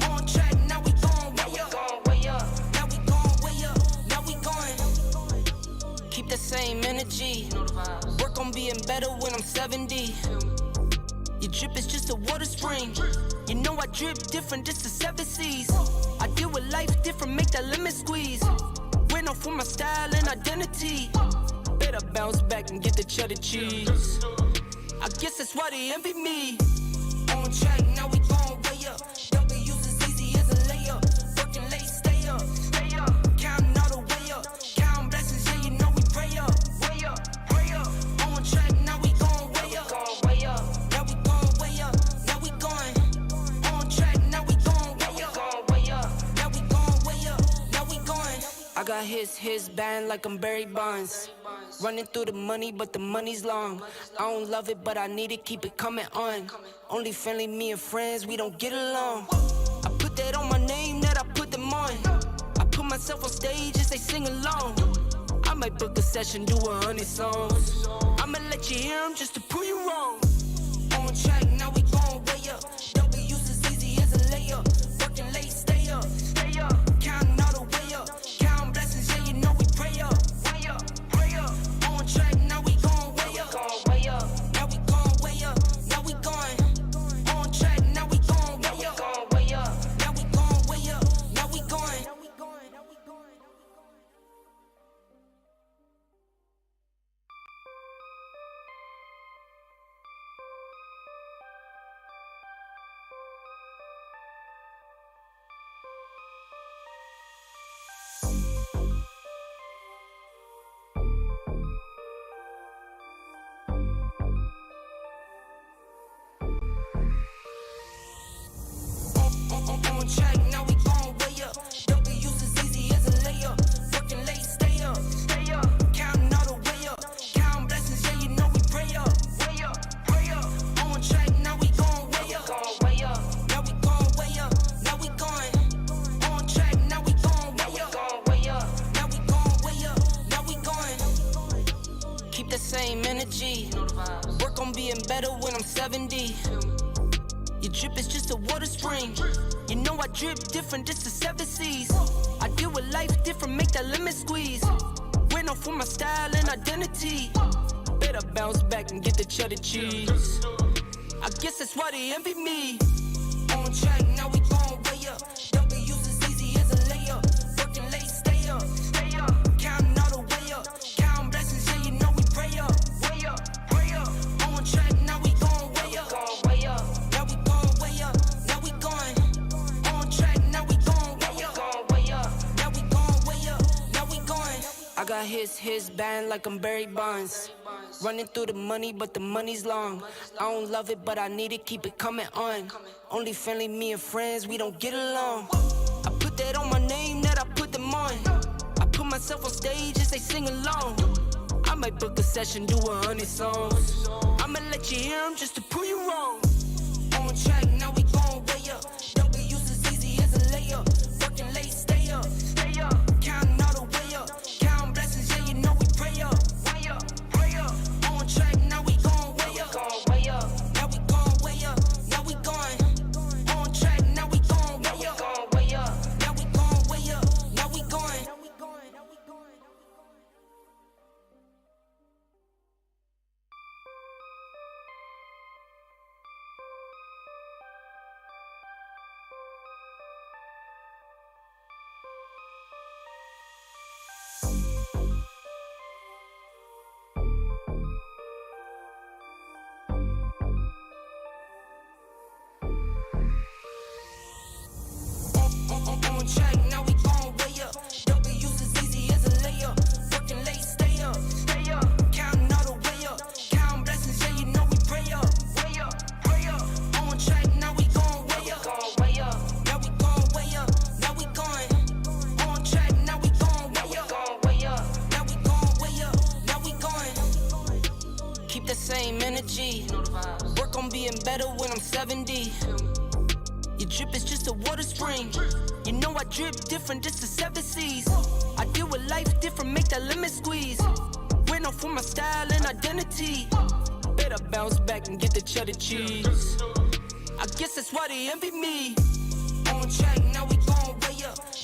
On track, now we going way up. Now we going way up. Now we going. Keep the same energy. Work on being better when I'm 70. Your drip is just a water spring. You know I drip different, just the 7 C's. I deal with life different, make that lemon squeeze. Went off for my style and identity. Better bounce back and get the cheddar cheese. I guess that's why they envy me. On track, now we going way up. W's as easy as a layup. Working late, stay up. Counting all the way up. Counting blessings, yeah, you know we pray up. Way up, pray up. On track, now we going way up. Now we going way up. Now we going. On track, now we going way up. Now we going way up. Now we going. I got his band like I'm Barry Bonds. Running through the money, but the money's long. I don't love it, but I need it, keep it coming on. Only friendly, me and friends, we don't get along. I put that on my name, that I put them on. I put myself on stage as they sing along. I might book a session, do 100 songs. I'ma let you hear them just to prove you wrong. On track, now we going way up. W's as easy as a layup. Working late, stay up. Counting all the way up. Counting blessings, yeah, you know we pray up. Way up, pray up. On track, now we going way up. Now we going way up. Now we going. On track, now we going way up. Now we going way up. Now we going. On track, now we going way up. W's as easy as a layup. Working late, stay up. Counting all the way up. Counting blessings, yeah, you know we pray up. Way up, pray up. On track, now we going way up. Now we going way up. Now we going. On track, now we going way up. Now we going way up. Now we going. Keep the same energy. Work on being better when I'm 70. Your drip is just a water spring. You know I drip different, just the 7 C's. I deal with life different, make that lemon squeeze. Went off for my style and identity. Better bounce back and get the cheddar cheese. I guess that's why they envy me. On track, now we going way up. W's as easy as a layup. Working late, stay up. Counting all the way up. Counting blessings, yeah, you know we pray up. Way up, pray up. On track, now we going way up. Now we going way up. Now we going. On track, now we going way up. Now we going way up. Now we going. I got his band like I'm Barry Bonds. Running through the money, but the money's long. I don't love it, but I need it, keep it coming on. Only friendly, me and friends, we don't get along. I put that on my name, that I put them on. I put myself on stage as they sing along. I might book a session, do 100 songs. I'ma let you hear them just to prove you wrong. On track, now we going way up. W's as easy as a layup. Working late, stay up. On track, now we gon' way up. W's as easy as a layup. Working late, stay up. Counting all the way up. Counting blessings, yeah, you know we pray up. Way up, pray up. On track, now we gon' way up. Now we gon' way up. Now we going. On track, now we gon' way up. Now we gon' way up. Now we going. Keep the same energy. Work on being better when I'm 70. Your drip is just a water spring. You know I drip different, this the 7 seas. I deal with life different, make that limit squeeze. Went off for my style and identity. Better bounce back and get the cheddar cheese. I guess that's why they envy me. On track, now we gon' way up.